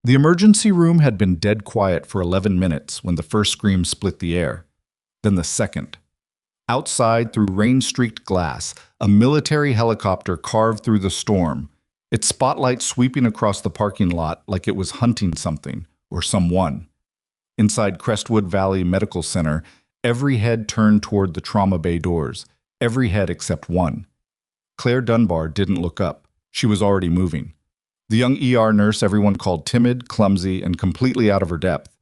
The emergency room had been dead quiet for 11 minutes when the first scream split the air. Then the second. Outside, through rain-streaked glass, a military helicopter carved through the storm, its spotlight sweeping across the parking lot like it was hunting something or someone. Inside Crestwood Valley Medical Center, every head turned toward the trauma bay doors, every head except one. Claire Dunbar didn't look up. She was already moving. The young ER nurse everyone called timid, clumsy, and completely out of her depth,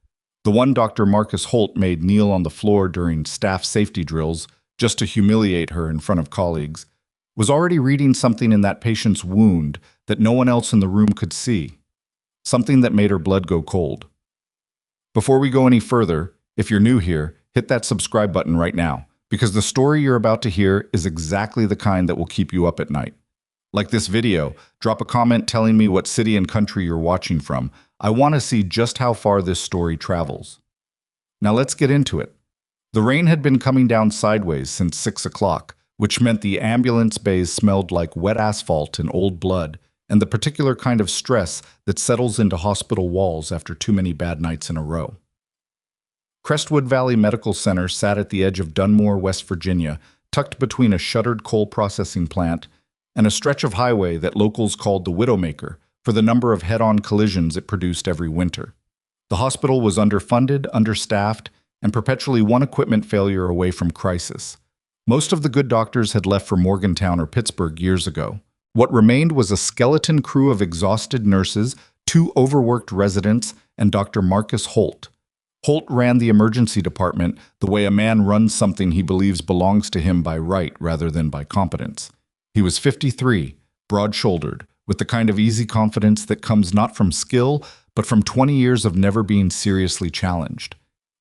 the one Dr. Marcus Holt made kneel on the floor during staff safety drills just to humiliate her in front of colleagues, was already reading something in that patient's wound that no one else in the room could see, something that made her blood go cold. Before we go any further, if you're new here, hit that subscribe button right now, because the story you're about to hear is exactly the kind that will keep you up at night. Like this video, drop a comment telling me what city and country you're watching from. I want to see just how far this story travels. Now let's get into it. The rain had been coming down sideways since 6 o'clock, which meant the ambulance bays smelled like wet asphalt and old blood, and the particular kind of stress that settles into hospital walls after too many bad nights in a row. Crestwood Valley Medical Center sat at the edge of Dunmore, West Virginia, tucked between a shuttered coal processing plant and a stretch of highway that locals called the Widowmaker for the number of head-on collisions it produced every winter. The hospital was underfunded, understaffed, and perpetually one equipment failure away from crisis. Most of the good doctors had left for Morgantown or Pittsburgh years ago. What remained was a skeleton crew of exhausted nurses, 2 overworked residents, and Dr. Marcus Holt. Holt ran the emergency department the way a man runs something he believes belongs to him by right rather than by competence. He was 53, broad-shouldered, with the kind of easy confidence that comes not from skill, but from 20 years of never being seriously challenged.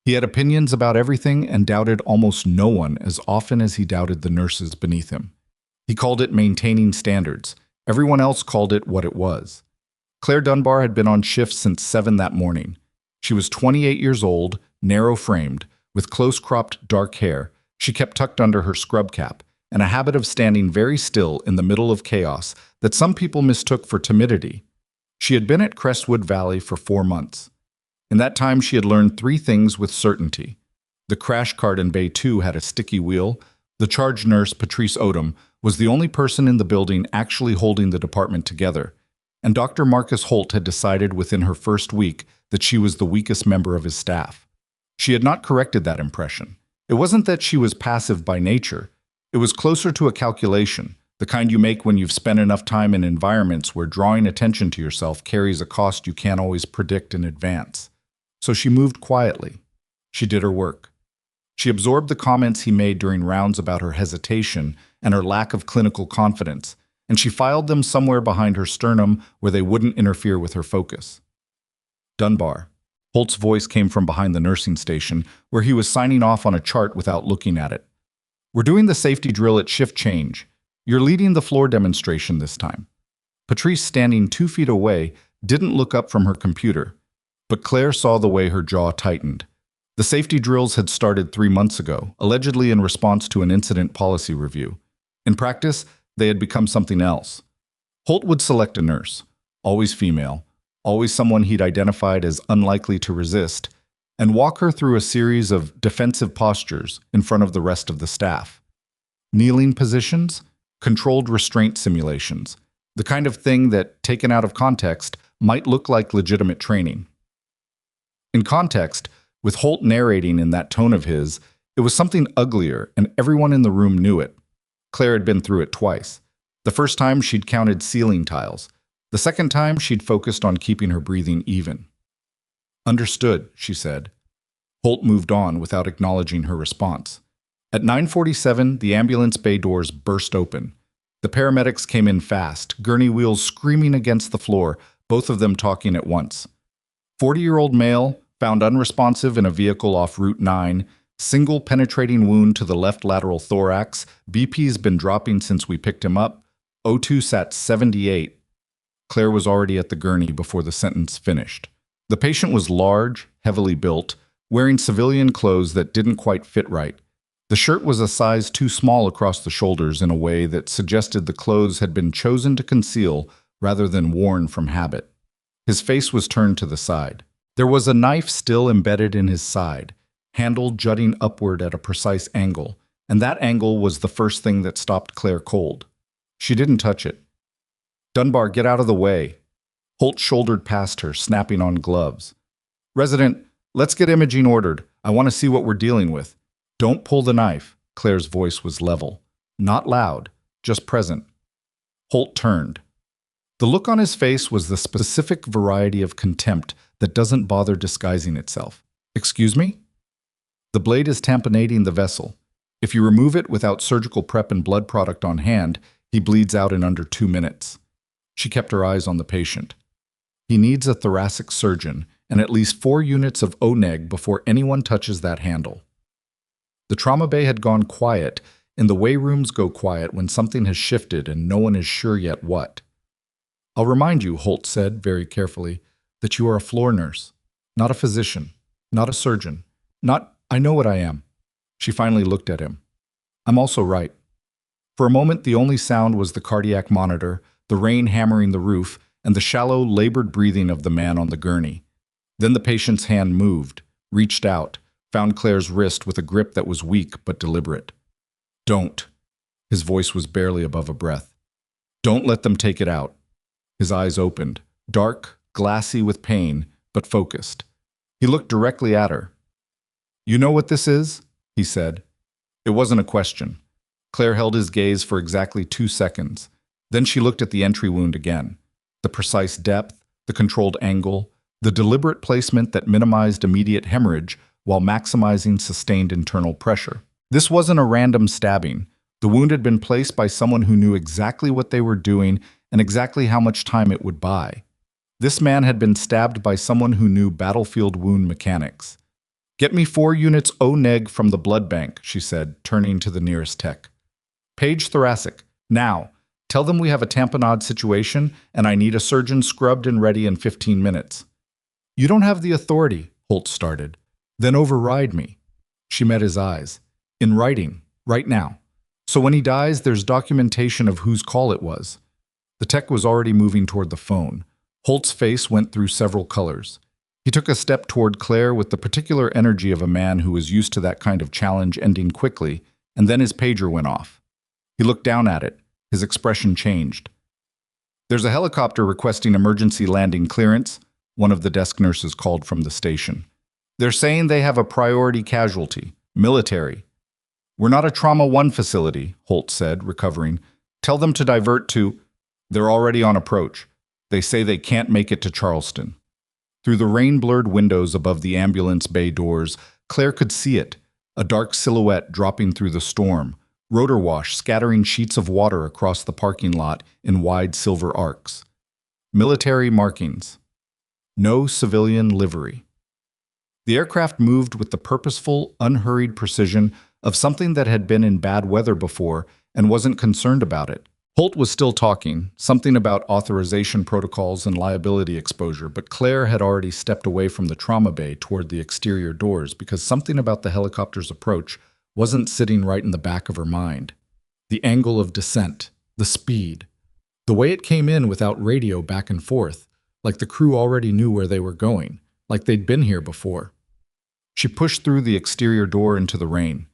He had opinions about everything and doubted almost no one as often as he doubted the nurses beneath him. He called it maintaining standards. Everyone else called it what it was. Claire Dunbar had been on shift since 7 that morning. She was 28 years old, narrow-framed, with close-cropped dark hair. She kept tucked under her scrub cap, and a habit of standing very still in the middle of chaos that some people mistook for timidity. She had been at Crestwood Valley for 4 months. In that time, she had learned 3 things with certainty. The crash cart in Bay 2 had a sticky wheel. The charge nurse, Patrice Odom, was the only person in the building actually holding the department together. And Dr. Marcus Holt had decided within her first week that she was the weakest member of his staff. She had not corrected that impression. It wasn't that she was passive by nature. It was closer to a calculation, the kind you make when you've spent enough time in environments where drawing attention to yourself carries a cost you can't always predict in advance. So she moved quietly. She did her work. She absorbed the comments he made during rounds about her hesitation and her lack of clinical confidence, and she filed them somewhere behind her sternum where they wouldn't interfere with her focus. Dunbar. Holt's voice came from behind the nursing station, where he was signing off on a chart without looking at it. We're doing the safety drill at shift change. You're leading the floor demonstration this time. Patrice, standing 2 feet away, didn't look up from her computer, but Claire saw the way her jaw tightened. The safety drills had started 3 months ago, allegedly in response to an incident policy review. In practice, they had become something else. Holt would select a nurse, always female, always someone he'd identified as unlikely to resist, and walk her through a series of defensive postures in front of the rest of the staff. Kneeling positions, controlled restraint simulations, the kind of thing that, taken out of context, might look like legitimate training. In context, with Holt narrating in that tone of his, it was something uglier, and everyone in the room knew it. Claire had been through it twice. The first time she'd counted ceiling tiles. The second time she'd focused on keeping her breathing even. "Understood," she said. Holt moved on without acknowledging her response. At 9:47, the ambulance bay doors burst open. The paramedics came in fast, gurney wheels screaming against the floor, both of them talking at once. 40-year-old male, found unresponsive in a vehicle off Route 9, single penetrating wound to the left lateral thorax, BP's been dropping since we picked him up, O2 sat 78. Claire was already at the gurney before the sentence finished. The patient was large, heavily built, wearing civilian clothes that didn't quite fit right. The shirt was a size too small across the shoulders in a way that suggested the clothes had been chosen to conceal rather than worn from habit. His face was turned to the side. There was a knife still embedded in his side, handle jutting upward at a precise angle, and that angle was the first thing that stopped Claire cold. She didn't touch it. "Dunbar, get out of the way." Holt shouldered past her, snapping on gloves. "Resident, let's get imaging ordered. I want to see what we're dealing with." "Don't pull the knife." Claire's voice was level. Not loud, just present. Holt turned. The look on his face was the specific variety of contempt that doesn't bother disguising itself. "Excuse me?" "The blade is tamponating the vessel. If you remove it without surgical prep and blood product on hand, he bleeds out in under 2 minutes. She kept her eyes on the patient. "He needs a thoracic surgeon and at least 4 units of ONEG before anyone touches that handle." The trauma bay had gone quiet, and the way rooms go quiet when something has shifted and no one is sure yet what. "I'll remind you," Holt said very carefully, "that you are a floor nurse, not a physician, not a surgeon, not, I know what I am." She finally looked at him. "I'm also right." For a moment, the only sound was the cardiac monitor, the rain hammering the roof, and the shallow, labored breathing of the man on the gurney. Then the patient's hand moved, reached out, found Claire's wrist with a grip that was weak but deliberate. "Don't." His voice was barely above a breath. "Don't let them take it out." His eyes opened, dark, glassy with pain, but focused. He looked directly at her. "You know what this is?" he said. It wasn't a question. Claire held his gaze for exactly 2 seconds. Then she looked at the entry wound again. The precise depth, the controlled angle, the deliberate placement that minimized immediate hemorrhage while maximizing sustained internal pressure. This wasn't a random stabbing. The wound had been placed by someone who knew exactly what they were doing and exactly how much time it would buy. This man had been stabbed by someone who knew battlefield wound mechanics. "Get me 4 units ONEG from the blood bank," she said, turning to the nearest tech. "Page thoracic. Now. Tell them we have a tamponade situation and I need a surgeon scrubbed and ready in 15 minutes. "You don't have the authority," Holt started. "Then override me." She met his eyes. "In writing, right now. So when he dies, there's documentation of whose call it was." The tech was already moving toward the phone. Holt's face went through several colors. He took a step toward Claire with the particular energy of a man who was used to that kind of challenge ending quickly, and then his pager went off. He looked down at it. His expression changed. "There's a helicopter requesting emergency landing clearance," one of the desk nurses called from the station. "They're saying they have a priority casualty, military." "We're not a Trauma 1 facility," Holt said, recovering. "Tell them to divert to—" "They're already on approach. They say they can't make it to Charleston." Through the rain-blurred windows above the ambulance bay doors, Claire could see it, a dark silhouette dropping through the storm, rotor wash scattering sheets of water across the parking lot in wide silver arcs. Military markings. No civilian livery. The aircraft moved with the purposeful, unhurried precision of something that had been in bad weather before and wasn't concerned about it. Holt was still talking, something about authorization protocols and liability exposure, but Claire had already stepped away from the trauma bay toward the exterior doors because something about the helicopter's approach wasn't sitting right in the back of her mind. The angle of descent, the speed, the way it came in without radio back and forth, like the crew already knew where they were going, like they'd been here before. She pushed through the exterior door into the rain.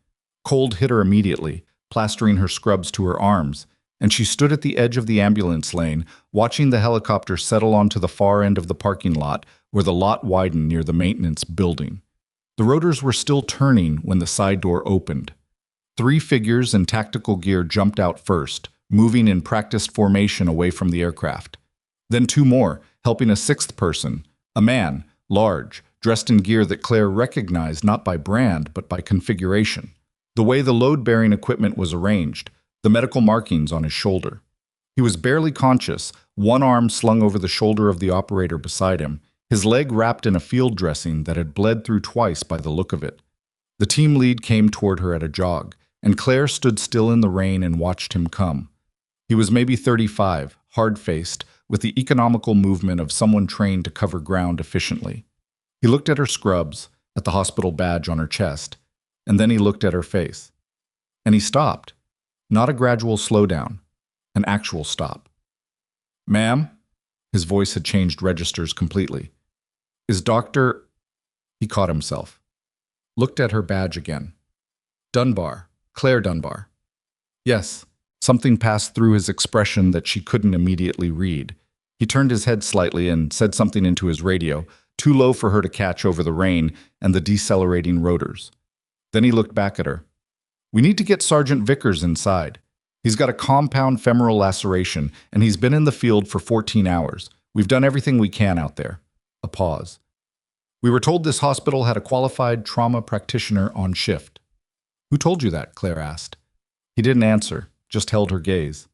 Cold hit her immediately, plastering her scrubs to her arms, and she stood at the edge of the ambulance lane, watching the helicopter settle onto the far end of the parking lot, where the lot widened near the maintenance building. The rotors were still turning when the side door opened. 3 figures in tactical gear jumped out first, moving in practiced formation away from the aircraft. Then 2 more, helping a 6th person, a man, large, dressed in gear that Claire recognized not by brand but by configuration. The way the load-bearing equipment was arranged, the medical markings on his shoulder. He was barely conscious, one arm slung over the shoulder of the operator beside him, his leg wrapped in a field dressing that had bled through twice by the look of it. The team lead came toward her at a jog, and Claire stood still in the rain and watched him come. He was maybe 35, hard-faced, with the economical movement of someone trained to cover ground efficiently. He looked at her scrubs, at the hospital badge on her chest, and then he looked at her face. And he stopped. Not a gradual slowdown, an actual stop. "Ma'am?" His voice had changed registers completely. Is Dr. He caught himself. Looked at her badge again. Dunbar. Claire Dunbar. Yes. Something passed through his expression that she couldn't immediately read. He turned his head slightly and said something into his radio, too low for her to catch over the rain and the decelerating rotors. Then he looked back at her. We need to get Sergeant Vickers inside. He's got a compound femoral laceration, and he's been in the field for 14 hours. We've done everything we can out there. A pause. We were told this hospital had a qualified trauma practitioner on shift. Who told you that? Claire asked. He didn't answer, just held her gaze.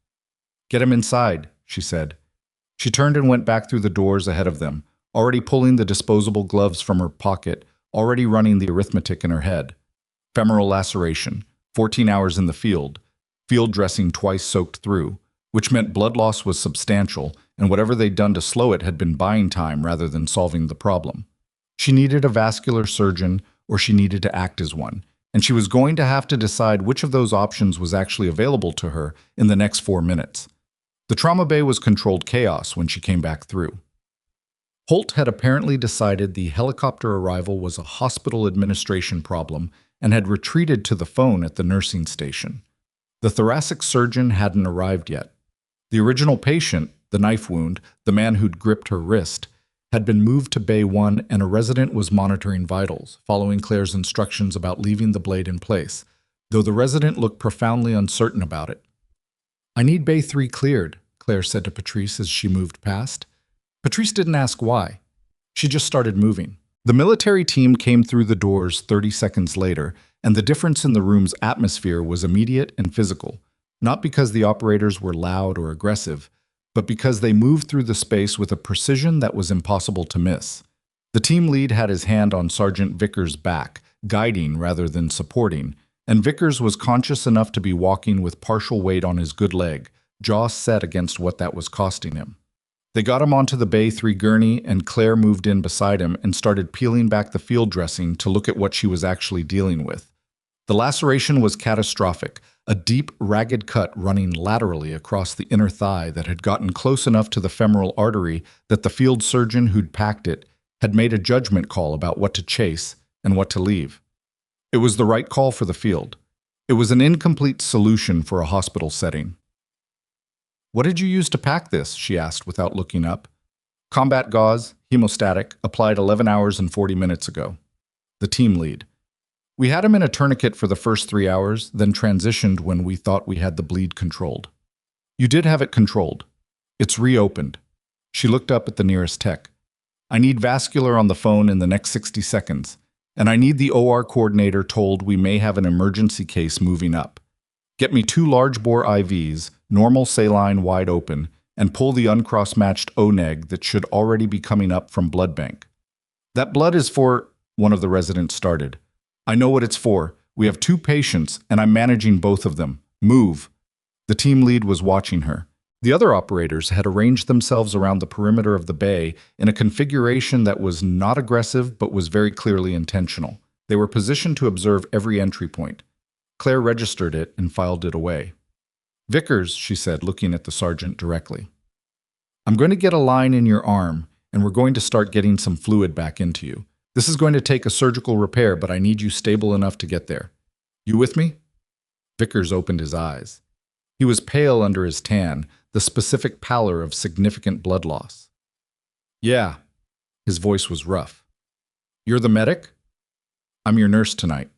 Get him inside, she said. She turned and went back through the doors ahead of them, already pulling the disposable gloves from her pocket, already running the arithmetic in her head. Femoral laceration, 14 hours in the field dressing twice soaked through, which meant blood loss was substantial, and whatever they'd done to slow it had been buying time rather than solving the problem. She needed a vascular surgeon, or she needed to act as one, and she was going to have to decide which of those options was actually available to her in the next 4 minutes. The trauma bay was controlled chaos when she came back through. Holt had apparently decided the helicopter arrival was a hospital administration problem and had retreated to the phone at the nursing station. The thoracic surgeon hadn't arrived yet. The original patient, the knife wound, the man who'd gripped her wrist, had been moved to Bay 1 and a resident was monitoring vitals, following Claire's instructions about leaving the blade in place, though the resident looked profoundly uncertain about it. I need Bay 3 cleared, Claire said to Patrice as she moved past. Patrice didn't ask why. She just started moving. The military team came through the doors 30 seconds later, and the difference in the room's atmosphere was immediate and physical, not because the operators were loud or aggressive, but because they moved through the space with a precision that was impossible to miss. The team lead had his hand on Sergeant Vickers' back, guiding rather than supporting, and Vickers was conscious enough to be walking with partial weight on his good leg, jaw set against what that was costing him. They got him onto the Bay 3 gurney, and Claire moved in beside him and started peeling back the field dressing to look at what she was actually dealing with. The laceration was catastrophic, a deep, ragged cut running laterally across the inner thigh that had gotten close enough to the femoral artery that the field surgeon who'd packed it had made a judgment call about what to chase and what to leave. It was the right call for the field. It was an incomplete solution for a hospital setting. What did you use to pack this? She asked without looking up. Combat gauze, hemostatic, applied 11 hours and 40 minutes ago. The team lead. We had him in a tourniquet for the first 3 hours, then transitioned when we thought we had the bleed controlled. You did have it controlled. It's reopened. She looked up at the nearest tech. I need vascular on the phone in the next 60 seconds, and I need the OR coordinator told we may have an emergency case moving up. Get me 2 large-bore IVs, normal saline wide open, and pull the uncross-matched O-neg that should already be coming up from blood bank. That blood is for, one of the residents started. I know what it's for. We have 2 patients, and I'm managing both of them. Move. The team lead was watching her. The other operators had arranged themselves around the perimeter of the bay in a configuration that was not aggressive but was very clearly intentional. They were positioned to observe every entry point. Claire registered it and filed it away. Vickers, she said, looking at the sergeant directly. I'm going to get a line in your arm, and we're going to start getting some fluid back into you. This is going to take a surgical repair, but I need you stable enough to get there. You with me? Vickers opened his eyes. He was pale under his tan, the specific pallor of significant blood loss. Yeah. His voice was rough. You're the medic? I'm your nurse tonight.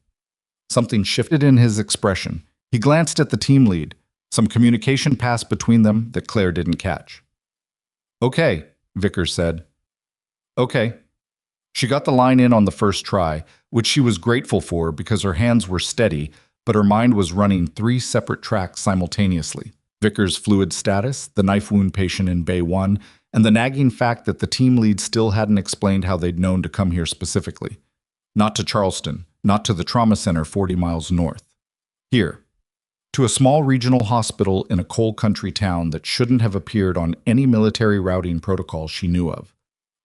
Something shifted in his expression. He glanced at the team lead. Some communication passed between them that Claire didn't catch. Okay, Vickers said. Okay. She got the line in on the first try, which she was grateful for because her hands were steady, but her mind was running 3 separate tracks simultaneously. Vickers' fluid status, the knife wound patient in Bay 1, and the nagging fact that the team lead still hadn't explained how they'd known to come here specifically. Not to Charleston, not to the trauma center 40 miles north. Here. To a small regional hospital in a coal country town that shouldn't have appeared on any military routing protocol she knew of.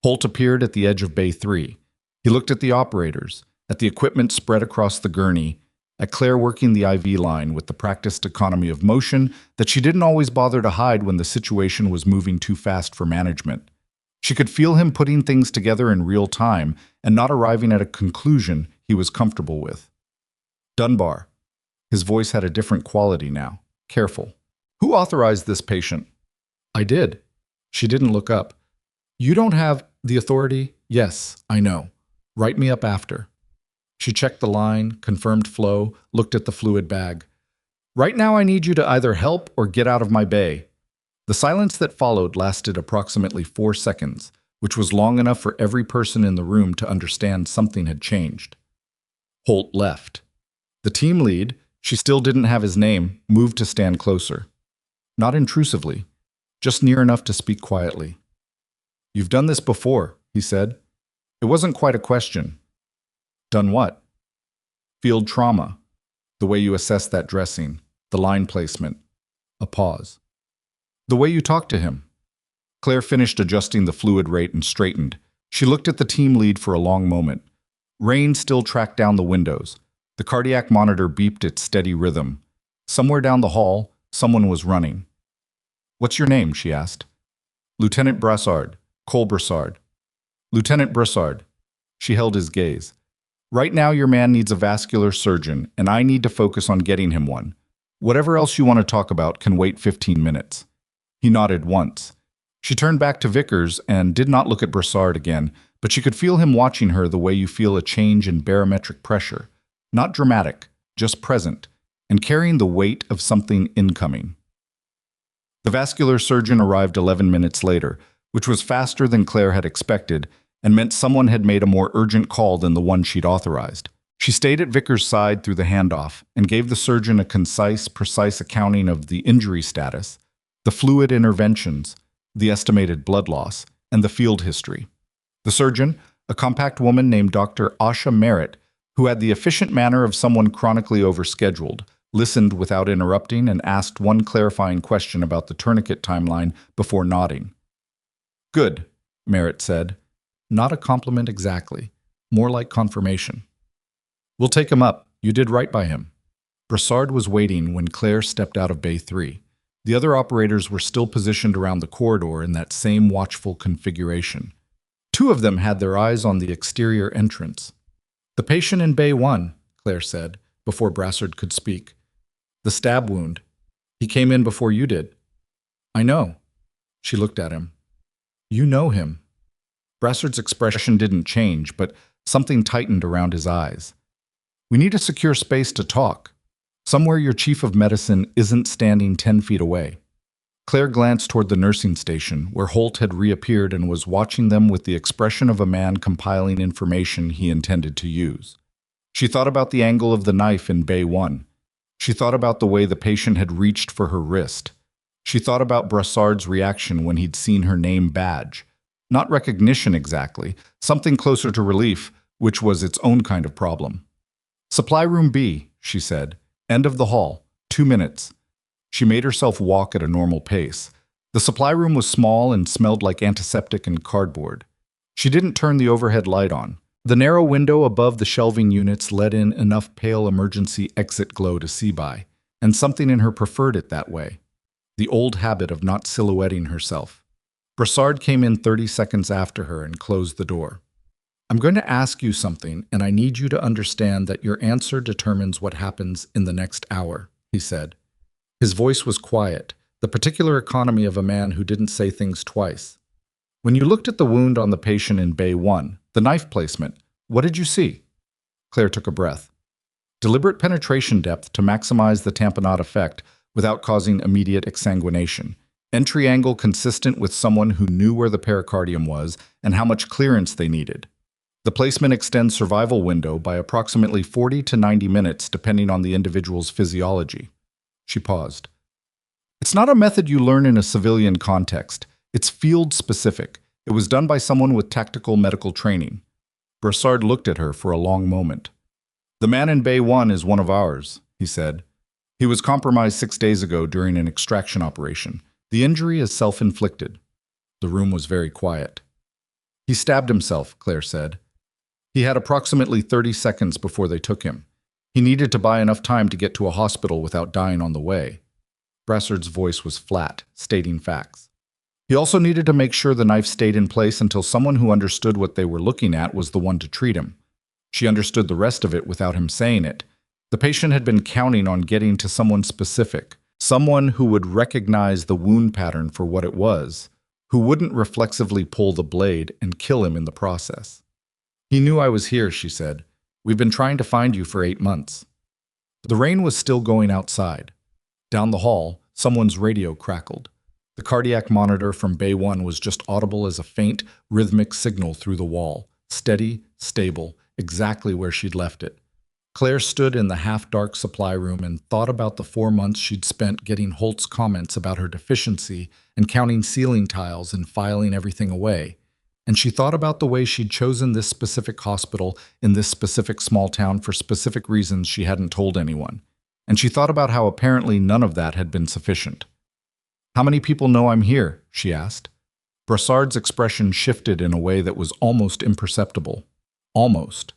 Holt appeared at the edge of Bay 3. He looked at the operators, at the equipment spread across the gurney, at Claire working the IV line with the practiced economy of motion that she didn't always bother to hide when the situation was moving too fast for management. She could feel him putting things together in real time and not arriving at a conclusion he was comfortable with. Dunbar. His voice had a different quality now, careful. Who authorized this patient? I did. She didn't look up. You don't have the authority? Yes, I know. Write me up after. She checked the line, confirmed flow, looked at the fluid bag. Right now I need you to either help or get out of my bay. The silence that followed lasted approximately 4 seconds, which was long enough for every person in the room to understand something had changed. Holt left. The team lead, she still didn't have his name, moved to stand closer. Not intrusively, just near enough to speak quietly. You've done this before, he said. It wasn't quite a question. Done what? Field trauma. The way you assess that dressing, the line placement. A pause. The way you talk to him. Claire finished adjusting the fluid rate and straightened. She looked at the team lead for a long moment. Rain still tracked down the windows. The cardiac monitor beeped its steady rhythm. Somewhere down the hall, someone was running. What's your name? She asked. Lieutenant Brassard. Cole Brassard. Lieutenant Brassard. She held his gaze. Right now your man needs a vascular surgeon, and I need to focus on getting him one. Whatever else you want to talk about can wait 15 minutes. He nodded once. She turned back to Vickers and did not look at Brassard again, but she could feel him watching her the way you feel a change in barometric pressure. Not dramatic, just present, and carrying the weight of something incoming. The vascular surgeon arrived 11 minutes later, which was faster than Claire had expected, and meant someone had made a more urgent call than the one she'd authorized. She stayed at Vickers' side through the handoff and gave the surgeon a concise, precise accounting of the injury status, the fluid interventions, the estimated blood loss, and the field history. The surgeon, a compact woman named Dr. Asha Merritt, who had the efficient manner of someone chronically overscheduled, listened without interrupting and asked one clarifying question about the tourniquet timeline before nodding. Good, Merritt said. Not a compliment exactly, more like confirmation. We'll take him up. You did right by him. Brassard was waiting when Claire stepped out of Bay 3. The other operators were still positioned around the corridor in that same watchful configuration. 2 of them had their eyes on the exterior entrance. The patient in Bay 1, Claire said, before Brassard could speak. The stab wound. He came in before you did. I know. She looked at him. You know him. Brassard's expression didn't change, but something tightened around his eyes. We need a secure space to talk. Somewhere your chief of medicine isn't standing 10 feet away. Claire glanced toward the nursing station, where Holt had reappeared and was watching them with the expression of a man compiling information he intended to use. She thought about the angle of the knife in Bay 1. She thought about the way the patient had reached for her wrist. She thought about Brassard's reaction when he'd seen her name badge. Not recognition exactly, something closer to relief, which was its own kind of problem. Supply room B, she said. End of the hall. 2 minutes. She made herself walk at a normal pace. The supply room was small and smelled like antiseptic and cardboard. She didn't turn the overhead light on. The narrow window above the shelving units let in enough pale emergency exit glow to see by, and something in her preferred it that way. The old habit of not silhouetting herself. Brassard came in 30 seconds after her and closed the door. I'm going to ask you something, and I need you to understand that your answer determines what happens in the next hour, he said. His voice was quiet, the particular economy of a man who didn't say things twice. When you looked at the wound on the patient in Bay 1, the knife placement, what did you see? Claire took a breath. Deliberate penetration depth to maximize the tamponade effect without causing immediate exsanguination. Entry angle consistent with someone who knew where the pericardium was and how much clearance they needed. The placement extends survival window by approximately 40 to 90 minutes depending on the individual's physiology. She paused. It's not a method you learn in a civilian context. It's field-specific. It was done by someone with tactical medical training. Brassard looked at her for a long moment. The man in Bay 1 is one of ours, he said. He was compromised 6 days ago during an extraction operation. The injury is self-inflicted. The room was very quiet. He stabbed himself, Claire said. He had approximately 30 seconds before they took him. He needed to buy enough time to get to a hospital without dying on the way. Brassard's voice was flat, stating facts. He also needed to make sure the knife stayed in place until someone who understood what they were looking at was the one to treat him. She understood the rest of it without him saying it. The patient had been counting on getting to someone specific, someone who would recognize the wound pattern for what it was, who wouldn't reflexively pull the blade and kill him in the process. "He knew I was here," she said. "We've been trying to find you for 8 months." The rain was still going outside. Down the hall, someone's radio crackled. The cardiac monitor from Bay 1 was just audible as a faint, rhythmic signal through the wall, steady, stable, exactly where she'd left it. Claire stood in the half-dark supply room and thought about the 4 months she'd spent getting Holt's comments about her deficiency and counting ceiling tiles and filing everything away. And she thought about the way she'd chosen this specific hospital in this specific small town for specific reasons she hadn't told anyone. And she thought about how apparently none of that had been sufficient. "How many people know I'm here?" she asked. Brassard's expression shifted in a way that was almost imperceptible. Almost.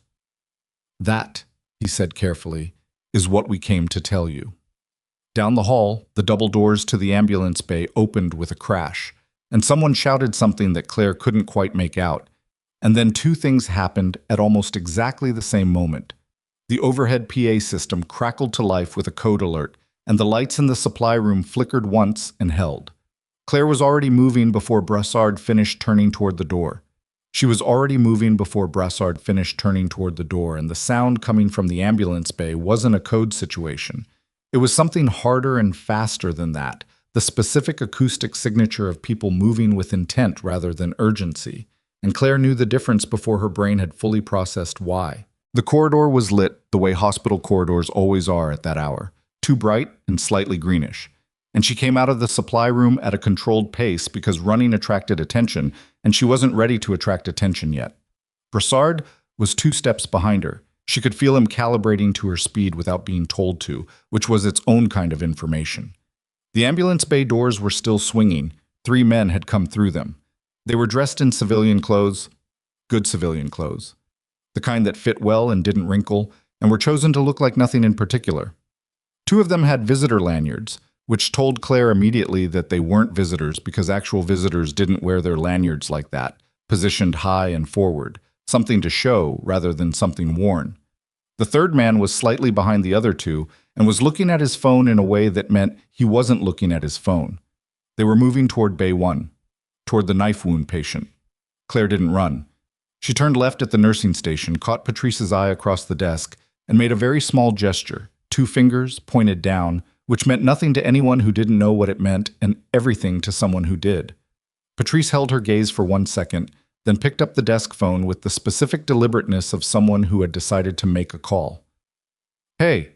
"That," he said carefully, "is what we came to tell you." Down the hall, the double doors to the ambulance bay opened with a crash, and someone shouted something that Claire couldn't quite make out. And then 2 things happened at almost exactly the same moment. The overhead PA system crackled to life with a code alert, and the lights in the supply room flickered once and held. Claire was already moving before Brassard finished turning toward the door. And the sound coming from the ambulance bay wasn't a code situation. It was something harder and faster than that, the specific acoustic signature of people moving with intent rather than urgency. And Claire knew the difference before her brain had fully processed why. The corridor was lit the way hospital corridors always are at that hour, too bright and slightly greenish. And she came out of the supply room at a controlled pace because running attracted attention, and she wasn't ready to attract attention yet. Brassard was 2 steps behind her. She could feel him calibrating to her speed without being told to, which was its own kind of information. The ambulance bay doors were still swinging. 3 men had come through them. They were dressed in civilian clothes, good civilian clothes, the kind that fit well and didn't wrinkle, and were chosen to look like nothing in particular. 2 of them had visitor lanyards, which told Claire immediately that they weren't visitors because actual visitors didn't wear their lanyards like that, positioned high and forward, something to show rather than something worn. The 3rd man was slightly behind the other 2 and was looking at his phone in a way that meant he wasn't looking at his phone. They were moving toward Bay 1, toward the knife wound patient. Claire didn't run. She turned left at the nursing station, caught Patrice's eye across the desk, and made a very small gesture, 2 fingers pointed down, which meant nothing to anyone who didn't know what it meant and everything to someone who did. Patrice held her gaze for 1 second, then picked up the desk phone with the specific deliberateness of someone who had decided to make a call. "Hey,"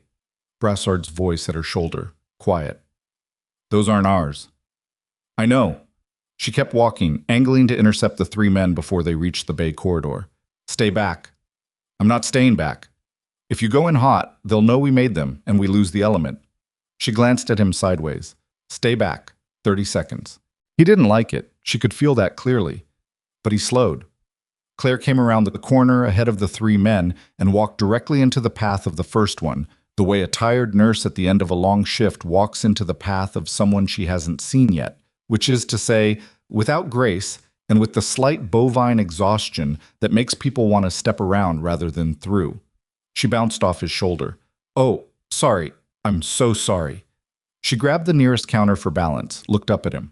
Brassard's voice at her shoulder, quiet. "Those aren't ours." "I know." She kept walking, angling to intercept the 3 men before they reached the bay corridor. "Stay back." "I'm not staying back. If you go in hot, they'll know we made them and we lose the element." She glanced at him sideways. "Stay back. 30 seconds. He didn't like it. She could feel that clearly. But he slowed. Claire came around the corner ahead of the 3 men and walked directly into the path of the first one, the way a tired nurse at the end of a long shift walks into the path of someone she hasn't seen yet, which is to say, without grace and with the slight bovine exhaustion that makes people want to step around rather than through. She bounced off his shoulder. "Oh, sorry. I'm so sorry." She grabbed the nearest counter for balance, looked up at him.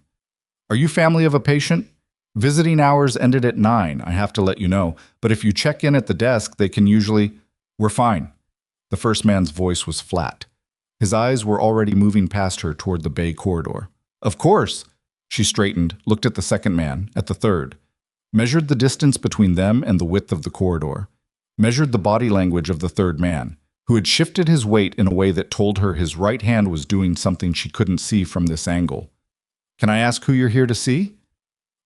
"Are you family of a patient? Visiting hours ended at 9, I have to let you know, but if you check in at the desk, they can usually—" "We're fine." The first man's voice was flat. His eyes were already moving past her toward the bay corridor. "Of course." She straightened, looked at the second man, at the third, measured the distance between them and the width of the corridor, measured the body language of the third man, who had shifted his weight in a way that told her his right hand was doing something she couldn't see from this angle. "Can I ask who you're here to see?"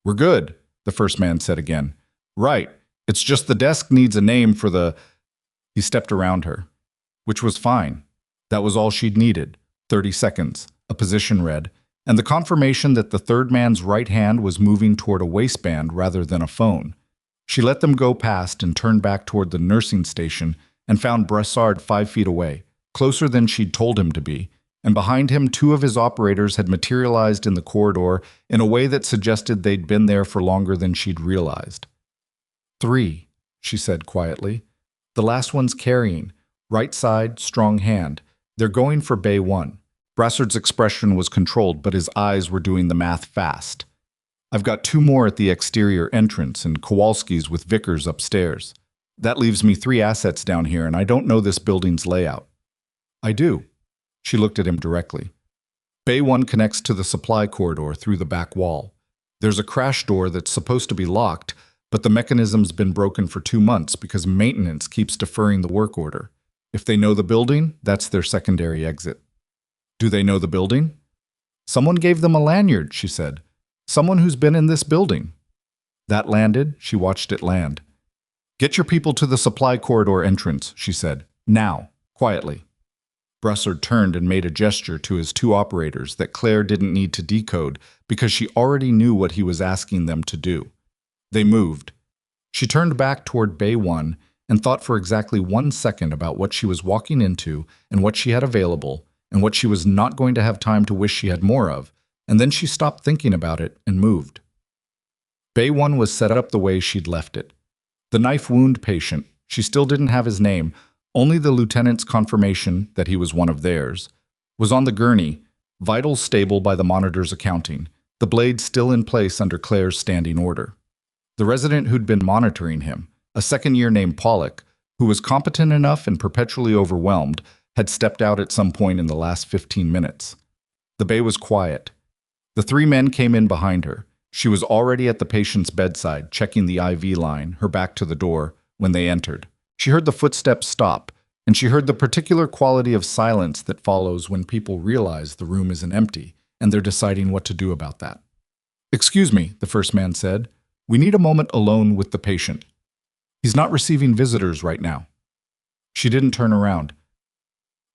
"We're good," the first man said again. "Right. It's just the desk needs a name for the—" He stepped around her, which was fine. That was all she'd needed. 30 seconds, a position read, and the confirmation that the third man's right hand was moving toward a waistband rather than a phone. She let them go past and turned back toward the nursing station and found Brassard 5 feet away, closer than she'd told him to be, and behind him 2 of his operators had materialized in the corridor in a way that suggested they'd been there for longer than she'd realized. 3, she said quietly. The last one's carrying. Right side, strong hand. They're going for Bay 1. Brassard's expression was controlled, but his eyes were doing the math fast. I've got 2 more at the exterior entrance and Kowalski's with Vickers upstairs. That leaves me 3 assets down here, and I don't know this building's layout. I do. She looked at him directly. Bay 1 connects to the supply corridor through the back wall. There's a crash door that's supposed to be locked, but the mechanism's been broken for 2 months because maintenance keeps deferring the work order. If they know the building, that's their secondary exit. Do they know the building? Someone gave them a lanyard, she said. Someone who's been in this building. That landed. She watched it land. Get your people to the supply corridor entrance, she said. Now, quietly. Brassard turned and made a gesture to his 2 operators that Claire didn't need to decode because she already knew what he was asking them to do. They moved. She turned back toward Bay 1 and thought for exactly 1 second about what she was walking into and what she had available and what she was not going to have time to wish she had more of, and then she stopped thinking about it and moved. Bay 1 was set up the way she'd left it. The knife wound patient, she still didn't have his name, only the lieutenant's confirmation that he was one of theirs, was on the gurney, vitals stable by the monitor's accounting, the blade still in place under Claire's standing order. The resident who'd been monitoring him, a second-year named Pollock, who was competent enough and perpetually overwhelmed, had stepped out at some point in the last 15 minutes. The bay was quiet. The 3 men came in behind her. She was already at the patient's bedside, checking the IV line, her back to the door, when they entered. She heard the footsteps stop, and she heard the particular quality of silence that follows when people realize the room isn't empty, and they're deciding what to do about that. "Excuse me," the first man said. "We need a moment alone with the patient. He's not receiving visitors right now." She didn't turn around.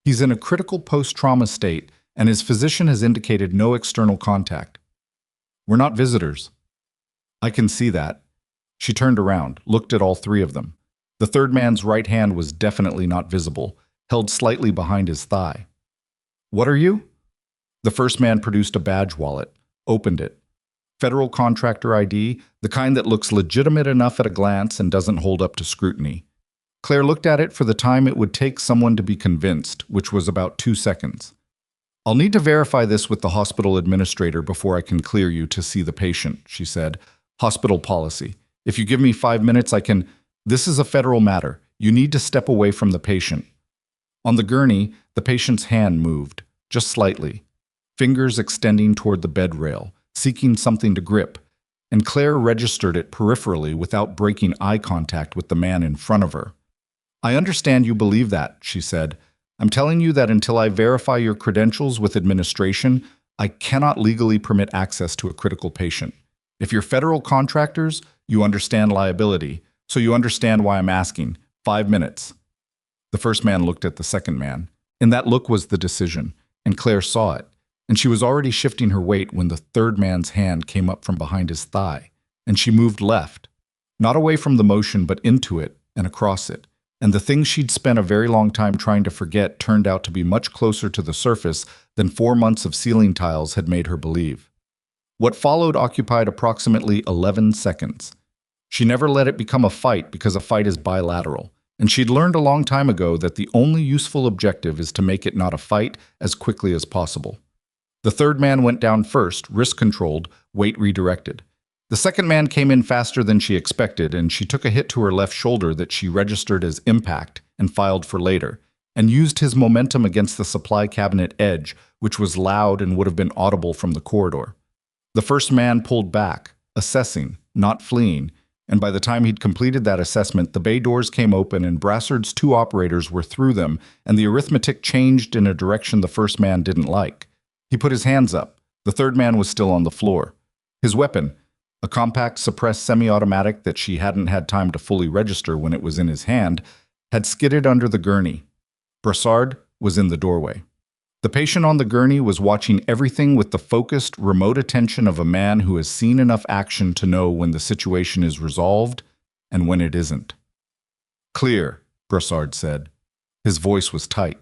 "He's in a critical post-trauma state, and his physician has indicated no external contact. We're not visitors." "I can see that." She turned around, looked at all 3 of them. The third man's right hand was definitely not visible, held slightly behind his thigh. "What are you?" The first man produced a badge wallet, opened it. Federal contractor ID, the kind that looks legitimate enough at a glance and doesn't hold up to scrutiny. Claire looked at it for the time it would take someone to be convinced, which was about 2 seconds. "I'll need to verify this with the hospital administrator before I can clear you to see the patient," she said. "Hospital policy. If you give me 5 minutes, I can—" "This is a federal matter. You need to step away from the patient." On the gurney, the patient's hand moved, just slightly, fingers extending toward the bed rail, seeking something to grip, and Claire registered it peripherally without breaking eye contact with the man in front of her. "I understand you believe that," she said. "I'm telling you that until I verify your credentials with administration, I cannot legally permit access to a critical patient. If you're federal contractors, you understand liability, so you understand why I'm asking. 5 minutes." The first man looked at the second man. In that look was the decision, and Claire saw it, and she was already shifting her weight when the third man's hand came up from behind his thigh, and she moved left, not away from the motion but into it and across it. And the thing she'd spent a very long time trying to forget turned out to be much closer to the surface than 4 months of ceiling tiles had made her believe. What followed occupied approximately 11 seconds. She never let it become a fight because a fight is bilateral, and she'd learned a long time ago that the only useful objective is to make it not a fight as quickly as possible. The third man went down first, wrist-controlled, weight redirected. The second man came in faster than she expected, and she took a hit to her left shoulder that she registered as impact and filed for later, and used his momentum against the supply cabinet edge, which was loud and would have been audible from the corridor. The first man pulled back, assessing, not fleeing, and by the time he'd completed that assessment, the bay doors came open and Brassard's 2 operators were through them, and the arithmetic changed in a direction the first man didn't like. He put his hands up. The third man was still on the floor. His weapon, a compact suppressed semi-automatic that she hadn't had time to fully register when it was in his hand, had skidded under the gurney. Brassard was in the doorway. The patient on the gurney was watching everything with the focused, remote attention of a man who has seen enough action to know when the situation is resolved and when it isn't. "Clear," Brassard said. His voice was tight.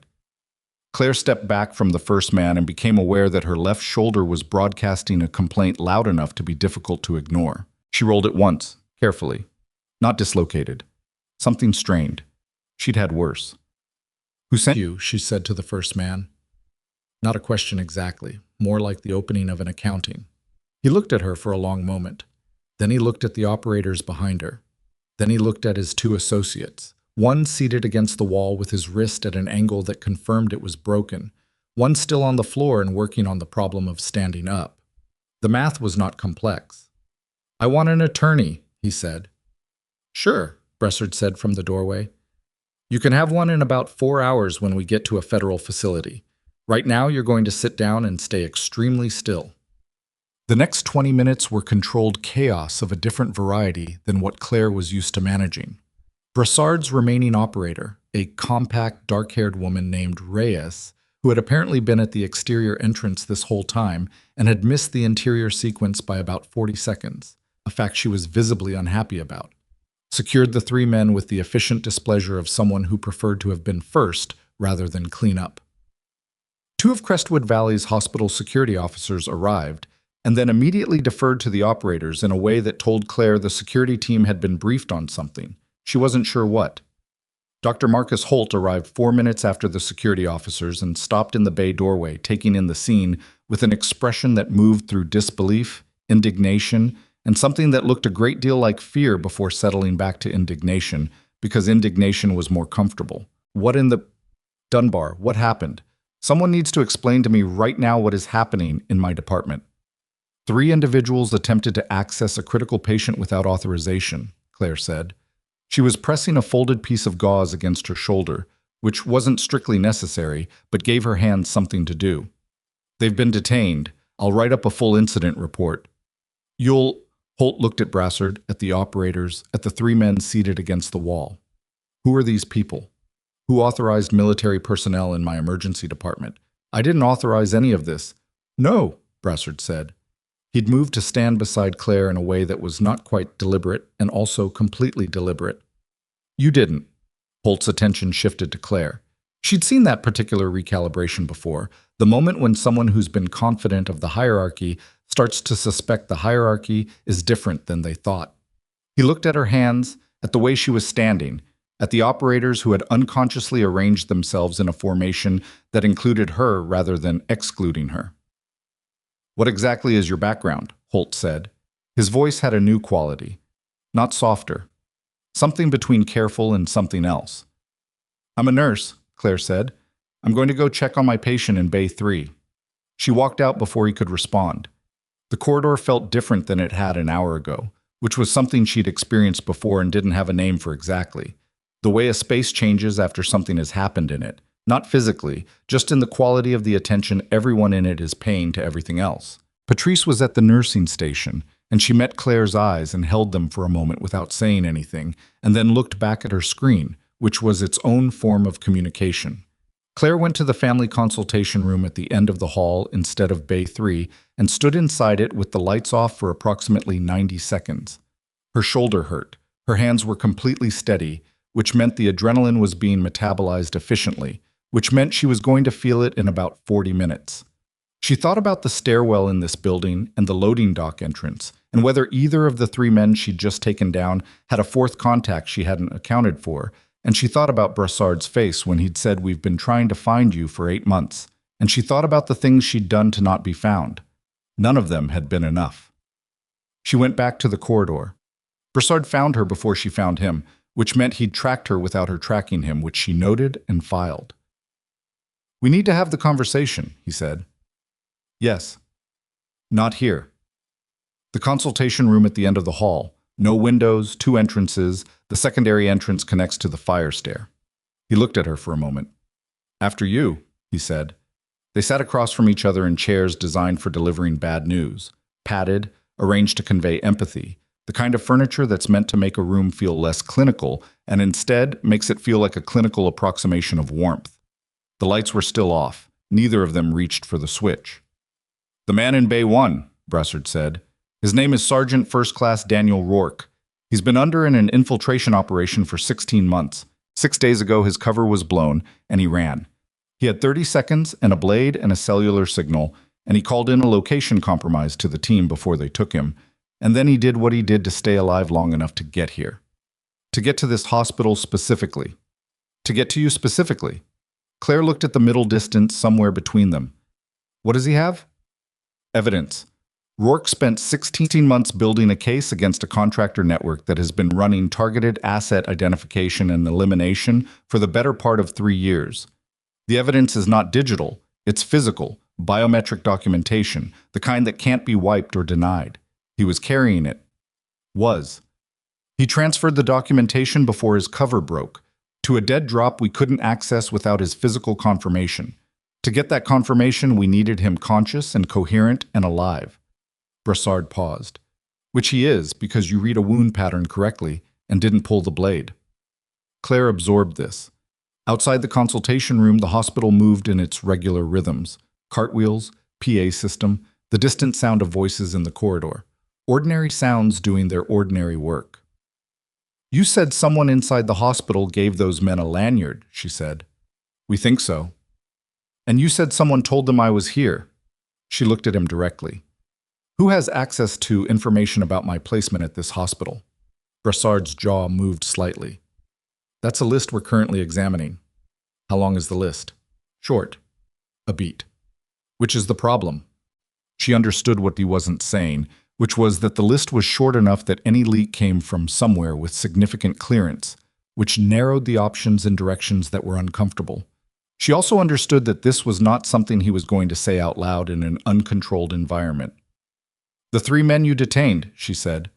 Claire stepped back from the first man and became aware that her left shoulder was broadcasting a complaint loud enough to be difficult to ignore. She rolled it once, carefully. Not dislocated. Something strained. She'd had worse. "Who sent you?" she said to the first man. Not a question exactly, more like the opening of an accounting. He looked at her for a long moment. Then he looked at the operators behind her. Then he looked at his two associates. One seated against the wall with his wrist at an angle that confirmed it was broken. One still on the floor and working on the problem of standing up. The math was not complex. "I want an attorney," he said. "Sure," Brassard said from the doorway. "You can have one in about 4 hours when we get to a federal facility. Right now, you're going to sit down and stay extremely still." The next 20 minutes were controlled chaos of a different variety than what Claire was used to managing. Brassard's remaining operator, a compact, dark-haired woman named Reyes, who had apparently been at the exterior entrance this whole time and had missed the interior sequence by about 40 seconds, a fact she was visibly unhappy about, secured the 3 men with the efficient displeasure of someone who preferred to have been first rather than clean up. 2 of Crestwood Valley's hospital security officers arrived, and then immediately deferred to the operators in a way that told Claire the security team had been briefed on something. She wasn't sure what. Dr. Marcus Holt arrived 4 minutes after the security officers and stopped in the bay doorway, taking in the scene with an expression that moved through disbelief, indignation, and something that looked a great deal like fear before settling back to indignation, because indignation was more comfortable. "What in the... Dunbar, what happened? Someone needs to explain to me right now what is happening in my department." 3 individuals attempted to access a critical patient without authorization, Claire said. She was pressing a folded piece of gauze against her shoulder, which wasn't strictly necessary, but gave her hands something to do. "They've been detained. I'll write up a full incident report." "You'll..." Holt looked at Brassard, at the operators, at the 3 men seated against the wall. "Who are these people? Who authorized military personnel in my emergency department? I didn't authorize any of this." "No," Brassard said. He'd moved to stand beside Claire in a way that was not quite deliberate and also completely deliberate. "You didn't." Holt's attention shifted to Claire. She'd seen that particular recalibration before, the moment when someone who's been confident of the hierarchy starts to suspect the hierarchy is different than they thought. He looked at her hands, at the way she was standing, at the operators who had unconsciously arranged themselves in a formation that included her rather than excluding her. "What exactly is your background?" Holt said. His voice had a new quality, not softer, something between careful and something else. "I'm a nurse," Claire said. "I'm going to go check on my patient in Bay 3. She walked out before he could respond. The corridor felt different than it had an hour ago, which was something she'd experienced before and didn't have a name for exactly. The way a space changes after something has happened in it. Not physically, just in the quality of the attention everyone in it is paying to everything else. Patrice was at the nursing station, and she met Claire's eyes and held them for a moment without saying anything, and then looked back at her screen, which was its own form of communication. Claire went to the family consultation room at the end of the hall instead of Bay 3 and stood inside it with the lights off for approximately 90 seconds. Her shoulder hurt. Her hands were completely steady, which meant the adrenaline was being metabolized efficiently, which meant she was going to feel it in about 40 minutes. She thought about the stairwell in this building and the loading dock entrance, and whether either of the 3 men she'd just taken down had a 4th contact she hadn't accounted for, and she thought about Brassard's face when he'd said, "We've been trying to find you for 8 months," and she thought about the things she'd done to not be found. None of them had been enough. She went back to the corridor. Brassard found her before she found him, which meant he'd tracked her without her tracking him, which she noted and filed. "We need to have the conversation," he said. "Yes." "Not here." The consultation room at the end of the hall. No windows, 2 entrances. The secondary entrance connects to the fire stair. He looked at her for a moment. "After you," he said. They sat across from each other in chairs designed for delivering bad news, padded, arranged to convey empathy, the kind of furniture that's meant to make a room feel less clinical and instead makes it feel like a clinical approximation of warmth. The lights were still off. Neither of them reached for the switch. "The man in Bay 1, Brassard said. "His name is Sergeant First Class Daniel Rourke. He's been under in an infiltration operation for 16 months. 6 days ago, his cover was blown, and he ran. He had 30 seconds and a blade and a cellular signal, and he called in a location compromise to the team before they took him, and then he did what he did to stay alive long enough to get here. To get to this hospital specifically. To get to you specifically. Claire looked at the middle distance somewhere between them. What does he have? Evidence. Rourke spent 16 months building a case against a contractor network that has been running targeted asset identification and elimination for the better part of 3 years. The evidence is not digital, it's physical, biometric documentation, the kind that can't be wiped or denied. He was carrying it. He transferred the documentation before his cover broke, to a dead drop we couldn't access without his physical confirmation. To get that confirmation, we needed him conscious and coherent and alive. Brassard paused. Which he is, because you read a wound pattern correctly and didn't pull the blade. Claire absorbed this. Outside the consultation room, the hospital moved in its regular rhythms. Cartwheels, PA system, the distant sound of voices in the corridor. Ordinary sounds doing their ordinary work. You said someone inside the hospital gave those men a lanyard, she said. We think so. And you said someone told them I was here. She looked at him directly. Who has access to information about my placement at this hospital? Brassard's jaw moved slightly. That's a list we're currently examining. How long is the list? Short. A beat. Which is the problem? She understood what he wasn't saying, which was that the list was short enough that any leak came from somewhere with significant clearance, which narrowed the options in directions that were uncomfortable. She also understood that this was not something he was going to say out loud in an uncontrolled environment. The 3 men you detained, she said.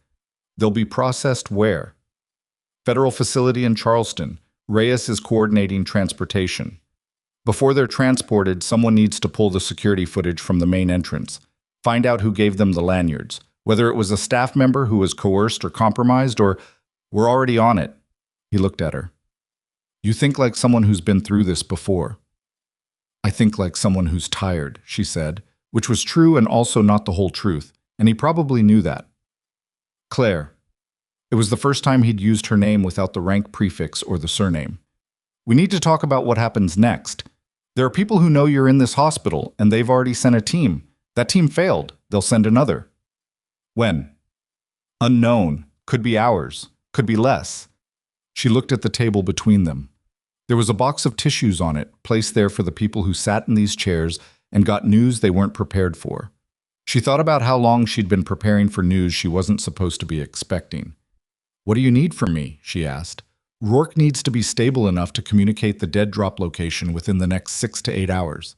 They'll be processed where? Federal facility in Charleston. Reyes is coordinating transportation. Before they're transported, someone needs to pull the security footage from the main entrance. Find out who gave them the lanyards, whether it was a staff member who was coerced or compromised, or we're already on it. He looked at her. You think like someone who's been through this before. I think like someone who's tired, she said, which was true and also not the whole truth, and he probably knew that. Claire. It was the first time he'd used her name without the rank prefix or the surname. We need to talk about what happens next. There are people who know you're in this hospital, and they've already sent a team. That team failed. They'll send another. When? Unknown. Could be hours. Could be less. She looked at the table between them. There was a box of tissues on it, placed there for the people who sat in these chairs and got news they weren't prepared for. She thought about how long she'd been preparing for news she wasn't supposed to be expecting. What do you need from me? She asked. Rourke needs to be stable enough to communicate the dead drop location within the next 6 to 8 hours.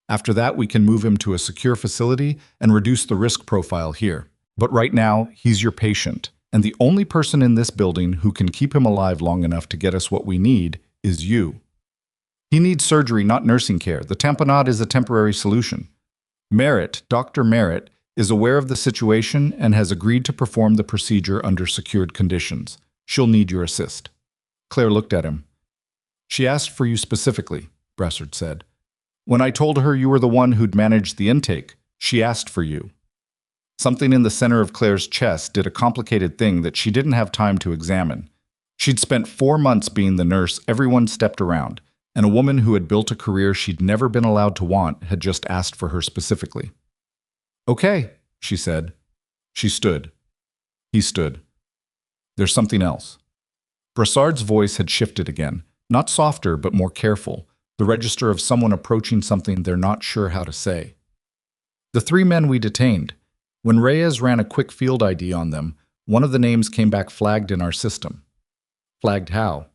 After that, we can move him to a secure facility and reduce the risk profile here. But right now, he's your patient, and the only person in this building who can keep him alive long enough to get us what we need is you. He needs surgery, not nursing care. The tamponade is a temporary solution. Merritt, Dr. Merritt, is aware of the situation and has agreed to perform the procedure under secured conditions. She'll need your assist. Claire looked at him. She asked for you specifically, Brassard said. When I told her you were the one who'd managed the intake, she asked for you. Something in the center of Claire's chest did a complicated thing that she didn't have time to examine. She'd spent 4 months being the nurse everyone stepped around, and a woman who had built a career she'd never been allowed to want had just asked for her specifically. Okay, she said. She stood. He stood. There's something else. Brassard's voice had shifted again, not softer but more careful, the register of someone approaching something they're not sure how to say. The 3 men we detained. When Reyes ran a quick field ID on them, one of the names came back flagged in our system. Flagged how?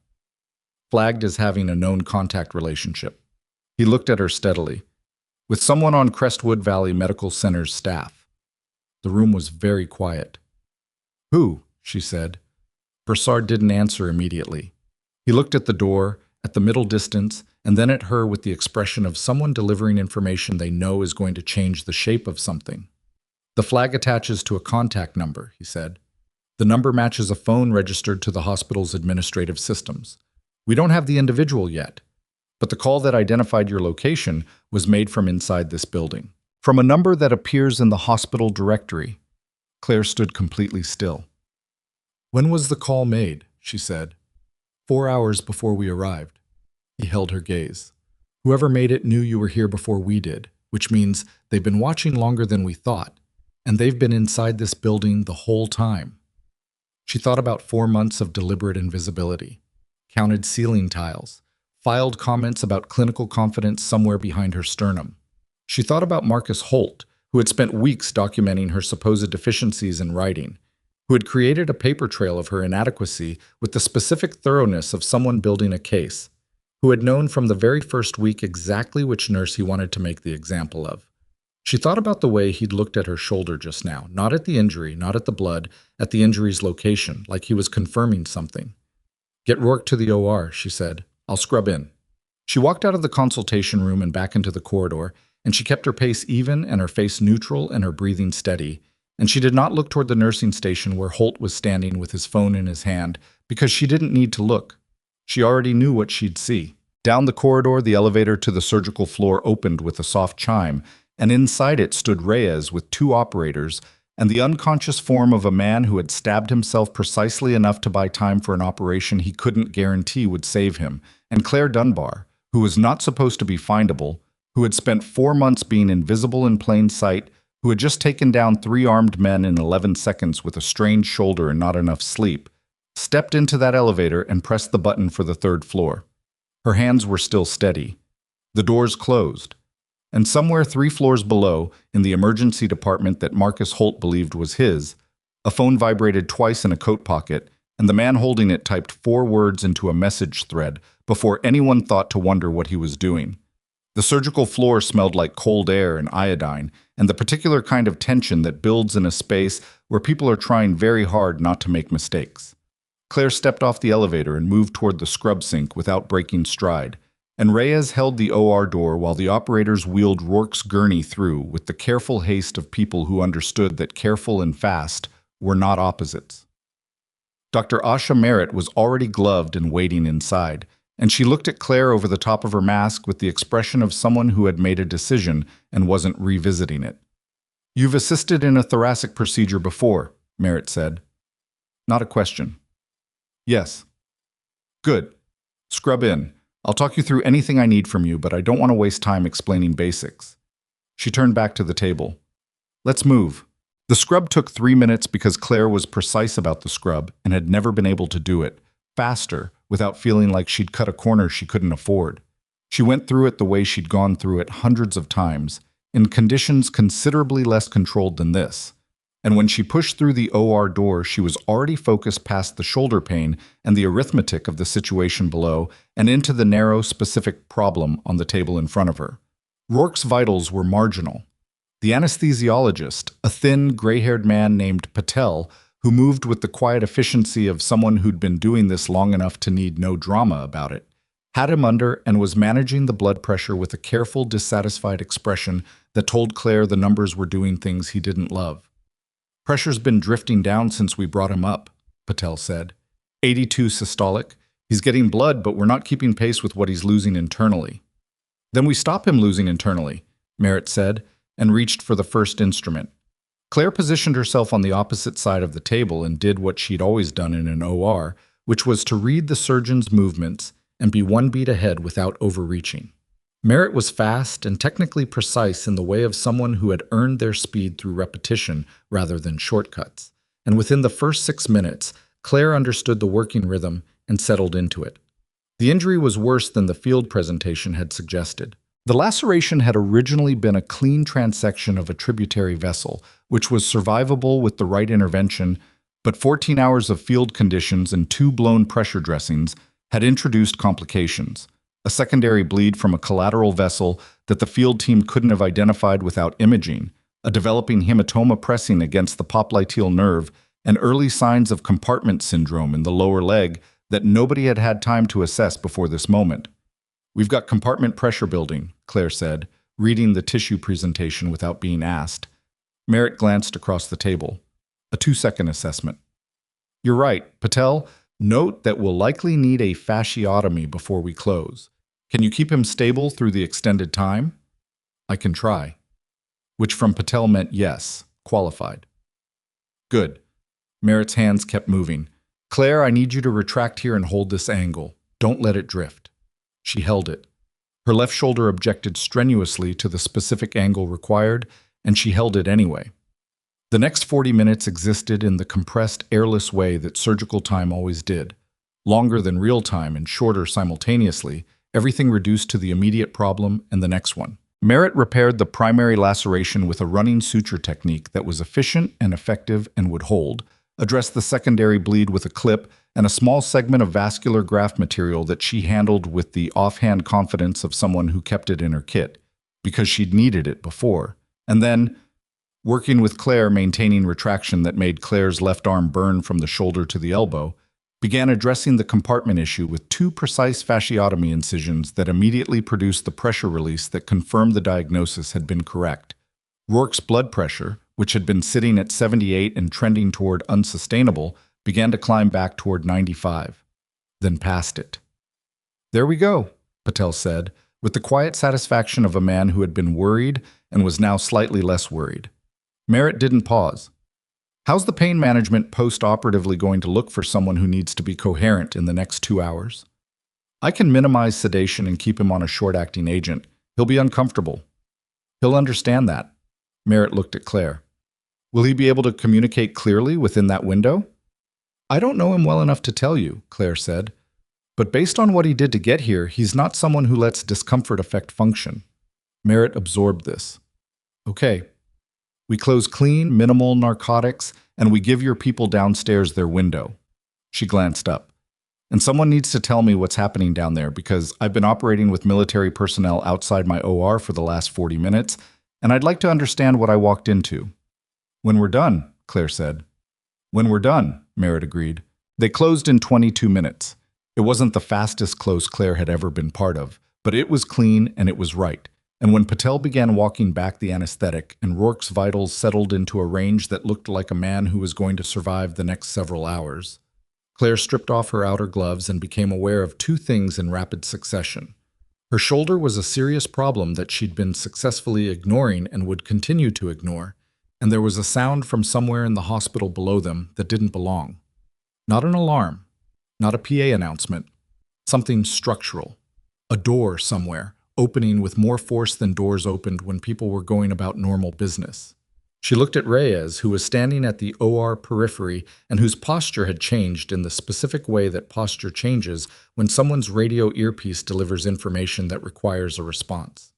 Flagged as having a known contact relationship. He looked at her steadily. With someone on Crestwood Valley Medical Center's staff. The room was very quiet. Who? She said. Brassard didn't answer immediately. He looked at the door, at the middle distance, and then at her with the expression of someone delivering information they know is going to change the shape of something. The flag attaches to a contact number, he said. The number matches a phone registered to the hospital's administrative systems. We don't have the individual yet, but the call that identified your location was made from inside this building. From a number that appears in the hospital directory. Claire stood completely still. When was the call made? She said. 4 hours before we arrived. He held her gaze. Whoever made it knew you were here before we did, which means they've been watching longer than we thought, and they've been inside this building the whole time. She thought about 4 months of deliberate invisibility, counted ceiling tiles, filed comments about clinical confidence somewhere behind her sternum. She thought about Marcus Holt, who had spent weeks documenting her supposed deficiencies in writing, who had created a paper trail of her inadequacy with the specific thoroughness of someone building a case, who had known from the very first week exactly which nurse he wanted to make the example of. She thought about the way he'd looked at her shoulder just now, not at the injury, not at the blood, at the injury's location, like he was confirming something. "Get Rourke to the OR," she said. "I'll scrub in." She walked out of the consultation room and back into the corridor, and she kept her pace even and her face neutral and her breathing steady, and she did not look toward the nursing station where Holt was standing with his phone in his hand, because she didn't need to look. She already knew what she'd see. Down the corridor, the elevator to the surgical floor opened with a soft chime, and inside it stood Reyes with 2 operators and the unconscious form of a man who had stabbed himself precisely enough to buy time for an operation he couldn't guarantee would save him, and Claire Dunbar, who was not supposed to be findable, who had spent 4 months being invisible in plain sight, who had just taken down 3 armed men in 11 seconds with a strained shoulder and not enough sleep, stepped into that elevator and pressed the button for the 3rd floor. Her hands were still steady. The doors closed. And somewhere 3 floors below, in the emergency department that Marcus Holt believed was his, a phone vibrated twice in a coat pocket, and the man holding it typed 4 words into a message thread before anyone thought to wonder what he was doing. The surgical floor smelled like cold air and iodine, and the particular kind of tension that builds in a space where people are trying very hard not to make mistakes. Claire stepped off the elevator and moved toward the scrub sink without breaking stride, and Reyes held the OR door while the operators wheeled Rourke's gurney through with the careful haste of people who understood that careful and fast were not opposites. Dr. Asha Merritt was already gloved and waiting inside, and she looked at Claire over the top of her mask with the expression of someone who had made a decision and wasn't revisiting it. "You've assisted in a thoracic procedure before," Merritt said. "Not a question." "Yes." "Good. Scrub in. I'll talk you through anything I need from you, but I don't want to waste time explaining basics." She turned back to the table. "Let's move." The scrub took 3 minutes because Claire was precise about the scrub and had never been able to do it faster without feeling like she'd cut a corner she couldn't afford. She went through it the way she'd gone through it hundreds of times, in conditions considerably less controlled than this. And when she pushed through the OR door, she was already focused past the shoulder pain and the arithmetic of the situation below and into the narrow, specific problem on the table in front of her. Rourke's vitals were marginal. The anesthesiologist, a thin, gray-haired man named Patel, who moved with the quiet efficiency of someone who'd been doing this long enough to need no drama about it, had him under and was managing the blood pressure with a careful, dissatisfied expression that told Claire the numbers were doing things he didn't love. "Pressure's been drifting down since we brought him up," Patel said. 82 systolic. He's getting blood, but we're not keeping pace with what he's losing internally. "Then we stop him losing internally," Merritt said, and reached for the first instrument. Claire positioned herself on the opposite side of the table and did what she'd always done in an OR, which was to read the surgeon's movements and be 1 beat ahead without overreaching. Merritt was fast and technically precise in the way of someone who had earned their speed through repetition rather than shortcuts, and within the first 6 minutes, Claire understood the working rhythm and settled into it. The injury was worse than the field presentation had suggested. The laceration had originally been a clean transection of a tributary vessel, which was survivable with the right intervention, but 14 hours of field conditions and 2 blown pressure dressings had introduced complications. A secondary bleed from a collateral vessel that the field team couldn't have identified without imaging, a developing hematoma pressing against the popliteal nerve, and early signs of compartment syndrome in the lower leg that nobody had had time to assess before this moment. "We've got compartment pressure building," Claire said, reading the tissue presentation without being asked. Merritt glanced across the table. "A 2-second assessment." "You're right, Patel. Note that we'll likely need a fasciotomy before we close. Can you keep him stable through the extended time?" "I can try." Which from Patel meant yes, qualified. "Good." Merritt's hands kept moving. Claire, I need you to retract here and hold this angle. Don't let it drift. She held it. Her left shoulder objected strenuously to the specific angle required, and she held it anyway. The next 40 minutes existed in the compressed, airless way that surgical time always did. Longer than real time and shorter simultaneously, everything reduced to the immediate problem and the next one. Merritt repaired the primary laceration with a running suture technique that was efficient and effective and would hold, addressed the secondary bleed with a clip and a small segment of vascular graft material that she handled with the offhand confidence of someone who kept it in her kit, because she'd needed it before. And then, working with Claire, maintaining retraction that made Claire's left arm burn from the shoulder to the elbow, began addressing the compartment issue with 2 precise fasciotomy incisions that immediately produced the pressure release that confirmed the diagnosis had been correct. Rourke's blood pressure, which had been sitting at 78 and trending toward unsustainable, began to climb back toward 95, then past it. "There we go," Patel said, with the quiet satisfaction of a man who had been worried and was now slightly less worried. Merritt didn't pause. "How's the pain management post-operatively going to look for someone who needs to be coherent in the next 2 hours?" "I can minimize sedation and keep him on a short-acting agent. He'll be uncomfortable. He'll understand that." Merritt looked at Claire. "Will he be able to communicate clearly within that window?" "I don't know him well enough to tell you," Claire said. "But based on what he did to get here, he's not someone who lets discomfort affect function." Merritt absorbed this. "Okay. We close clean, minimal narcotics, and we give your people downstairs their window." She glanced up. "And someone needs to tell me what's happening down there, because I've been operating with military personnel outside my OR for the last 40 minutes, and I'd like to understand what I walked into." "When we're done," Claire said. "When we're done," Merritt agreed. They closed in 22 minutes. It wasn't the fastest close Claire had ever been part of, but it was clean and it was right. And when Patel began walking back the anesthetic and Rourke's vitals settled into a range that looked like a man who was going to survive the next several hours, Claire stripped off her outer gloves and became aware of 2 things in rapid succession. Her shoulder was a serious problem that she'd been successfully ignoring and would continue to ignore, and there was a sound from somewhere in the hospital below them that didn't belong. Not an alarm, not a PA announcement, something structural. A door somewhere, opening with more force than doors opened when people were going about normal business. She looked at Reyes, who was standing at the OR periphery and whose posture had changed in the specific way that posture changes when someone's radio earpiece delivers information that requires a response.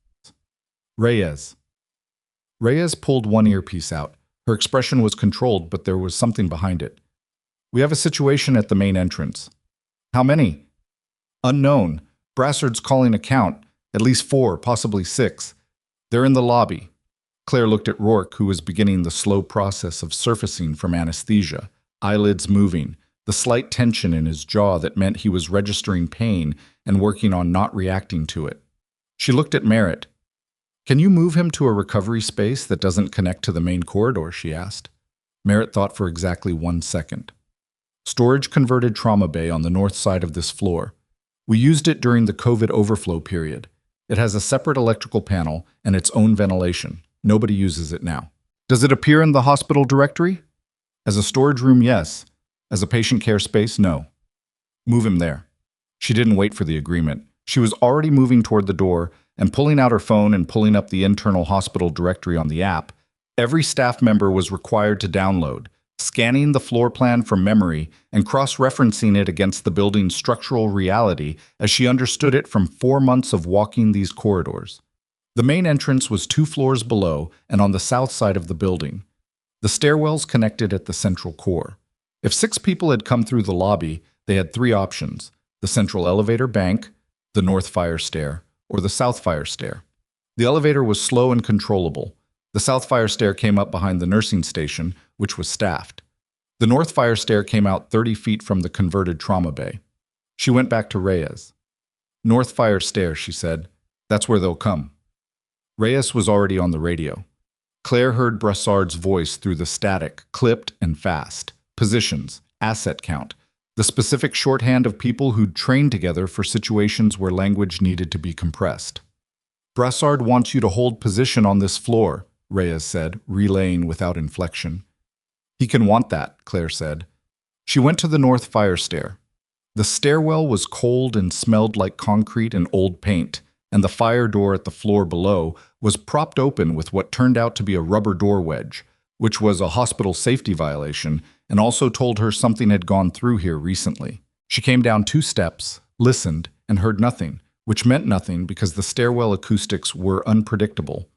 Reyes. Reyes pulled one earpiece out. Her expression was controlled, but there was something behind it. "We have a situation at the main entrance." "How many?" "Unknown. Brassard's calling a count. At least 4, possibly 6. They're in the lobby." Claire looked at Rourke, who was beginning the slow process of surfacing from anesthesia, eyelids moving, the slight tension in his jaw that meant he was registering pain and working on not reacting to it. She looked at Merritt. "Can you move him to a recovery space that doesn't connect to the main corridor?" she asked. Merritt thought for exactly 1 second. "Storage converted trauma bay on the north side of this floor. We used it during the COVID overflow period. It has a separate electrical panel and its own ventilation. Nobody uses it now." "Does it appear in the hospital directory?" "As a storage room, yes. As a patient care space, no." "Move him there." She didn't wait for the agreement. She was already moving toward the door and pulling out her phone and pulling up the internal hospital directory on the app. Every staff member was required to download, scanning the floor plan from memory and cross-referencing it against the building's structural reality as she understood it from 4 months of walking these corridors. The main entrance was 2 floors below and on the south side of the building. The stairwells connected at the central core. If 6 people had come through the lobby, they had 3 options: the central elevator bank, the north fire stair, or the south fire stair. The elevator was slow and controllable. The south fire stair came up behind the nursing station, which was staffed. The north fire stair came out 30 feet from the converted trauma bay. She went back to Reyes. "North fire stair," she said. "That's where they'll come." Reyes was already on the radio. Claire heard Brassard's voice through the static, clipped and fast. Positions, asset count, the specific shorthand of people who'd trained together for situations where language needed to be compressed. "Brassard wants you to hold position on this floor," Reyes said, relaying without inflection. "He can want that," Claire said. She went to the north fire stair. The stairwell was cold and smelled like concrete and old paint, and the fire door at the floor below was propped open with what turned out to be a rubber door wedge, which was a hospital safety violation and also told her something had gone through here recently. She came down 2 steps, listened, and heard nothing, which meant nothing because the stairwell acoustics were unpredictable.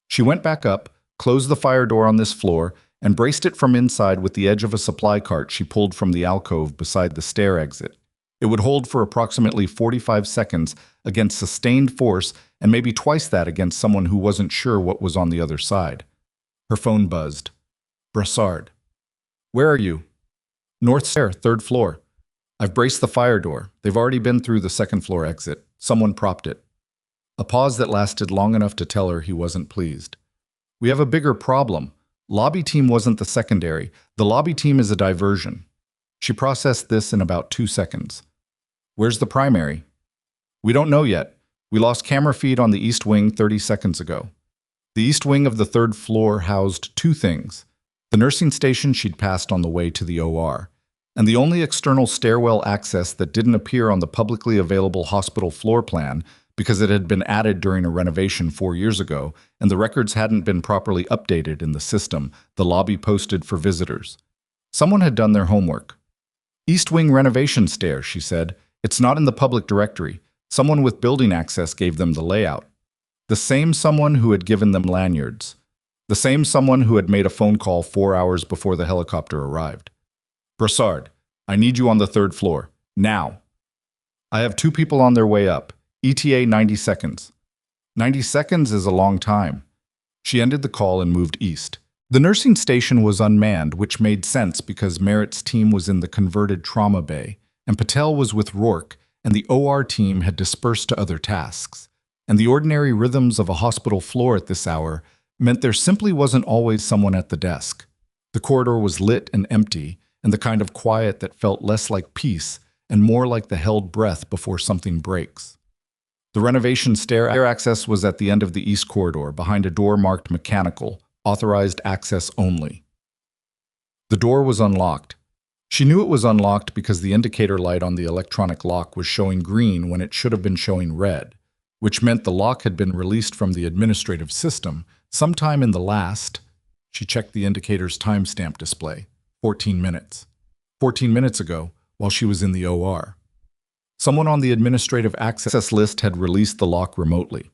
She went back up, closed the fire door on this floor, and braced it from inside with the edge of a supply cart she pulled from the alcove beside the stair exit. It would hold for approximately 45 seconds against sustained force and maybe twice that against someone who wasn't sure what was on the other side. Her phone buzzed. Brassard. Where are you? North stair, 3rd floor. I've braced the fire door. They've already been through the 2nd floor exit. Someone propped it. A pause that lasted long enough to tell her he wasn't pleased. We have a bigger problem. Lobby team wasn't the secondary. The lobby team is a diversion. She processed this in about 2 seconds. Where's the primary? We don't know yet. We lost camera feed on the east wing 30 seconds ago. The east wing of the 3rd floor housed 2 things. The nursing station she'd passed on the way to the OR, and the only external stairwell access that didn't appear on the publicly available hospital floor plan because it had been added during a renovation 4 years ago, and the records hadn't been properly updated in the system the lobby posted for visitors. Someone had done their homework. East wing renovation stair, she said. It's not in the public directory. Someone with building access gave them the layout. The same someone who had given them lanyards. The same someone who had made a phone call 4 hours before the helicopter arrived. Brassard, I need you on the 3rd floor. Now. I have 2 people on their way up. ETA 90 seconds. 90 seconds is a long time. She ended the call and moved east. The nursing station was unmanned, which made sense because Merritt's team was in the converted trauma bay, and Patel was with Rourke, and the OR team had dispersed to other tasks. And the ordinary rhythms of a hospital floor at this hour meant there simply wasn't always someone at the desk. The corridor was lit and empty, and the kind of quiet that felt less like peace and more like the held breath before something breaks. The renovation stair access was at the end of the east corridor, behind a door marked mechanical, authorized access only. The door was unlocked. She knew it was unlocked because the indicator light on the electronic lock was showing green when it should have been showing red, which meant the lock had been released from the administrative system sometime in the last, she checked the indicator's timestamp display, 14 minutes. 14 minutes ago, while she was in the OR. Someone on the administrative access list had released the lock remotely.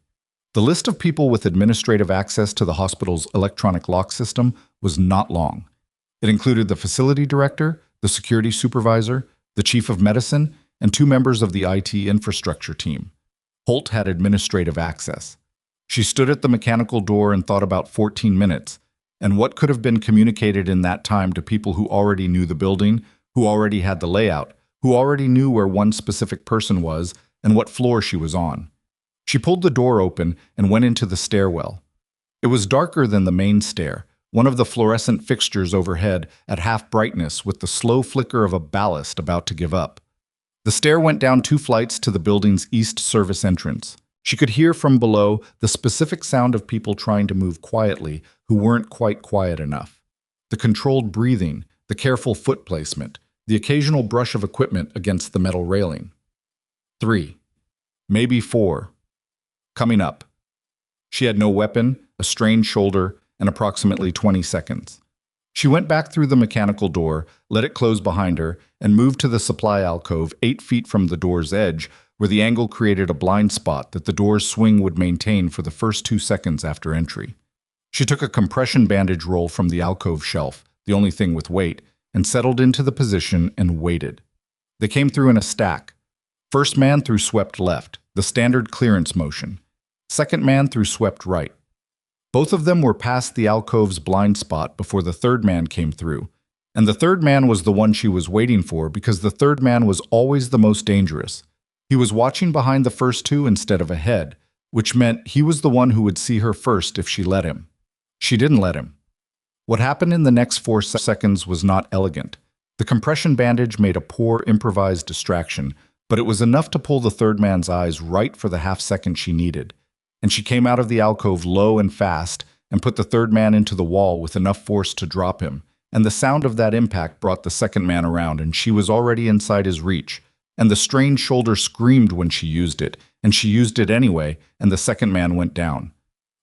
The list of people with administrative access to the hospital's electronic lock system was not long. It included the facility director, the security supervisor, the chief of medicine, and 2 members of the IT infrastructure team. Holt had administrative access. She stood at the mechanical door and thought about 14 minutes, and what could have been communicated in that time to people who already knew the building, who already had the layout, who already knew where one specific person was and what floor she was on. She pulled the door open and went into the stairwell. It was darker than the main stair, one of the fluorescent fixtures overhead at half brightness with the slow flicker of a ballast about to give up. The stair went down 2 flights to the building's east service entrance. She could hear from below the specific sound of people trying to move quietly who weren't quite quiet enough. The controlled breathing, the careful foot placement, the occasional brush of equipment against the metal railing. 3, maybe 4. Coming up. She had no weapon, a strained shoulder, and approximately 20 seconds. She went back through the mechanical door, let it close behind her, and moved to the supply alcove 8 feet from the door's edge, where the angle created a blind spot that the door's swing would maintain for the first 2 seconds after entry. She took a compression bandage roll from the alcove shelf, the only thing with weight, and settled into the position and waited. They came through in a stack. First man through swept left, the standard clearance motion. Second man through swept right. Both of them were past the alcove's blind spot before the third man came through, and the third man was the one she was waiting for because the third man was always the most dangerous. He was watching behind the first 2 instead of ahead, which meant he was the one who would see her first if she let him. She didn't let him. What happened in the next 4 seconds was not elegant. The compression bandage made a poor improvised distraction, but it was enough to pull the third man's eyes right for the half second she needed. And she came out of the alcove low and fast and put the third man into the wall with enough force to drop him, and the sound of that impact brought the second man around, and she was already inside his reach. And the strained shoulder screamed when she used it, and she used it anyway, and the second man went down.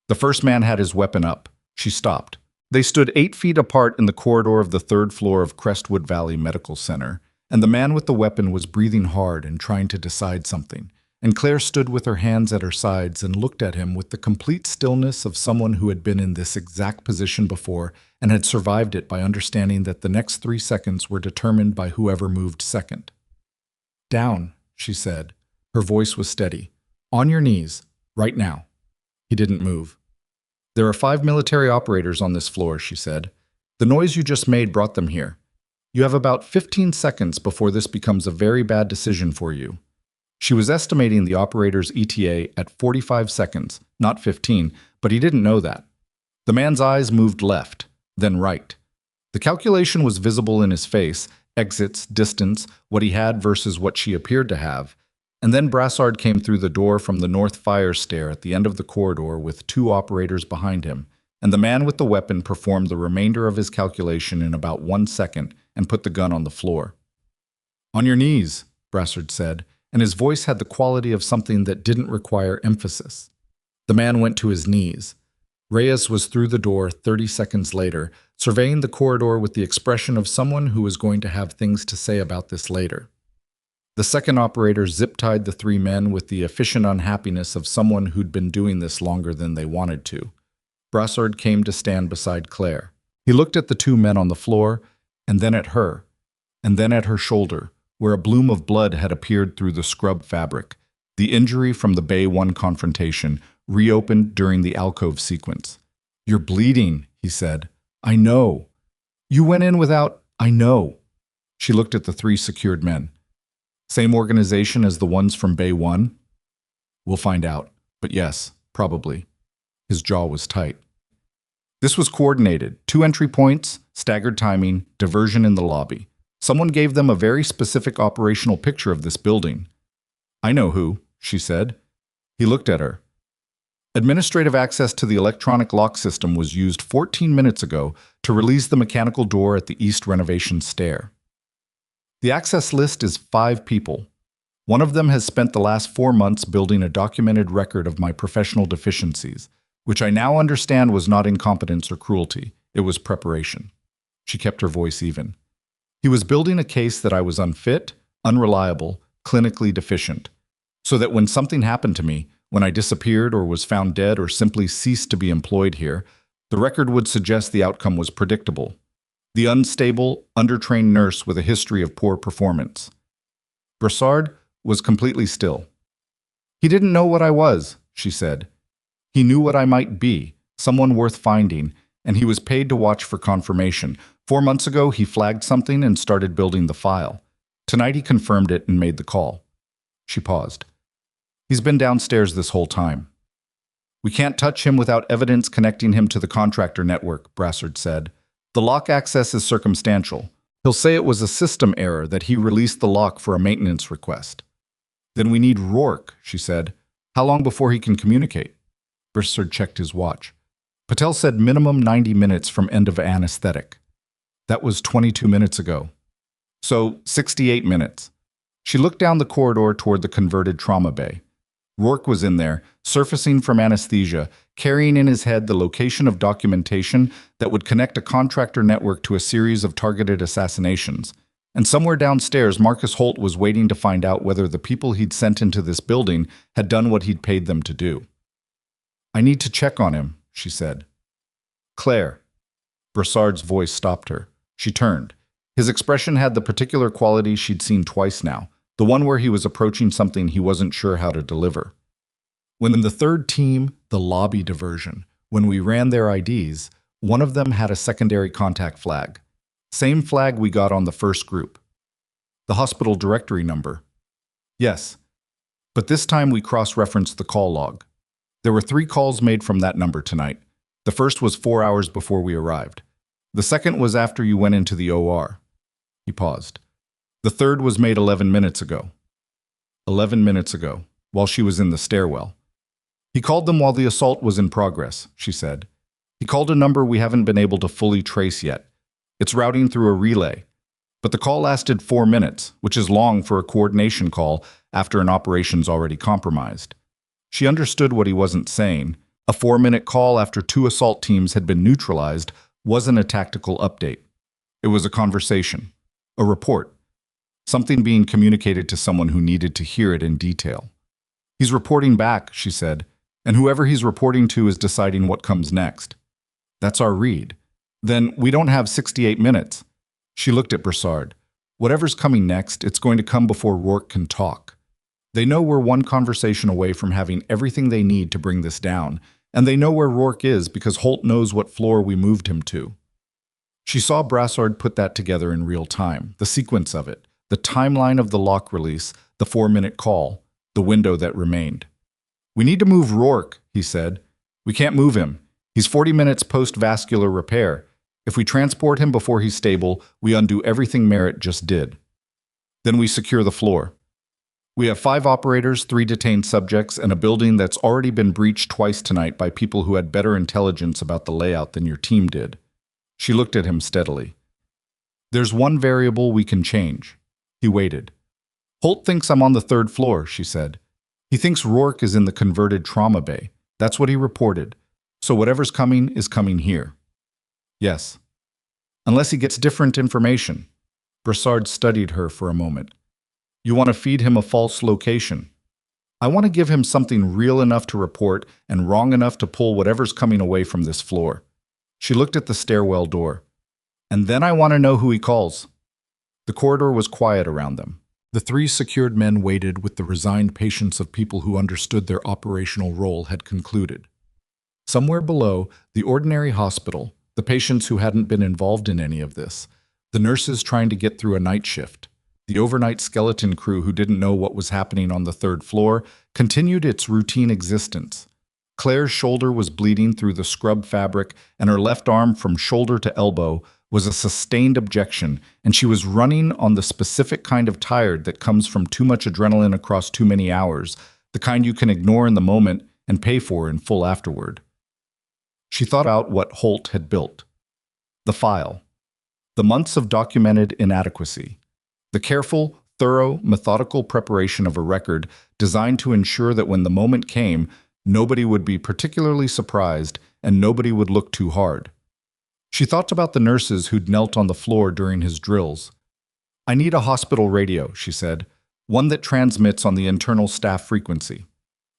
The first man had his weapon up. She stopped. They stood 8 feet apart in the corridor of the 3rd floor of Crestwood Valley Medical Center, and the man with the weapon was breathing hard and trying to decide something. And Claire stood with her hands at her sides and looked at him with the complete stillness of someone who had been in this exact position before and had survived it by understanding that the next 3 seconds were determined by whoever moved second. "Down," she said. Her voice was steady. "On your knees, right now." He didn't move. "There are 5 military operators on this floor," she said. "The noise you just made brought them here. You have about 15 seconds before this becomes a very bad decision for you." She was estimating the operator's ETA at 45 seconds, not 15, but he didn't know that. The man's eyes moved left, then right. The calculation was visible in his face: exits, distance, what he had versus what she appeared to have. And then Brassard came through the door from the north fire stair at the end of the corridor with 2 operators behind him, and the man with the weapon performed the remainder of his calculation in about 1 second and put the gun on the floor. "On your knees," Brassard said, and his voice had the quality of something that didn't require emphasis. The man went to his knees. Reyes was through the door 30 seconds later, surveying the corridor with the expression of someone who was going to have things to say about this later. The second operator zip-tied the 3 men with the efficient unhappiness of someone who'd been doing this longer than they wanted to. Brassard came to stand beside Claire. He looked at the 2 men on the floor, and then at her, and then at her shoulder, where a bloom of blood had appeared through the scrub fabric. The injury from the Bay 1 confrontation reopened during the alcove sequence. "You're bleeding," he said. "I know. You went in without—" "I know." She looked at the 3 secured men. "Same organization as the ones from Bay 1? "We'll find out. But yes, probably." His jaw was tight. "This was coordinated. 2 entry points, staggered timing, diversion in the lobby. Someone gave them a very specific operational picture of this building." "I know who," she said. He looked at her. "Administrative access to the electronic lock system was used 14 minutes ago to release the mechanical door at the east renovation stair. The access list is 5 people. One of them has spent the last 4 months building a documented record of my professional deficiencies, which I now understand was not incompetence or cruelty. It was preparation." She kept her voice even. "He was building a case that I was unfit, unreliable, clinically deficient, so that when something happened to me, when I disappeared or was found dead or simply ceased to be employed here, the record would suggest the outcome was predictable. The unstable, undertrained nurse with a history of poor performance." Brassard was completely still. "He didn't know what I was," she said. "He knew what I might be, someone worth finding, and he was paid to watch for confirmation. 4 months ago, he flagged something and started building the file. Tonight, he confirmed it and made the call." She paused. "He's been downstairs this whole time." "We can't touch him without evidence connecting him to the contractor network," Brassard said. "The lock access is circumstantial. He'll say it was a system error that he released the lock for a maintenance request." "Then we need Rourke," she said. "How long before he can communicate?" Brassard checked his watch. "Patel said minimum 90 minutes from end of anesthetic. That was 22 minutes ago. So 68 minutes. She looked down the corridor toward the converted trauma bay. Rourke was in there, surfacing from anesthesia, carrying in his head the location of documentation that would connect a contractor network to a series of targeted assassinations. And somewhere downstairs, Marcus Holt was waiting to find out whether the people he'd sent into this building had done what he'd paid them to do. "I need to check on him," she said. "Claire." Brassard's voice stopped her. She turned. His expression had the particular quality she'd seen twice now, the one where he was approaching something he wasn't sure how to deliver. "When the 3rd team, the lobby diversion, when we ran their IDs, one of them had a secondary contact flag. Same flag we got on the first group. The hospital directory number." "Yes. But this time we cross-referenced the call log. There were 3 calls made from that number tonight. The first was 4 hours before we arrived. The second was after you went into the OR. He paused. "The third was made 11 minutes ago. 11 minutes ago, while she was in the stairwell. He called them while the assault was in progress," she said. "He called a number we haven't been able to fully trace yet. It's routing through a relay. But the call lasted 4 minutes, which is long for a coordination call after an operation's already compromised. She understood what he wasn't saying. A 4-minute call after 2 assault teams had been neutralized wasn't a tactical update. It was a conversation, a report, something being communicated to someone who needed to hear it in detail. He's reporting back, she said, and whoever he's reporting to is deciding what comes next. That's our read. Then we don't have 68 minutes. She looked at Broussard. Whatever's coming next, it's going to come before Rourke can talk. They know we're one conversation away from having everything they need to bring this down, and they know where Rourke is because Holt knows what floor we moved him to. She saw Broussard put that together in real time, the sequence of it, the timeline of the lock release, the 4-minute call, the window that remained. We need to move Rourke, he said. We can't move him. He's 40 minutes post-vascular repair. If we transport him before he's stable, we undo everything Merritt just did. Then we secure the floor. We have 5 operators, 3 detained subjects, and a building that's already been breached twice tonight by people who had better intelligence about the layout than your team did. She looked at him steadily. There's one variable we can change. He waited. Holt thinks I'm on the 3rd floor, she said. He thinks Rourke is in the converted trauma bay. That's what he reported. So whatever's coming is coming here. Yes. Unless he gets different information. Broussard studied her for a moment. You want to feed him a false location. I want to give him something real enough to report and wrong enough to pull whatever's coming away from this floor. She looked at the stairwell door. And then I want to know who he calls. The corridor was quiet around them. The 3 secured men waited with the resigned patience of people who understood their operational role had concluded. Somewhere below, the ordinary hospital, the patients who hadn't been involved in any of this, the nurses trying to get through a night shift, the overnight skeleton crew who didn't know what was happening on the 3rd floor, continued its routine existence. Claire's shoulder was bleeding through the scrub fabric, and her left arm from shoulder to elbow was a sustained objection, and she was running on the specific kind of tired that comes from too much adrenaline across too many hours, the kind you can ignore in the moment and pay for in full afterward. She thought out what Holt had built. The file. The months of documented inadequacy. The careful, thorough, methodical preparation of a record designed to ensure that when the moment came, nobody would be particularly surprised and nobody would look too hard. She thought about the nurses who'd knelt on the floor during his drills. I need a hospital radio, she said, one that transmits on the internal staff frequency.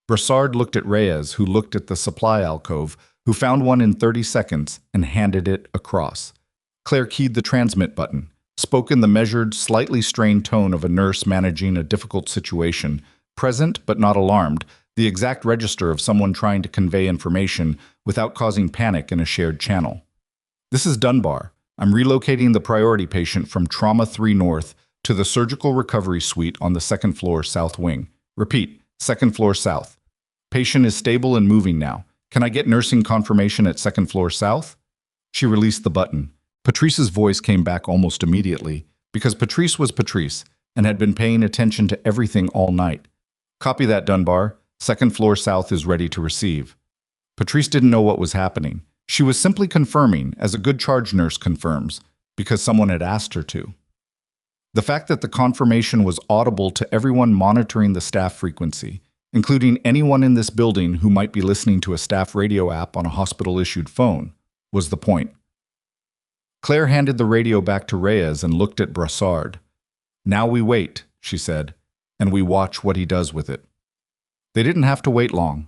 Broussard looked at Reyes, who looked at the supply alcove, who found one in 30 seconds and handed it across. Claire keyed the transmit button, spoke in the measured, slightly strained tone of a nurse managing a difficult situation, present but not alarmed, the exact register of someone trying to convey information without causing panic in a shared channel. This is Dunbar. I'm relocating the priority patient from Trauma 3 North to the surgical recovery suite on the 2nd floor south wing. Repeat, 2nd floor south. Patient is stable and moving now. Can I get nursing confirmation at 2nd floor south? She released the button. Patrice's voice came back almost immediately, because Patrice was Patrice and had been paying attention to everything all night. Copy that, Dunbar. 2nd floor south is ready to receive. Patrice didn't know what was happening. She was simply confirming, as a good charge nurse confirms, because someone had asked her to. The fact that the confirmation was audible to everyone monitoring the staff frequency, including anyone in this building who might be listening to a staff radio app on a hospital-issued phone, was the point. Claire handed the radio back to Reyes and looked at Broussard. Now we wait, she said, and we watch what he does with it. They didn't have to wait long.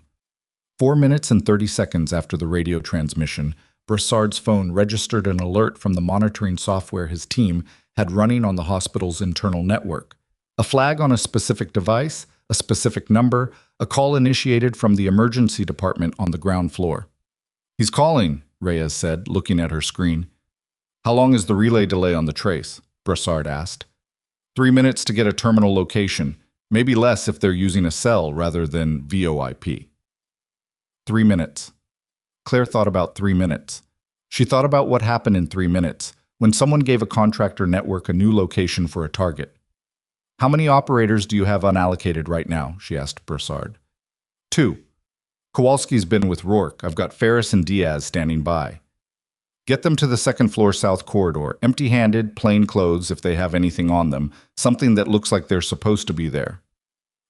4 minutes and 30 seconds after the radio transmission, Broussard's phone registered an alert from the monitoring software his team had running on the hospital's internal network. A flag on a specific device, a specific number, a call initiated from the emergency department on the ground floor. He's calling, Reyes said, looking at her screen. How long is the relay delay on the trace? Broussard asked. 3 minutes to get a terminal location, maybe less if they're using a cell rather than VoIP. 3 minutes. Claire thought about 3 minutes. She thought about what happened in 3 minutes, when someone gave a contractor network a new location for a target. How many operators do you have unallocated right now? She asked Broussard. 2. Kowalski's been with Rourke. I've got Ferris and Diaz standing by. Get them to the second floor south corridor, empty-handed, plain clothes if they have anything on them, something that looks like they're supposed to be there.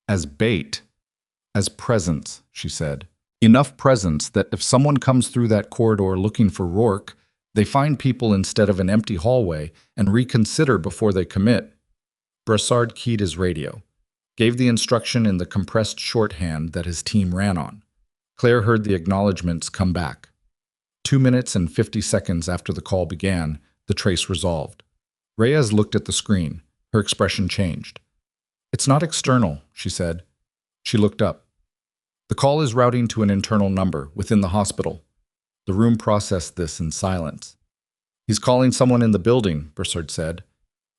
As bait. As presence, she said. Enough presence that if someone comes through that corridor looking for Rourke, they find people instead of an empty hallway and reconsider before they commit. Brassard keyed his radio, gave the instruction in the compressed shorthand that his team ran on. Claire heard the acknowledgments come back. 2 minutes and 50 seconds after the call began, the trace resolved. Reyes looked at the screen. Her expression changed. "It's not external," she said. She looked up. "The call is routing to an internal number within the hospital." The room processed this in silence. "He's calling someone in the building," Brassard said.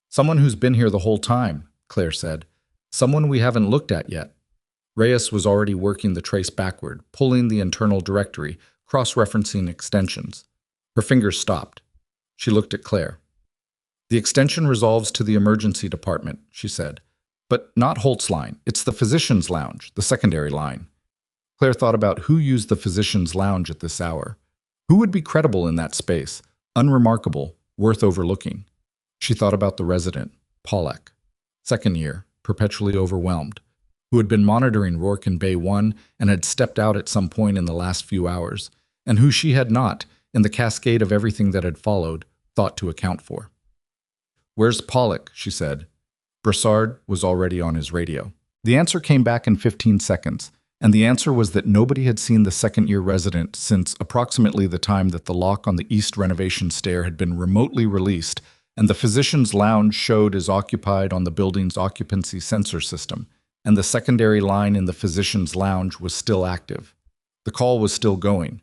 "Someone who's been here the whole time," Claire said. "Someone we haven't looked at yet." Reyes was already working the trace backward, pulling the internal directory, cross-referencing extensions. Her fingers stopped. She looked at Claire. "The extension resolves to the emergency department," she said. "But not Holt's line. It's the physician's lounge, the secondary line." Claire thought about who used the physician's lounge at this hour. Who would be credible in that space, unremarkable, worth overlooking? She thought about the resident, Pollack, second year, perpetually overwhelmed, who had been monitoring Rourke in Bay 1 and had stepped out at some point in the last few hours, and who she had not, in the cascade of everything that had followed, thought to account for. "Where's Pollack?" she said. Brassard was already on his radio. The answer came back in 15 seconds, and the answer was that nobody had seen the second-year resident since approximately the time that the lock on the east renovation stair had been remotely released, and the physician's lounge showed as occupied on the building's occupancy sensor system, and the secondary line in the physician's lounge was still active. The call was still going.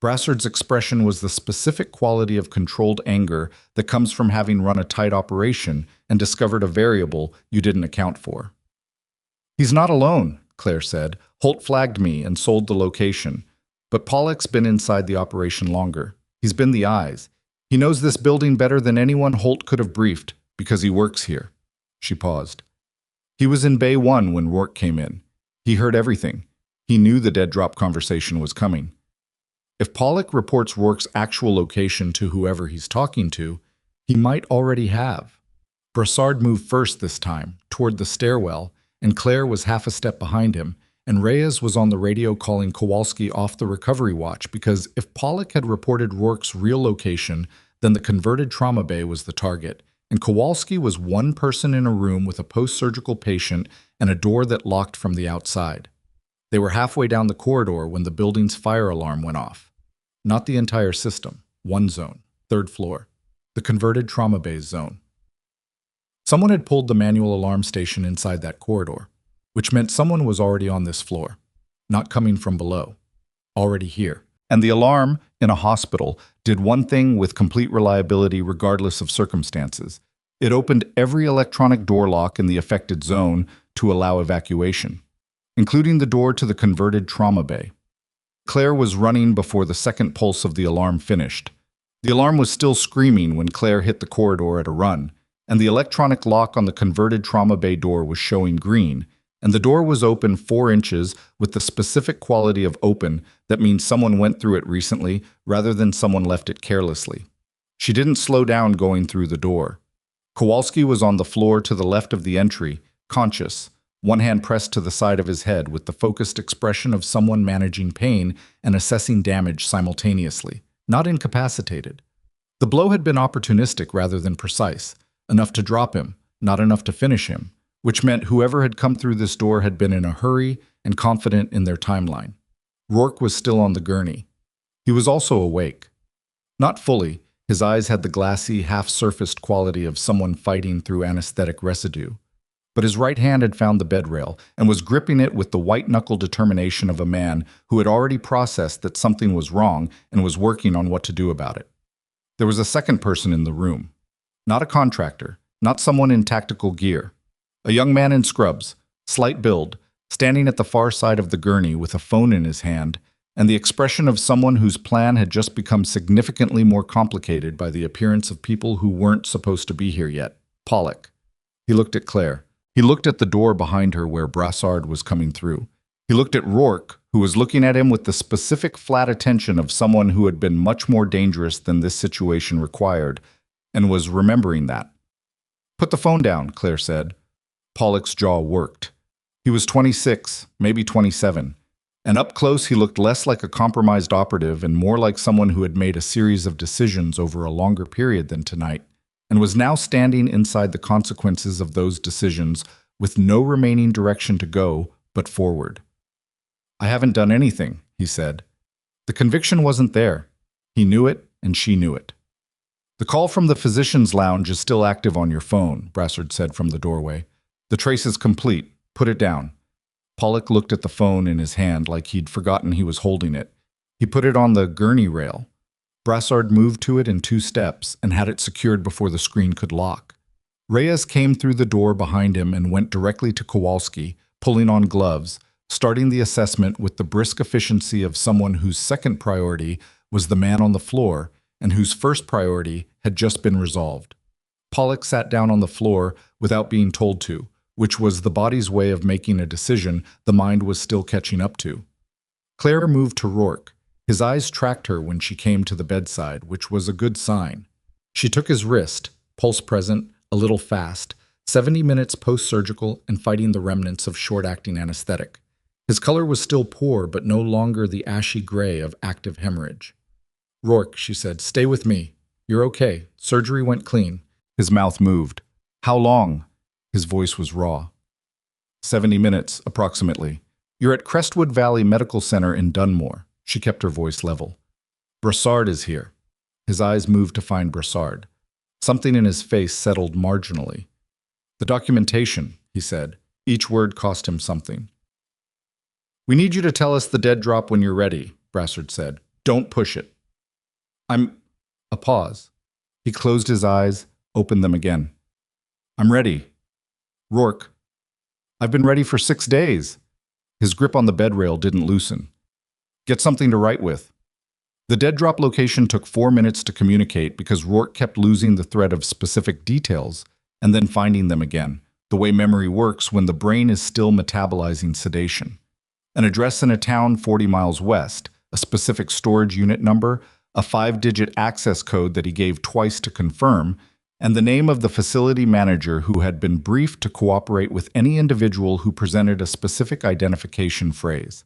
Brassard's expression was the specific quality of controlled anger that comes from having run a tight operation and discovered a variable you didn't account for. "He's not alone," Claire said. "Holt flagged me and sold the location. But Pollack's been inside the operation longer. He's been the eyes. He knows this building better than anyone Holt could have briefed, because he works here." She paused. "He was in Bay 1 when Rourke came in. He heard everything. He knew the dead drop conversation was coming. If Pollack reports Rourke's actual location to whoever he's talking to, he might already have." Brassard moved first this time, toward the stairwell, and Claire was half a step behind him, and Reyes was on the radio calling Kowalski off the recovery watch because if Pollack had reported Rourke's real location, then the converted trauma bay was the target, and Kowalski was one person in a room with a post-surgical patient and a door that locked from the outside. They were halfway down the corridor when the building's fire alarm went off. Not the entire system, one zone, third floor, the converted trauma bay zone. Someone had pulled the manual alarm station inside that corridor, which meant someone was already on this floor, not coming from below, already here. And the alarm, in a hospital, did one thing with complete reliability regardless of circumstances. It opened every electronic door lock in the affected zone to allow evacuation, including the door to the converted trauma bay. Claire was running before the second pulse of the alarm finished. The alarm was still screaming when Claire hit the corridor at a run, and the electronic lock on the converted trauma bay door was showing green, and the door was open 4 inches with the specific quality of open that means someone went through it recently rather than someone left it carelessly. She didn't slow down going through the door. Kowalski was on the floor to the left of the entry, conscious, one hand pressed to the side of his head with the focused expression of someone managing pain and assessing damage simultaneously, not incapacitated. The blow had been opportunistic rather than precise, enough to drop him, not enough to finish him, which meant whoever had come through this door had been in a hurry and confident in their timeline. Rourke was still on the gurney. He was also awake. Not fully, his eyes had the glassy, half-surfaced quality of someone fighting through anesthetic residue. But his right hand had found the bed rail and was gripping it with the white-knuckle determination of a man who had already processed that something was wrong and was working on what to do about it. There was a second person in the room. Not a contractor, not someone in tactical gear. A young man in scrubs, slight build, standing at the far side of the gurney with a phone in his hand, and the expression of someone whose plan had just become significantly more complicated by the appearance of people who weren't supposed to be here yet. Pollack. He looked at Claire. He looked at the door behind her where Brassard was coming through. He looked at Rourke, who was looking at him with the specific flat attention of someone who had been much more dangerous than this situation required, and was remembering that. "Put the phone down," Claire said. Pollock's jaw worked. He was 26, maybe 27, and up close he looked less like a compromised operative and more like someone who had made a series of decisions over a longer period than tonight, and was now standing inside the consequences of those decisions with no remaining direction to go but forward. "I haven't done anything," he said. The conviction wasn't there. He knew it, and she knew it. "The call from the physician's lounge is still active on your phone," Brassard said from the doorway. "The trace is complete. Put it down." Pollock looked at the phone in his hand like he'd forgotten he was holding it. He put it on the gurney rail. Brassard moved to it in 2 steps and had it secured before the screen could lock. Reyes came through the door behind him and went directly to Kowalski, pulling on gloves, starting the assessment with the brisk efficiency of someone whose second priority was the man on the floor and whose first priority had just been resolved. Pollock sat down on the floor without being told to, which was the body's way of making a decision the mind was still catching up to. Claire moved to Rourke. His eyes tracked her when she came to the bedside, which was a good sign. She took his wrist, pulse present, a little fast, 70 minutes post-surgical and fighting the remnants of short-acting anesthetic. His color was still poor, but no longer the ashy gray of active hemorrhage. "Rourke," she said, "stay with me. You're okay. Surgery went clean." His mouth moved. "How long?" His voice was raw. 70 minutes, approximately. "You're at Crestwood Valley Medical Center in Dunmore." She kept her voice level. "Brassard is here." His eyes moved to find Brassard. Something in his face settled marginally. "The documentation," he said. Each word cost him something. "We need you to tell us the dead drop when you're ready," Brassard said. "Don't push it." A pause. He closed his eyes, opened them again. "I'm ready." "Rourke, I've been ready for 6 days." His grip on the bed rail didn't loosen. "Get something to write with." The dead drop location took 4 minutes to communicate because Rourke kept losing the thread of specific details and then finding them again, the way memory works when the brain is still metabolizing sedation. An address in a town 40 miles west, a specific storage unit number, a 5-digit access code that he gave twice to confirm, and the name of the facility manager who had been briefed to cooperate with any individual who presented a specific identification phrase.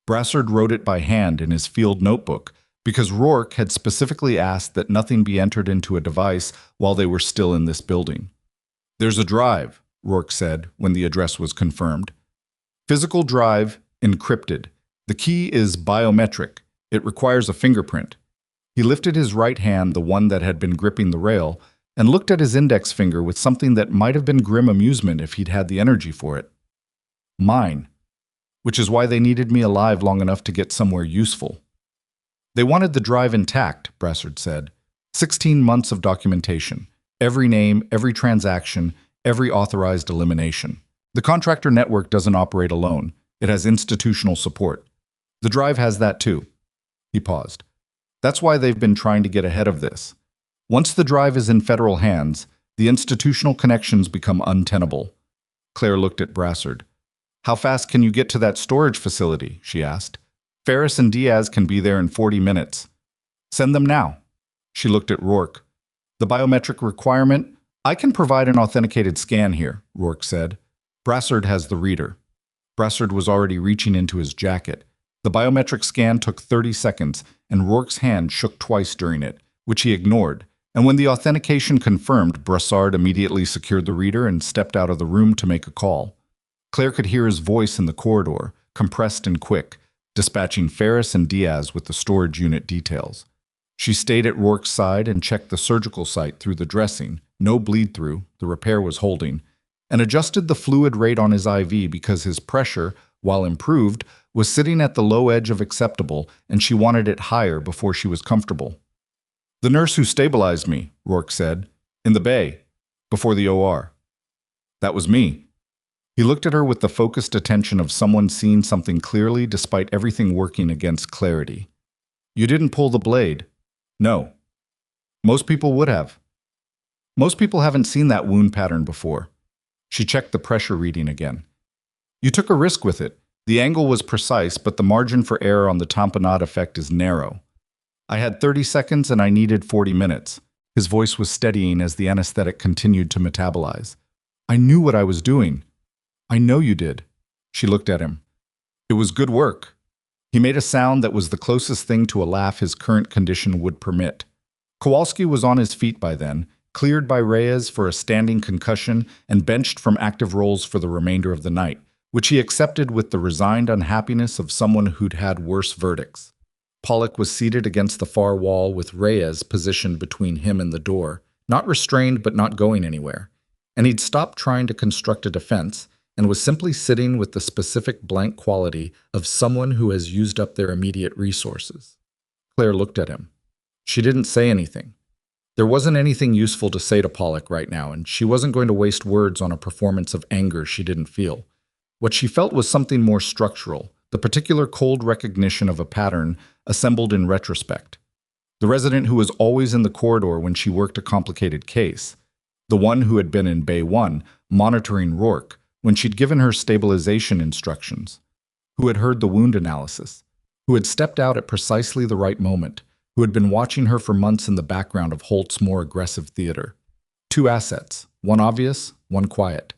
Brassard wrote it by hand in his field notebook because Rourke had specifically asked that nothing be entered into a device while they were still in this building. "There's a drive," Rourke said when the address was confirmed. "Physical drive, encrypted. The key is biometric. It requires a fingerprint." He lifted his right hand, the one that had been gripping the rail, and looked at his index finger with something that might have been grim amusement if he'd had the energy for it. "Mine. Which is why they needed me alive long enough to get somewhere useful." "They wanted the drive intact," Brassard said. 16 months of documentation. Every name, every transaction, every authorized elimination. The contractor network doesn't operate alone. It has institutional support. The drive has that too." He paused. "That's why they've been trying to get ahead of this. Once the drive is in federal hands, the institutional connections become untenable." Claire looked at Brassard. "How fast can you get to that storage facility?" she asked. "Ferris and Diaz can be there in 40 minutes. Send them now." She looked at Rourke. "The biometric requirement? I can provide an authenticated scan here," Rourke said. "Brassard has the reader." Brassard was already reaching into his jacket. The biometric scan took 30 seconds, and Rourke's hand shook twice during it, which he ignored. And when the authentication confirmed, Brassard immediately secured the reader and stepped out of the room to make a call. Claire could hear his voice in the corridor, compressed and quick, dispatching Ferris and Diaz with the storage unit details. She stayed at Rourke's side and checked the surgical site through the dressing, no bleed-through, the repair was holding, and adjusted the fluid rate on his IV because his pressure, while improved, was sitting at the low edge of acceptable, and she wanted it higher before she was comfortable. "The nurse who stabilized me," Rourke said, "in the bay, before the OR. That was me." He looked at her with the focused attention of someone seeing something clearly despite everything working against clarity. "You didn't pull the blade." "No. Most people would have. Most people haven't seen that wound pattern before." She checked the pressure reading again. "You took a risk with it. The angle was precise, but the margin for error on the tamponade effect is narrow. I had 30 seconds and I needed 40 minutes. His voice was steadying as the anesthetic continued to metabolize. I knew what I was doing. I know you did. She looked at him. It was good work. He made a sound that was the closest thing to a laugh his current condition would permit. Kowalski was on his feet by then, cleared by Reyes for a standing concussion and benched from active roles for the remainder of the night, which he accepted with the resigned unhappiness of someone who'd had worse verdicts. Pollock was seated against the far wall with Reyes positioned between him and the door, not restrained but not going anywhere. And he'd stopped trying to construct a defense and was simply sitting with the specific blank quality of someone who has used up their immediate resources. Claire looked at him. She didn't say anything. There wasn't anything useful to say to Pollock right now, and she wasn't going to waste words on a performance of anger she didn't feel. What she felt was something more structural, the particular cold recognition of a pattern assembled in retrospect. The resident who was always in the corridor when she worked a complicated case. The one who had been in Bay 1, monitoring Rourke, when she'd given her stabilization instructions. Who had heard the wound analysis. Who had stepped out at precisely the right moment. Who had been watching her for months in the background of Holt's more aggressive theater. Two assets, one obvious, one quiet.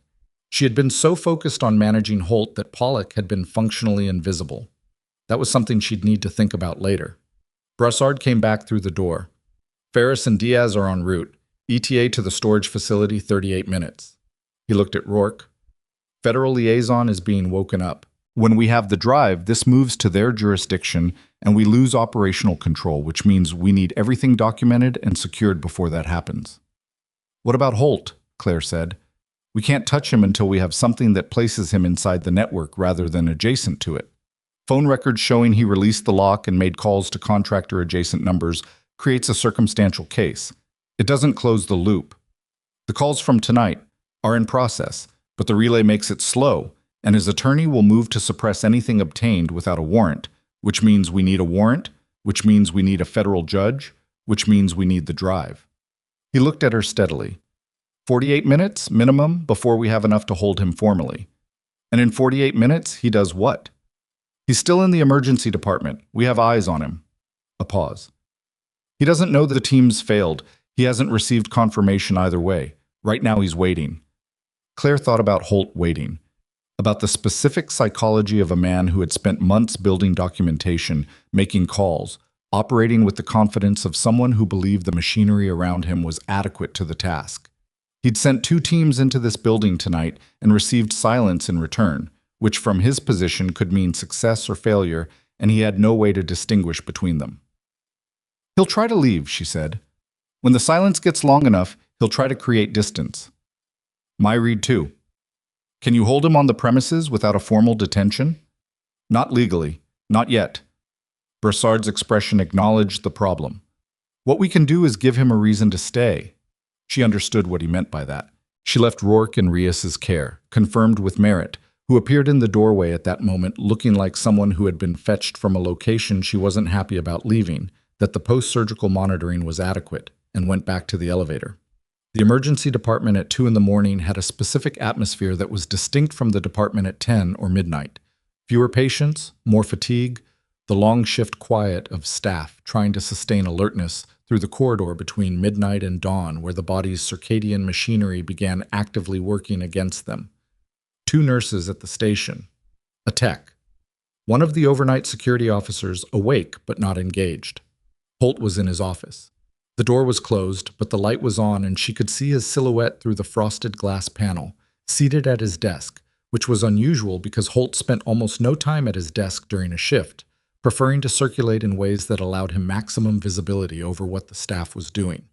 She had been so focused on managing Holt that Pollock had been functionally invisible. That was something she'd need to think about later. Brassard came back through the door. Ferris and Diaz are en route. ETA to the storage facility, 38 minutes. He looked at Rourke. Federal liaison is being woken up. When we have the drive, this moves to their jurisdiction and we lose operational control, which means we need everything documented and secured before that happens. What about Holt? Claire said. We can't touch him until we have something that places him inside the network rather than adjacent to it. Phone records showing he released the lock and made calls to contractor-adjacent numbers creates a circumstantial case. It doesn't close the loop. The calls from tonight are in process, but the relay makes it slow, and his attorney will move to suppress anything obtained without a warrant, which means we need a warrant, which means we need a federal judge, which means we need the drive. He looked at her steadily. 48 minutes, minimum, before we have enough to hold him formally. And in 48 minutes, he does what? He's still in the emergency department. We have eyes on him. A pause. He doesn't know that the team's failed. He hasn't received confirmation either way. Right now, he's waiting. Claire thought about Holt waiting, about the specific psychology of a man who had spent months building documentation, making calls, operating with the confidence of someone who believed the machinery around him was adequate to the task. He'd sent 2 teams into this building tonight and received silence in return, which from his position could mean success or failure, and he had no way to distinguish between them. He'll try to leave, she said. When the silence gets long enough, he'll try to create distance. My read too. Can you hold him on the premises without a formal detention? Not legally. Not yet. Brassard's expression acknowledged the problem. What we can do is give him a reason to stay. She understood what he meant by that. She left Rourke in Reyes's care, confirmed with Merritt, who appeared in the doorway at that moment looking like someone who had been fetched from a location she wasn't happy about leaving, that the post-surgical monitoring was adequate, and went back to the elevator. The emergency department at 2 in the morning had a specific atmosphere that was distinct from the department at 10 or midnight. Fewer patients, more fatigue, the long shift quiet of staff trying to sustain alertness through the corridor between midnight and dawn where the body's circadian machinery began actively working against them. 2 nurses at the station. A tech. One of the overnight security officers awake but not engaged. Holt was in his office. The door was closed, but the light was on and she could see his silhouette through the frosted glass panel, seated at his desk, which was unusual because Holt spent almost no time at his desk during a shift, preferring to circulate in ways that allowed him maximum visibility over what the staff was doing.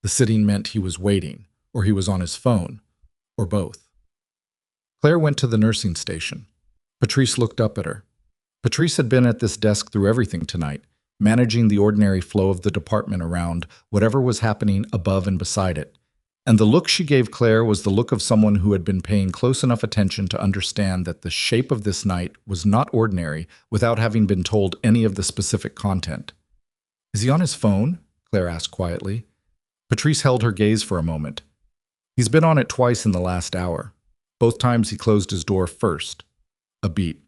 The sitting meant he was waiting, or he was on his phone, or both. Claire went to the nursing station. Patrice looked up at her. Patrice had been at this desk through everything tonight, managing the ordinary flow of the department around whatever was happening above and beside it. And the look she gave Claire was the look of someone who had been paying close enough attention to understand that the shape of this night was not ordinary without having been told any of the specific content. Is he on his phone? Claire asked quietly. Patrice held her gaze for a moment. He's been on it twice in the last hour. Both times he closed his door first. A beat.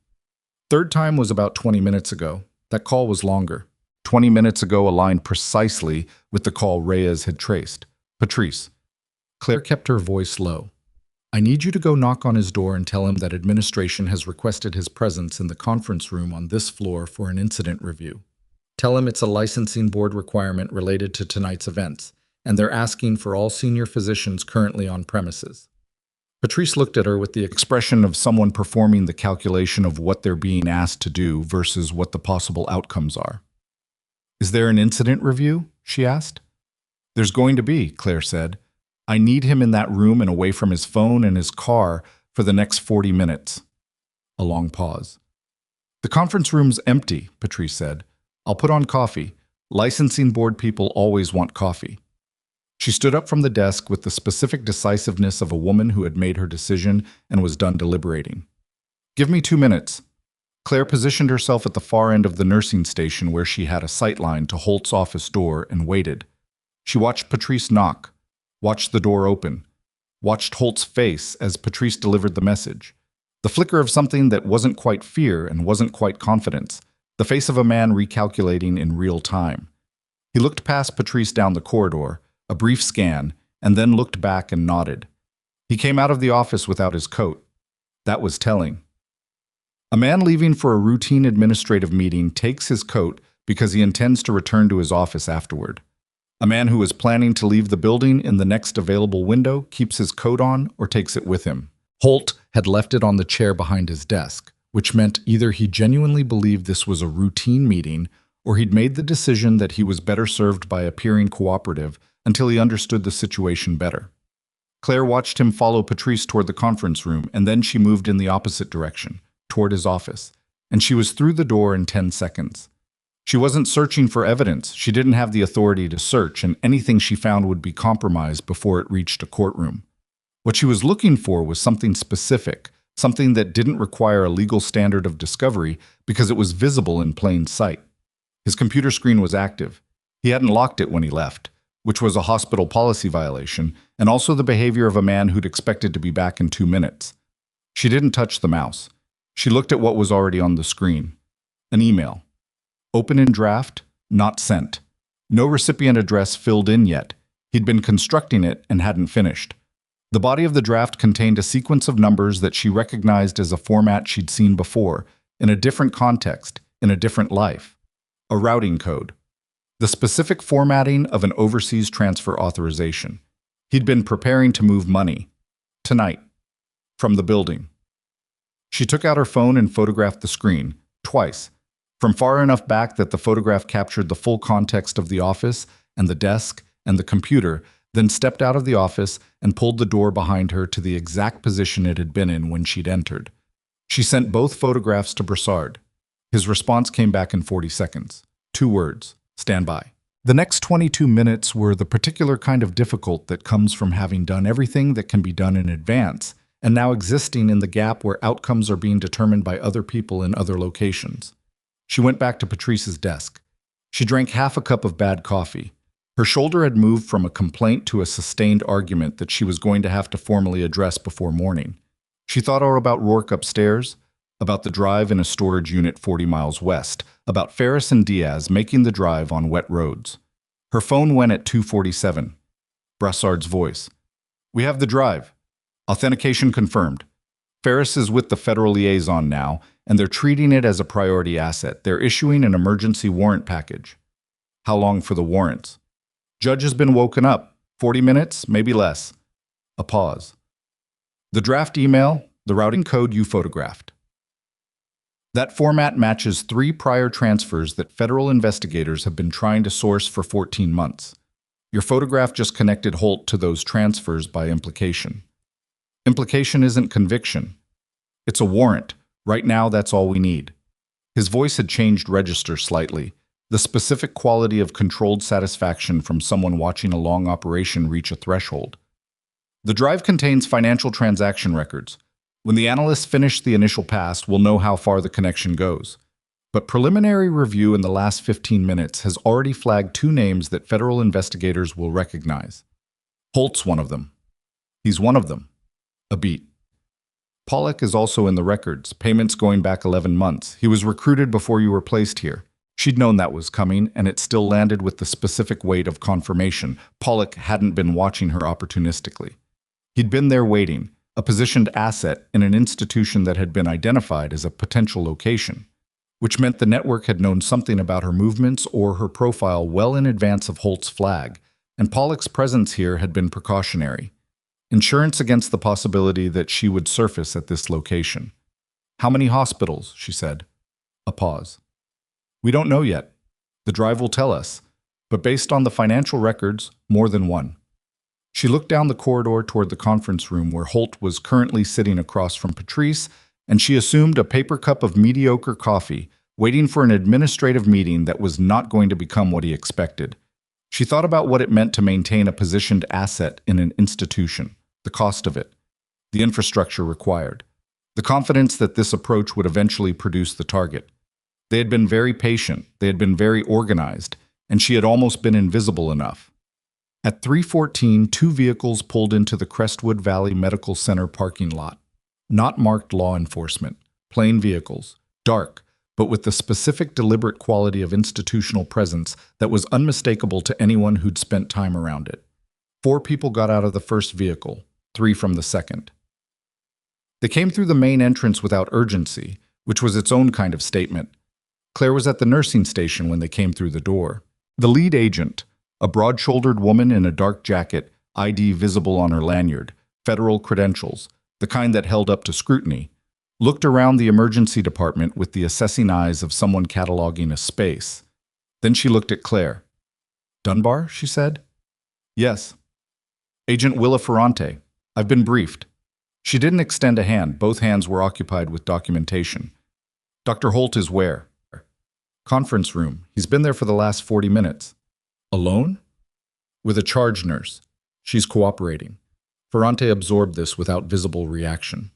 Third time was about 20 minutes ago. That call was longer. 20 minutes ago aligned precisely with the call Reyes had traced. Patrice. Claire kept her voice low. I need you to go knock on his door and tell him that administration has requested his presence in the conference room on this floor for an incident review. Tell him it's a licensing board requirement related to tonight's events, and they're asking for all senior physicians currently on premises. Patrice looked at her with the expression of someone performing the calculation of what they're being asked to do versus what the possible outcomes are. Is there an incident review? She asked. There's going to be, Claire said. I need him in that room and away from his phone and his car for the next 40 minutes. A long pause. The conference room's empty, Patrice said. I'll put on coffee. Licensing board people always want coffee. She stood up from the desk with the specific decisiveness of a woman who had made her decision and was done deliberating. Give me 2 minutes. Claire positioned herself at the far end of the nursing station where she had a sightline to Holt's office door and waited. She watched Patrice knock, watched the door open, watched Holt's face as Patrice delivered the message. The flicker of something that wasn't quite fear and wasn't quite confidence, the face of a man recalculating in real time. He looked past Patrice down the corridor, a brief scan, and then looked back and nodded. He came out of the office without his coat. That was telling. A man leaving for a routine administrative meeting takes his coat because he intends to return to his office afterward. A man who is planning to leave the building in the next available window keeps his coat on or takes it with him. Holt had left it on the chair behind his desk, which meant either he genuinely believed this was a routine meeting or he'd made the decision that he was better served by appearing cooperative until he understood the situation better. Claire watched him follow Patrice toward the conference room, and then she moved in the opposite direction, toward his office, and she was through the door in 10 seconds. She wasn't searching for evidence. She didn't have the authority to search, and anything she found would be compromised before it reached a courtroom. What she was looking for was something specific, something that didn't require a legal standard of discovery because it was visible in plain sight. His computer screen was active. He hadn't locked it when he left, which was a hospital policy violation, and also the behavior of a man who'd expected to be back in 2 minutes. She didn't touch the mouse. She looked at what was already on the screen. An email. Open in draft, not sent. No recipient address filled in yet. He'd been constructing it and hadn't finished. The body of the draft contained a sequence of numbers that she recognized as a format she'd seen before, in a different context, in a different life. A routing code. The specific formatting of an overseas transfer authorization. He'd been preparing to move money. Tonight. From the building. She took out her phone and photographed the screen, twice, from far enough back that the photograph captured the full context of the office and the desk and the computer, then stepped out of the office and pulled the door behind her to the exact position it had been in when she'd entered. She sent both photographs to Broussard. His response came back in 40 seconds. 2 words. Stand by. The next 22 minutes were the particular kind of difficult that comes from having done everything that can be done in advance and now existing in the gap where outcomes are being determined by other people in other locations. She went back to Patrice's desk. She drank half a cup of bad coffee. Her shoulder had moved from a complaint to a sustained argument that she was going to have to formally address before morning. She thought all about Rourke upstairs, about the drive in a storage unit 40 miles west, about Ferris and Diaz making the drive on wet roads. Her phone went at 2:47. Broussard's voice. We have the drive. Authentication confirmed. Ferris is with the federal liaison now, and they're treating it as a priority asset. They're issuing an emergency warrant package. How long for the warrants? Judge has been woken up. 40 minutes, maybe less. A pause. The draft email, the routing code you photographed. That format matches 3 prior transfers that federal investigators have been trying to source for 14 months. Your photograph just connected Holt to those transfers by implication. Implication isn't conviction. It's a warrant. Right now, that's all we need. His voice had changed register slightly, the specific quality of controlled satisfaction from someone watching a long operation reach a threshold. The drive contains financial transaction records. When the analysts finish the initial pass, we'll know how far the connection goes. But preliminary review in the last 15 minutes has already flagged 2 names that federal investigators will recognize. Holt's one of them. He's one of them. A beat. Pollock is also in the records, payments going back 11 months. He was recruited before you were placed here. She'd known that was coming, and it still landed with the specific weight of confirmation. Pollock hadn't been watching her opportunistically. He'd been there waiting, a positioned asset in an institution that had been identified as a potential location, which meant the network had known something about her movements or her profile well in advance of Holt's flag, and Pollock's presence here had been precautionary. Insurance against the possibility that she would surface at this location. "How many hospitals?" she said. A pause. "We don't know yet. The drive will tell us, but based on the financial records, more than one." She looked down the corridor toward the conference room where Holt was currently sitting across from Patrice, and she assumed a paper cup of mediocre coffee, waiting for an administrative meeting that was not going to become what he expected. She thought about what it meant to maintain a positioned asset in an institution, the cost of it, the infrastructure required, the confidence that this approach would eventually produce the target. They had been very patient, they had been very organized, and she had almost been invisible enough. At 3:14, two vehicles pulled into the Crestwood Valley Medical Center parking lot. Not marked law enforcement, plain vehicles, dark, but with the specific deliberate quality of institutional presence that was unmistakable to anyone who'd spent time around it. 4 people got out of the first vehicle, 3 from the second. They came through the main entrance without urgency, which was its own kind of statement. Claire was at the nursing station when they came through the door. The lead agent, a broad-shouldered woman in a dark jacket, ID visible on her lanyard, federal credentials, the kind that held up to scrutiny, looked around the emergency department with the assessing eyes of someone cataloging a space. Then she looked at Claire. "Dunbar?" she said. "Yes." "Agent Willa Ferrante. I've been briefed." She didn't extend a hand. Both hands were occupied with documentation. "Dr. Holt is where?" "Conference room. He's been there for the last 40 minutes. "Alone?" "With a charge nurse. She's cooperating." Ferrante absorbed this without visible reaction.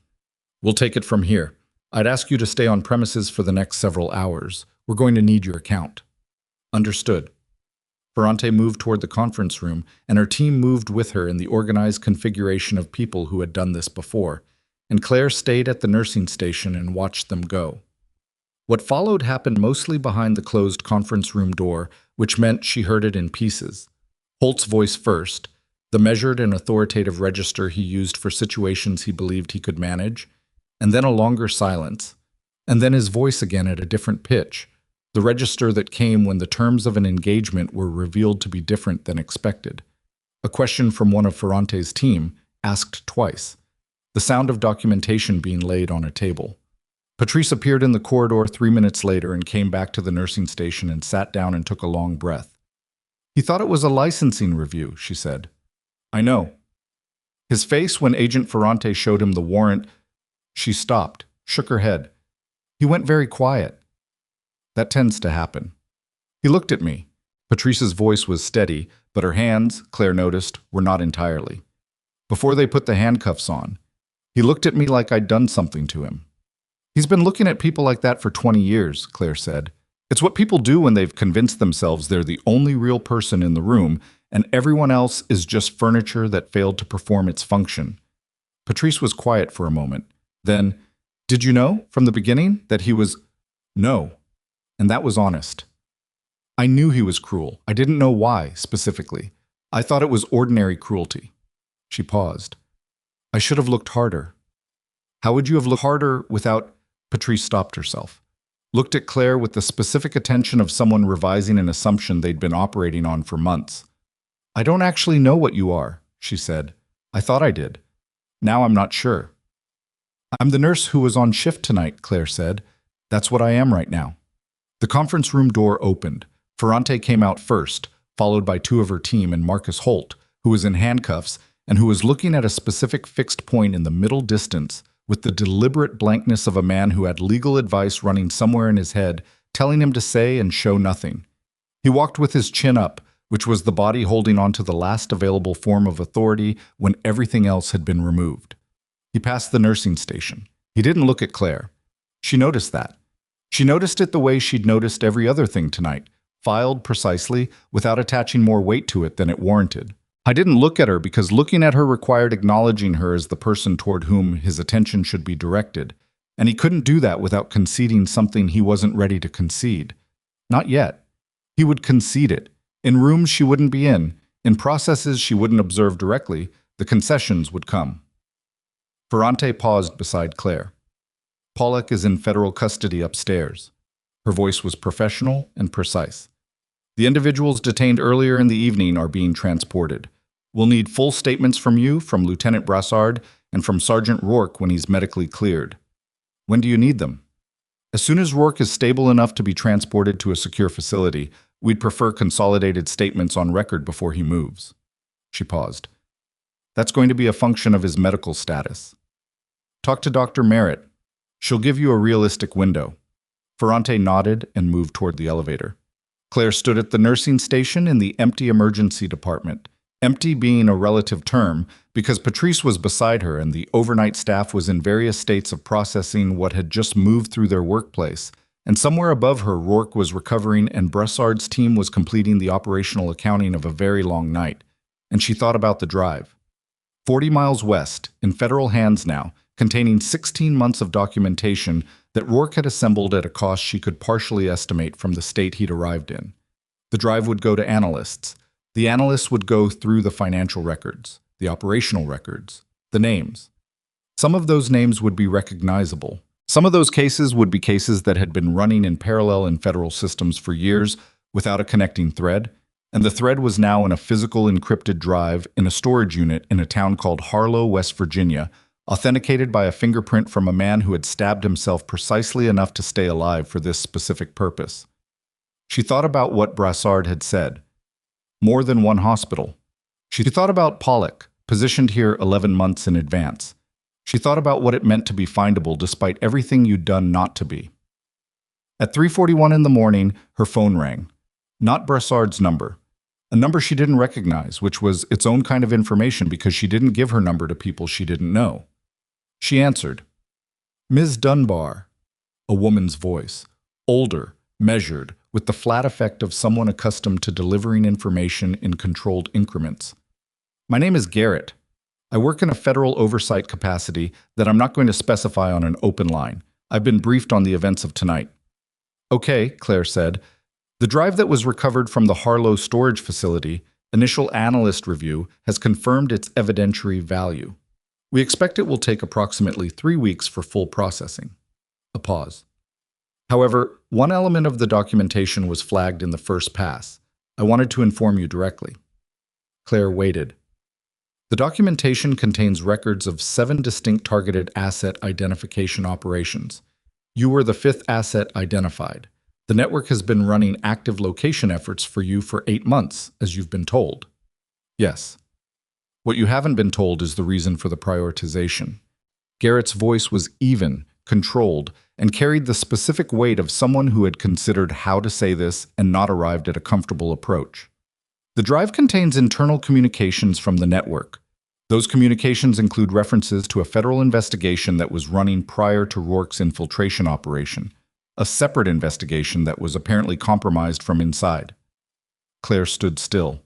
"We'll take it from here. I'd ask you to stay on premises for the next several hours. We're going to need your account." "Understood." Ferrante moved toward the conference room, and her team moved with her in the organized configuration of people who had done this before, and Claire stayed at the nursing station and watched them go. What followed happened mostly behind the closed conference room door, which meant she heard it in pieces. Holt's voice first, the measured and authoritative register he used for situations he believed he could manage, and then a longer silence, and then his voice again at a different pitch, the register that came when the terms of an engagement were revealed to be different than expected. A question from one of Ferrante's team, asked twice, the sound of documentation being laid on a table. Patrice appeared in the corridor 3 minutes later and came back to the nursing station and sat down and took a long breath. "He thought it was a licensing review," she said. "I know." His face when Agent Ferrante showed him the warrant. She stopped, shook her head. "He went very quiet." "That tends to happen." "He looked at me." Patrice's voice was steady, but her hands, Claire noticed, were not entirely. "Before they put the handcuffs on, he looked at me like I'd done something to him." "He's been looking at people like that for 20 years, Claire said. "It's what people do when they've convinced themselves they're the only real person in the room and everyone else is just furniture that failed to perform its function." Patrice was quiet for a moment. Then, "Did you know, from the beginning, that he was—" "No." And that was honest. "I knew he was cruel. I didn't know why, specifically. I thought it was ordinary cruelty." She paused. "I should have looked harder." "How would you have looked harder without—" Patrice stopped herself, looked at Claire with the specific attention of someone revising an assumption they'd been operating on for months. "I don't actually know what you are," she said. "I thought I did. Now I'm not sure." "I'm the nurse who was on shift tonight," Claire said. "That's what I am right now." The conference room door opened. Ferrante came out first, followed by 2 of her team and Marcus Holt, who was in handcuffs and who was looking at a specific fixed point in the middle distance with the deliberate blankness of a man who had legal advice running somewhere in his head, telling him to say and show nothing. He walked with his chin up, which was the body holding on to the last available form of authority when everything else had been removed. He passed the nursing station. He didn't look at Claire. She noticed that. She noticed it the way she'd noticed every other thing tonight, filed precisely, without attaching more weight to it than it warranted. I didn't look at her because looking at her required acknowledging her as the person toward whom his attention should be directed, and he couldn't do that without conceding something he wasn't ready to concede. Not yet. He would concede it. In rooms she wouldn't be in processes she wouldn't observe directly, the concessions would come. Ferrante paused beside Claire. Pollock is in federal custody upstairs. Her voice was professional and precise. The individuals detained earlier in the evening are being transported. We'll need full statements from you, from Lieutenant Brassard, and from Sergeant Rourke when he's medically cleared. When do you need them? As soon as Rourke is stable enough to be transported to a secure facility, we'd prefer consolidated statements on record before he moves. She paused. That's going to be a function of his medical status. Talk to Dr. Merritt. She'll give you a realistic window. Ferrante nodded and moved toward the elevator. Claire stood at the nursing station in the empty emergency department, empty being a relative term because Patrice was beside her and the overnight staff was in various states of processing what had just moved through their workplace, and somewhere above her Rourke was recovering and Brassard's team was completing the operational accounting of a very long night, and she thought about the drive. 40 miles west, in federal hands now, containing 16 months of documentation that Rourke had assembled at a cost she could partially estimate from the state he'd arrived in. The drive would go to analysts. The analysts would go through the financial records, the operational records, the names. Some of those names would be recognizable. Some of those cases would be cases that had been running in parallel in federal systems for years without a connecting thread, and the thread was now in a physical encrypted drive in a storage unit in a town called Harlow, West Virginia, authenticated by a fingerprint from a man who had stabbed himself precisely enough to stay alive for this specific purpose. She thought about what Brassard had said. More than one hospital. She thought about Pollock, positioned here 11 months in advance. She thought about what it meant to be findable despite everything you'd done not to be. At 3:41 in the morning, her phone rang. Not Brassard's number. A number she didn't recognize, which was its own kind of information because she didn't give her number to people she didn't know. She answered. Ms. Dunbar. A woman's voice. Older, measured, with the flat effect of someone accustomed to delivering information in controlled increments. My name is Garrett. I work in a federal oversight capacity that I'm not going to specify on an open line. I've been briefed on the events of tonight. Okay, Claire said. The drive that was recovered from the Harlow storage facility, initial analyst review, has confirmed its evidentiary value. We expect it will take approximately 3 weeks for full processing. A pause. However, one element of the documentation was flagged in the first pass. I wanted to inform you directly. Claire waited. The documentation contains records of 7 distinct targeted asset identification operations. You were the 5th asset identified. The network has been running active location efforts for you for 8 months, as you've been told. Yes. What you haven't been told is the reason for the prioritization. Garrett's voice was even, controlled, and carried the specific weight of someone who had considered how to say this and not arrived at a comfortable approach. The drive contains internal communications from the network. Those communications include references to a federal investigation that was running prior to Rourke's infiltration operation, a separate investigation that was apparently compromised from inside. Claire stood still.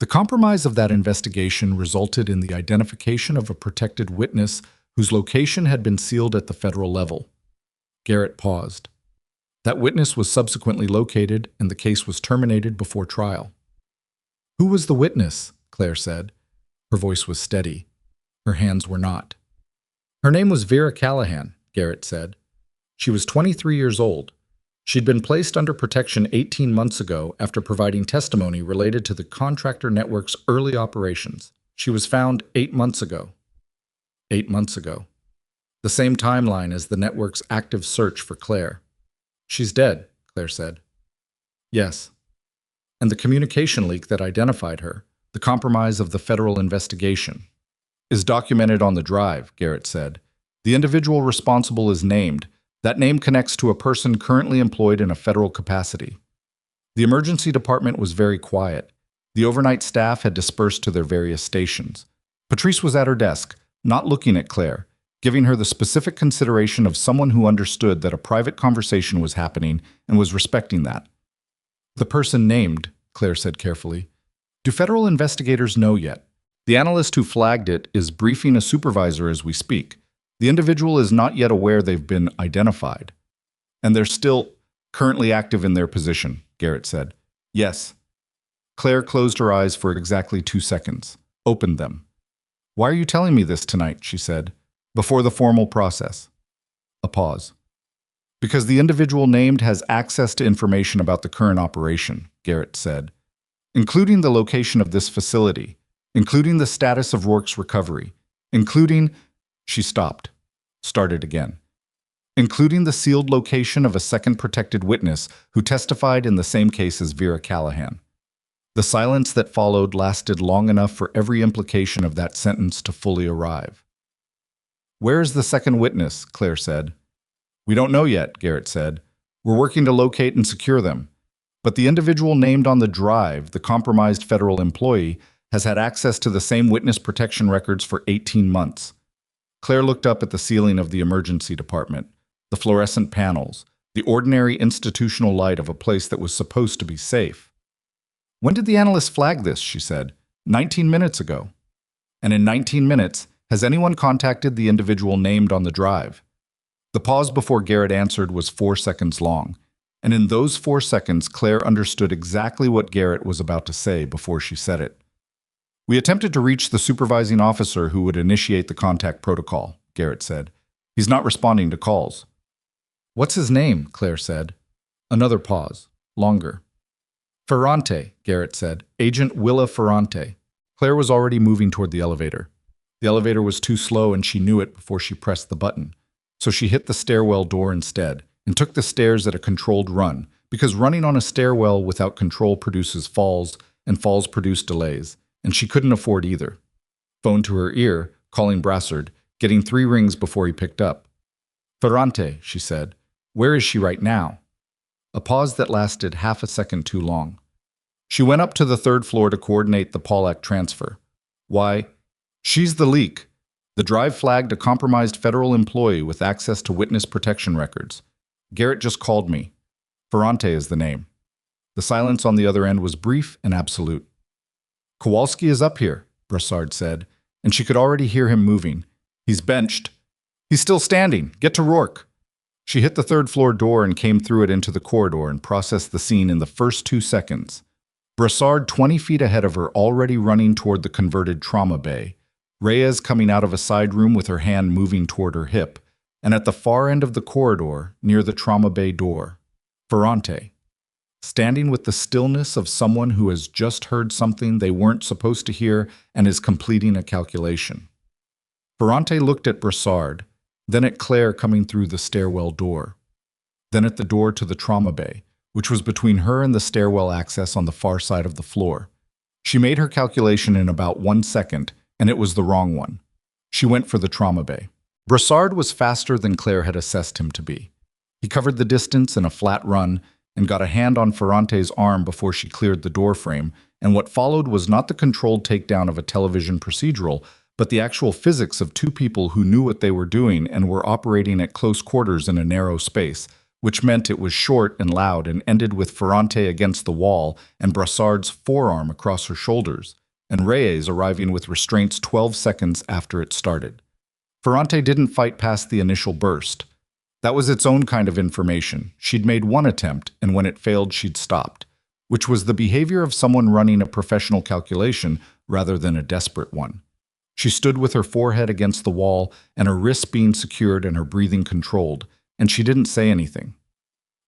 The compromise of that investigation resulted in the identification of a protected witness whose location had been sealed at the federal level. Garrett paused. That witness was subsequently located and the case was terminated before trial. Who was the witness? Claire said. Her voice was steady. Her hands were not. Her name was Vera Callahan, Garrett said. She was 23 years old. She'd been placed under protection 18 months ago after providing testimony related to the contractor network's early operations. She was found 8 months ago. 8 months ago. The same timeline as the network's active search for Claire. She's dead, Claire said. Yes. And the communication leak that identified her, the compromise of the federal investigation, is documented on the drive, Garrett said. The individual responsible is named. That name connects to a person currently employed in a federal capacity. The emergency department was very quiet. The overnight staff had dispersed to their various stations. Patrice was at her desk, not looking at Claire, giving her the specific consideration of someone who understood that a private conversation was happening and was respecting that. The person named, Claire said carefully, Do federal investigators know yet? The analyst who flagged it is briefing a supervisor as we speak. The individual is not yet aware they've been identified. And they're still currently active in their position, Garrett said. Yes. Claire closed her eyes for exactly 2 seconds, opened them. Why are you telling me this tonight, she said, before the formal process? A pause. Because the individual named has access to information about the current operation, Garrett said, including the location of this facility, including the status of Rourke's recovery, including, she stopped, started again, including the sealed location of a second protected witness who testified in the same case as Vera Callahan. The silence that followed lasted long enough for every implication of that sentence to fully arrive. Where is the second witness? Claire said. We don't know yet, Garrett said. We're working to locate and secure them. But the individual named on the drive, the compromised federal employee, has had access to the same witness protection records for 18 months. Claire looked up at the ceiling of the emergency department, the fluorescent panels, the ordinary institutional light of a place that was supposed to be safe. When did the analyst flag this? She said. 19 minutes ago. And in 19 minutes, has anyone contacted the individual named on the drive? The pause before Garrett answered was 4 seconds long, and in those 4 seconds, Claire understood exactly what Garrett was about to say before she said it. We attempted to reach the supervising officer who would initiate the contact protocol, Garrett said. He's not responding to calls. What's his name? Claire said. Another pause, longer. Ferrante, Garrett said. Agent Willa Ferrante. Claire was already moving toward the elevator. The elevator was too slow and she knew it before she pressed the button. So she hit the stairwell door instead and took the stairs at a controlled run, because running on a stairwell without control produces falls, and falls produce delays, and she couldn't afford either. Phone to her ear, calling Brassard, getting 3 rings before he picked up. Ferrante, she said. Where is she right now? A pause that lasted half a second too long. She went up to the 3rd floor to coordinate the Pollack transfer. Why? She's the leak. The drive flagged a compromised federal employee with access to witness protection records. Garrett just called me. Ferrante is the name. The silence on the other end was brief and absolute. Kowalski is up here, Brassard said, and she could already hear him moving. He's benched. He's still standing. Get to Rourke. She hit the 3rd floor door and came through it into the corridor and processed the scene in the first 2 seconds. Brassard 20 feet ahead of her, already running toward the converted trauma bay. Reyes coming out of a side room with her hand moving toward her hip. And at the far end of the corridor, near the trauma bay door, Ferrante, standing with the stillness of someone who has just heard something they weren't supposed to hear and is completing a calculation. Ferrante looked at Brassard, then at Claire coming through the stairwell door, then at the door to the trauma bay, which was between her and the stairwell access on the far side of the floor. She made her calculation in about 1 second, and it was the wrong one. She went for the trauma bay. Brassard was faster than Claire had assessed him to be. He covered the distance in a flat run and got a hand on Ferrante's arm before she cleared the doorframe, and what followed was not the controlled takedown of a television procedural, but the actual physics of 2 people who knew what they were doing and were operating at close quarters in a narrow space, which meant it was short and loud and ended with Ferrante against the wall and Brassard's forearm across her shoulders, and Reyes arriving with restraints 12 seconds after it started. Ferrante didn't fight past the initial burst. That was its own kind of information. She'd made 1 attempt, and when it failed, she'd stopped, which was the behavior of someone running a professional calculation rather than a desperate one. She stood with her forehead against the wall and her wrists being secured and her breathing controlled, and she didn't say anything.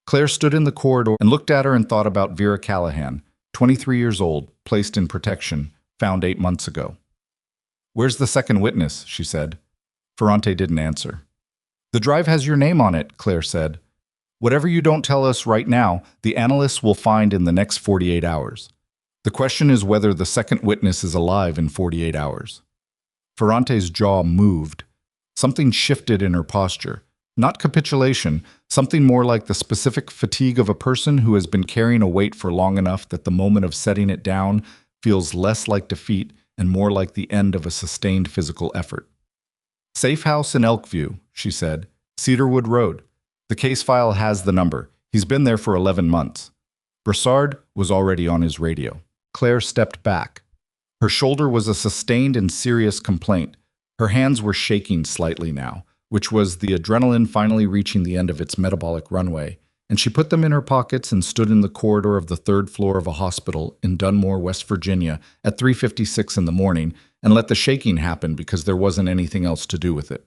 Claire stood in the corridor and looked at her and thought about Vera Callahan, 23 years old, placed in protection, found 8 months ago. Where's the second witness? She said. Ferrante didn't answer. The drive has your name on it, Claire said. Whatever you don't tell us right now, the analysts will find in the next 48 hours. The question is whether the second witness is alive in 48 hours. Ferrante's jaw moved. Something shifted in her posture. Not capitulation, something more like the specific fatigue of a person who has been carrying a weight for long enough that the moment of setting it down feels less like defeat and more like the end of a sustained physical effort. Safe house in Elkview, she said. Cedarwood Road. The case file has the number. He's been there for 11 months. Brassard was already on his radio. Claire stepped back. Her shoulder was a sustained and serious complaint. Her hands were shaking slightly now, which was the adrenaline finally reaching the end of its metabolic runway, and she put them in her pockets and stood in the corridor of the third floor of a hospital in Dunmore, West Virginia at 3:56 in the morning and let the shaking happen because there wasn't anything else to do with it.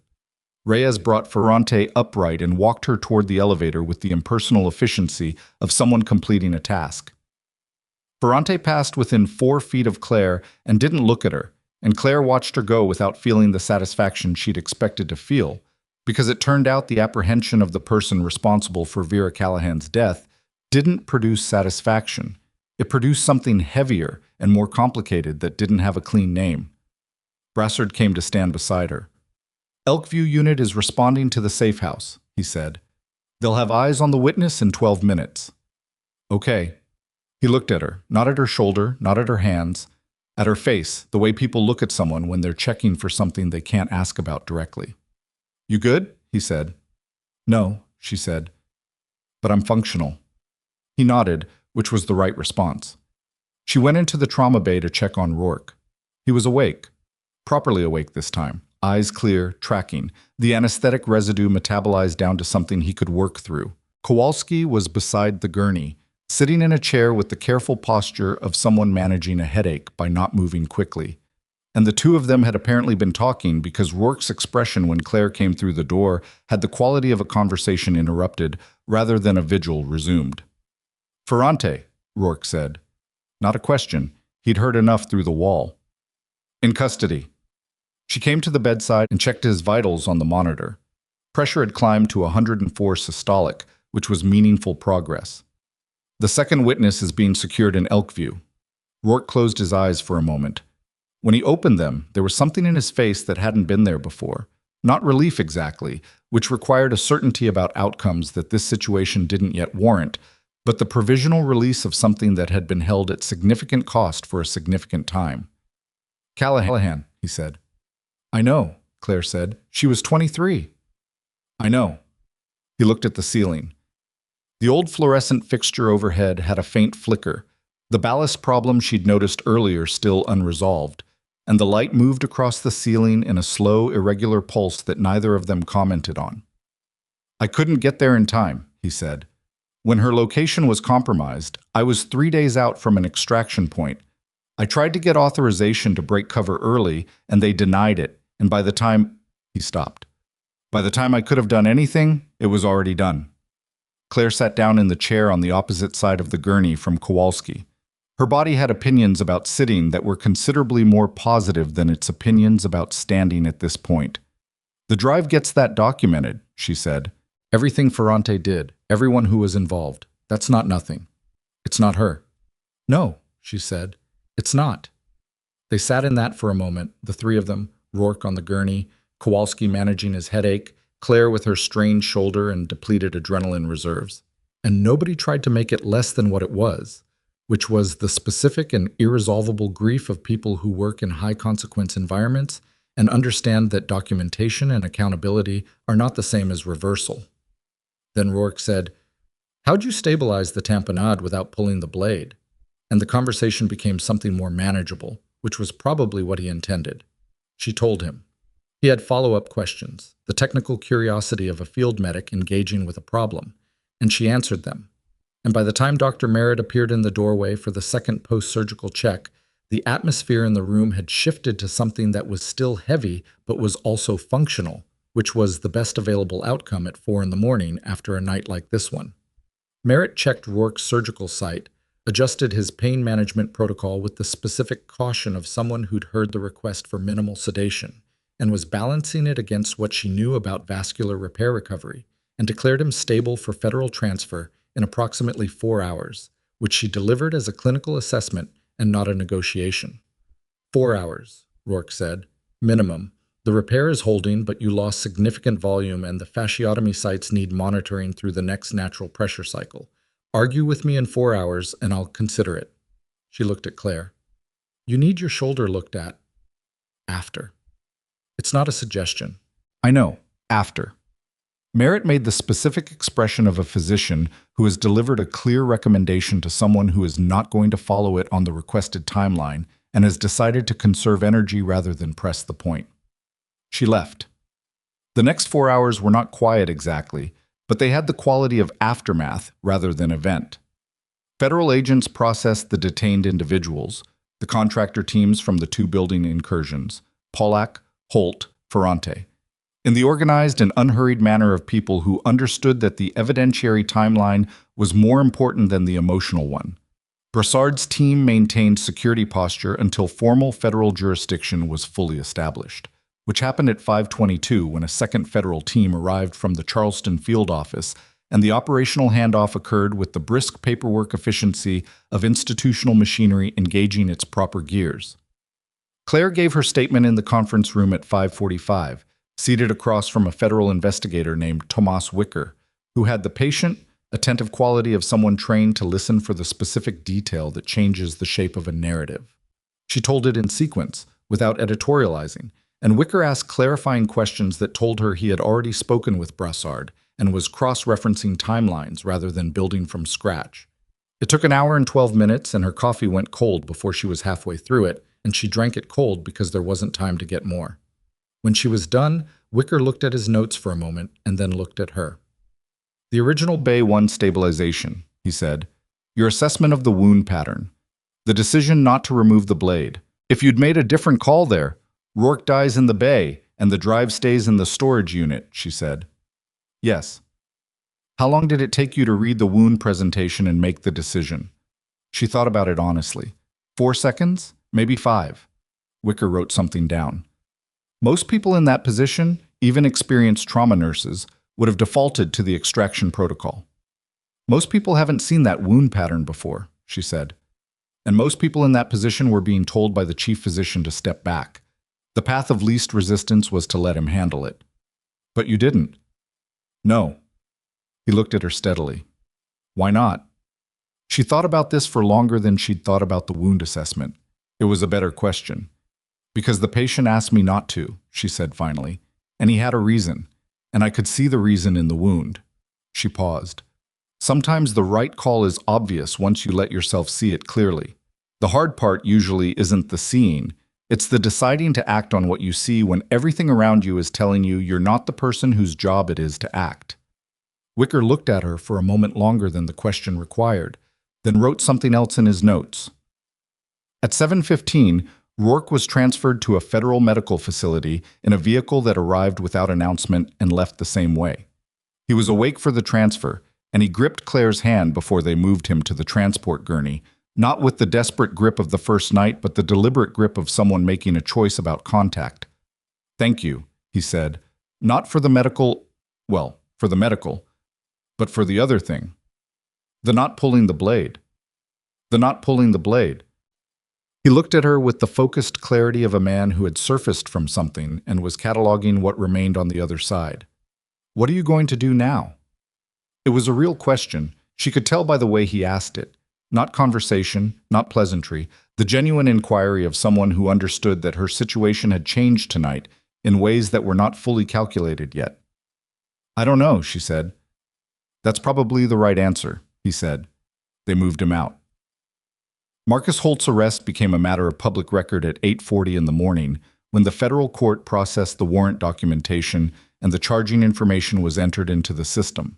Reyes brought Ferrante upright and walked her toward the elevator with the impersonal efficiency of someone completing a task. Ferrante passed within 4 feet of Claire and didn't look at her, and Claire watched her go without feeling the satisfaction she'd expected to feel, because it turned out the apprehension of the person responsible for Vera Callahan's death didn't produce satisfaction. It produced something heavier and more complicated that didn't have a clean name. Brassard came to stand beside her. "Elkview unit is responding to the safe house," he said. "They'll have eyes on the witness in 12 minutes. "Okay." He looked at her, not at her shoulder, not at her hands, at her face, the way people look at someone when they're checking for something they can't ask about directly. "You good?" he said. "No," she said. "But I'm functional." He nodded, which was the right response. She went into the trauma bay to check on Rourke. He was awake. Properly awake this time. Eyes clear, tracking. The anesthetic residue metabolized down to something he could work through. Kowalski was beside the gurney, sitting in a chair with the careful posture of someone managing a headache by not moving quickly. And the two of them had apparently been talking because Rourke's expression when Claire came through the door had the quality of a conversation interrupted rather than a vigil resumed. "Ferrante," Rourke said. Not a question. He'd heard enough through the wall. "In custody." She came to the bedside and checked his vitals on the monitor. Pressure had climbed to 104 systolic, which was meaningful progress. "The second witness is being secured in Elkview." Rourke closed his eyes for a moment. When he opened them, there was something in his face that hadn't been there before. Not relief exactly, which required a certainty about outcomes that this situation didn't yet warrant, but the provisional release of something that had been held at significant cost for a significant time. "Callahan," he said. "I know," Claire said. "She was 23. "I know." He looked at the ceiling. The old fluorescent fixture overhead had a faint flicker, the ballast problem she'd noticed earlier still unresolved, and the light moved across the ceiling in a slow, irregular pulse that neither of them commented on. "I couldn't get there in time," he said. "When her location was compromised, I was 3 days out from an extraction point. I tried to get authorization to break cover early, and they denied it, and by the time—" He stopped. "By the time I could have done anything, it was already done." Claire sat down in the chair on the opposite side of the gurney from Kowalski. Her body had opinions about sitting that were considerably more positive than its opinions about standing at this point. "The drive gets that documented," she said. "Everything Ferrante did, everyone who was involved. That's not nothing. It's not her." "No," she said. "It's not." They sat in that for a moment, the three of them, Rourke on the gurney, Kowalski managing his headache, Claire with her strained shoulder and depleted adrenaline reserves. And nobody tried to make it less than what it was, which was the specific and irresolvable grief of people who work in high-consequence environments and understand that documentation and accountability are not the same as reversal. Then Rourke said, "How'd you stabilize the tamponade without pulling the blade?" And the conversation became something more manageable, which was probably what he intended. She told him. He had follow-up questions, the technical curiosity of a field medic engaging with a problem, and she answered them. And by the time Dr. Merritt appeared in the doorway for the second post-surgical check, the atmosphere in the room had shifted to something that was still heavy but was also functional, which was the best available outcome at 4 in the morning after a night like this one. Merritt checked Rourke's surgical site, adjusted his pain management protocol with the specific caution of someone who'd heard the request for minimal sedation, and was balancing it against what she knew about vascular repair recovery, and declared him stable for federal transfer in approximately 4 hours, which she delivered as a clinical assessment and not a negotiation. 4 hours, Rourke said. Minimum. The repair is holding, but you lost significant volume and the fasciotomy sites need monitoring through the next natural pressure cycle. Argue with me in 4 hours and I'll consider it. She looked at Claire. You need your shoulder looked at. After. It's not a suggestion. I know. After. Merit made the specific expression of a physician who has delivered a clear recommendation to someone who is not going to follow it on the requested timeline and has decided to conserve energy rather than press the point. She left. The next 4 hours were not quiet exactly, but they had the quality of aftermath rather than event. Federal agents processed the detained individuals, the contractor teams from the 2 building incursions, Pollack, Holt, Ferrante, in the organized and unhurried manner of people who understood that the evidentiary timeline was more important than the emotional one. Brassard's team maintained security posture until formal federal jurisdiction was fully established, which happened at 5:22 when a second federal team arrived from the Charleston field office, and the operational handoff occurred with the brisk paperwork efficiency of institutional machinery engaging its proper gears. Claire gave her statement in the conference room at 5:45, seated across from a federal investigator named Tomas Wicker, who had the patient, attentive quality of someone trained to listen for the specific detail that changes the shape of a narrative. She told it in sequence, without editorializing, and Wicker asked clarifying questions that told her he had already spoken with Brassard and was cross-referencing timelines rather than building from scratch. It took 1 hour and 12 minutes, and her coffee went cold before she was halfway through it, and she drank it cold because there wasn't time to get more. When she was done, Wicker looked at his notes for a moment and then looked at her. "The original Bay 1 stabilization," he said. "Your assessment of the wound pattern. The decision not to remove the blade. If you'd made a different call there, Rourke dies in the bay and the drive stays in the storage unit," she said. "Yes." "How long did it take you to read the wound presentation and make the decision?" She thought about it honestly. 4 seconds? Maybe 5. Wicker wrote something down. "Most people in that position, even experienced trauma nurses, would have defaulted to the extraction protocol. Most people haven't seen that wound pattern before," she said. "And most people in that position were being told by the chief physician to step back. The path of least resistance was to let him handle it. But you didn't." "No." He looked at her steadily. "Why not?" She thought about this for longer than she'd thought about the wound assessment. It was a better question. "Because the patient asked me not to," she said finally, "and he had a reason, and I could see the reason in the wound." She paused. "Sometimes the right call is obvious once you let yourself see it clearly. The hard part usually isn't the seeing, it's the deciding to act on what you see when everything around you is telling you you're not the person whose job it is to act." Wicker looked at her for a moment longer than the question required, then wrote something else in his notes. At 7:15, Rourke was transferred to a federal medical facility in a vehicle that arrived without announcement and left the same way. He was awake for the transfer, and he gripped Claire's hand before they moved him to the transport gurney, not with the desperate grip of the first night, but the deliberate grip of someone making a choice about contact. "Thank you," he said, "not for the medical, well, for the medical, but for the other thing. The not pulling the blade. The not pulling the blade." He looked at her with the focused clarity of a man who had surfaced from something and was cataloging what remained on the other side. "What are you going to do now?" It was a real question. She could tell by the way he asked it. Not conversation, not pleasantry, the genuine inquiry of someone who understood that her situation had changed tonight in ways that were not fully calculated yet. "I don't know," she said. "That's probably the right answer," he said. They moved him out. Marcus Holt's arrest became a matter of public record at 8:40 in the morning when the federal court processed the warrant documentation and the charging information was entered into the system.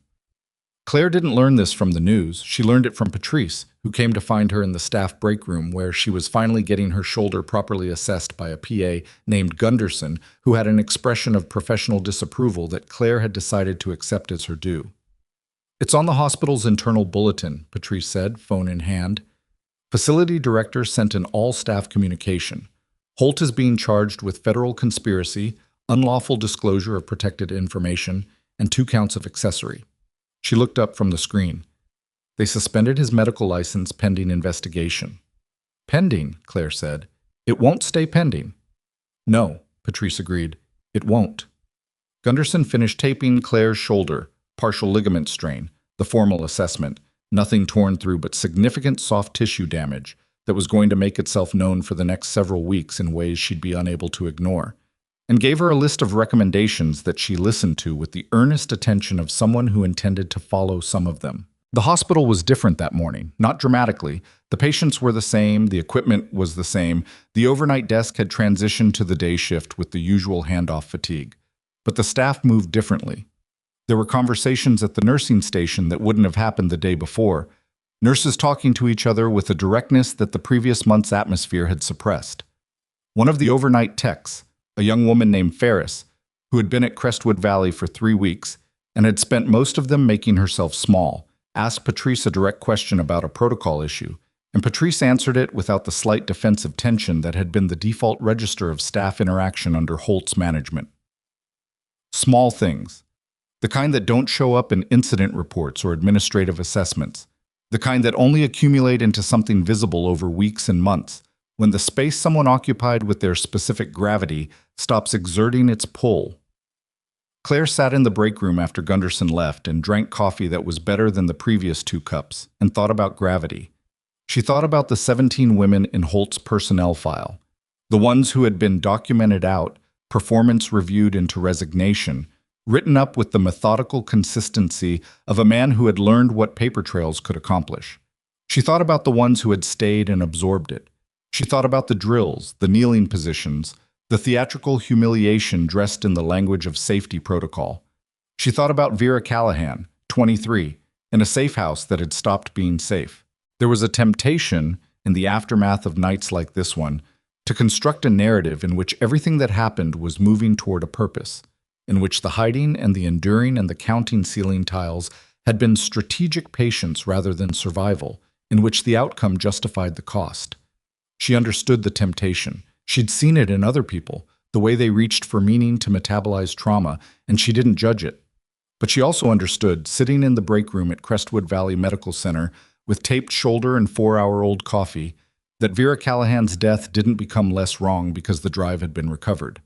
Claire didn't learn this from the news. She learned it from Patrice, who came to find her in the staff break room where she was finally getting her shoulder properly assessed by a PA named Gunderson, who had an expression of professional disapproval that Claire had decided to accept as her due. "It's on the hospital's internal bulletin," Patrice said, phone in hand. Facility director sent an all-staff communication. "Holt is being charged with federal conspiracy, unlawful disclosure of protected information, and 2 counts of accessory." She looked up from the screen. "They suspended his medical license pending investigation." "Pending," Claire said. "It won't stay pending." "No," Patrice agreed. "It won't." Gunderson finished taping Claire's shoulder, partial ligament strain, the formal assessment. Nothing torn through but significant soft tissue damage that was going to make itself known for the next several weeks in ways she'd be unable to ignore. and gave her a list of recommendations that she listened to with the earnest attention of someone who intended to follow some of them. The hospital was different that morning, not dramatically. The patients were the same, the equipment was the same, the overnight desk had transitioned to the day shift with the usual handoff fatigue. But the staff moved differently. There were conversations at the nursing station that wouldn't have happened the day before, nurses talking to each other with a directness that the previous month's atmosphere had suppressed. One of the overnight techs, a young woman named Ferris, who had been at Crestwood Valley for 3 weeks and had spent most of them making herself small, asked Patrice a direct question about a protocol issue, and Patrice answered it without the slight defensive tension that had been the default register of staff interaction under Holt's management. Small things. The kind that don't show up in incident reports or administrative assessments. The kind that only accumulate into something visible over weeks and months, when the space someone occupied with their specific gravity stops exerting its pull. Claire sat in the break room after Gunderson left and drank coffee that was better than the previous 2 cups, and thought about gravity. She thought about the 17 women in Holt's personnel file, the ones who had been documented out, performance reviewed into resignation, written up with the methodical consistency of a man who had learned what paper trails could accomplish. She thought about the ones who had stayed and absorbed it. She thought about the drills, the kneeling positions, the theatrical humiliation dressed in the language of safety protocol. She thought about Vera Callahan, 23, in a safe house that had stopped being safe. There was a temptation, in the aftermath of nights like this one, to construct a narrative in which everything that happened was moving toward a purpose, in which the hiding and the enduring and the counting ceiling tiles had been strategic patience rather than survival, in which the outcome justified the cost. She understood the temptation. She'd seen it in other people, the way they reached for meaning to metabolize trauma, and she didn't judge it. But she also understood, sitting in the break room at Crestwood Valley Medical Center with taped shoulder and 4-hour-old coffee, that Vera Callahan's death didn't become less wrong because the drive had been recovered.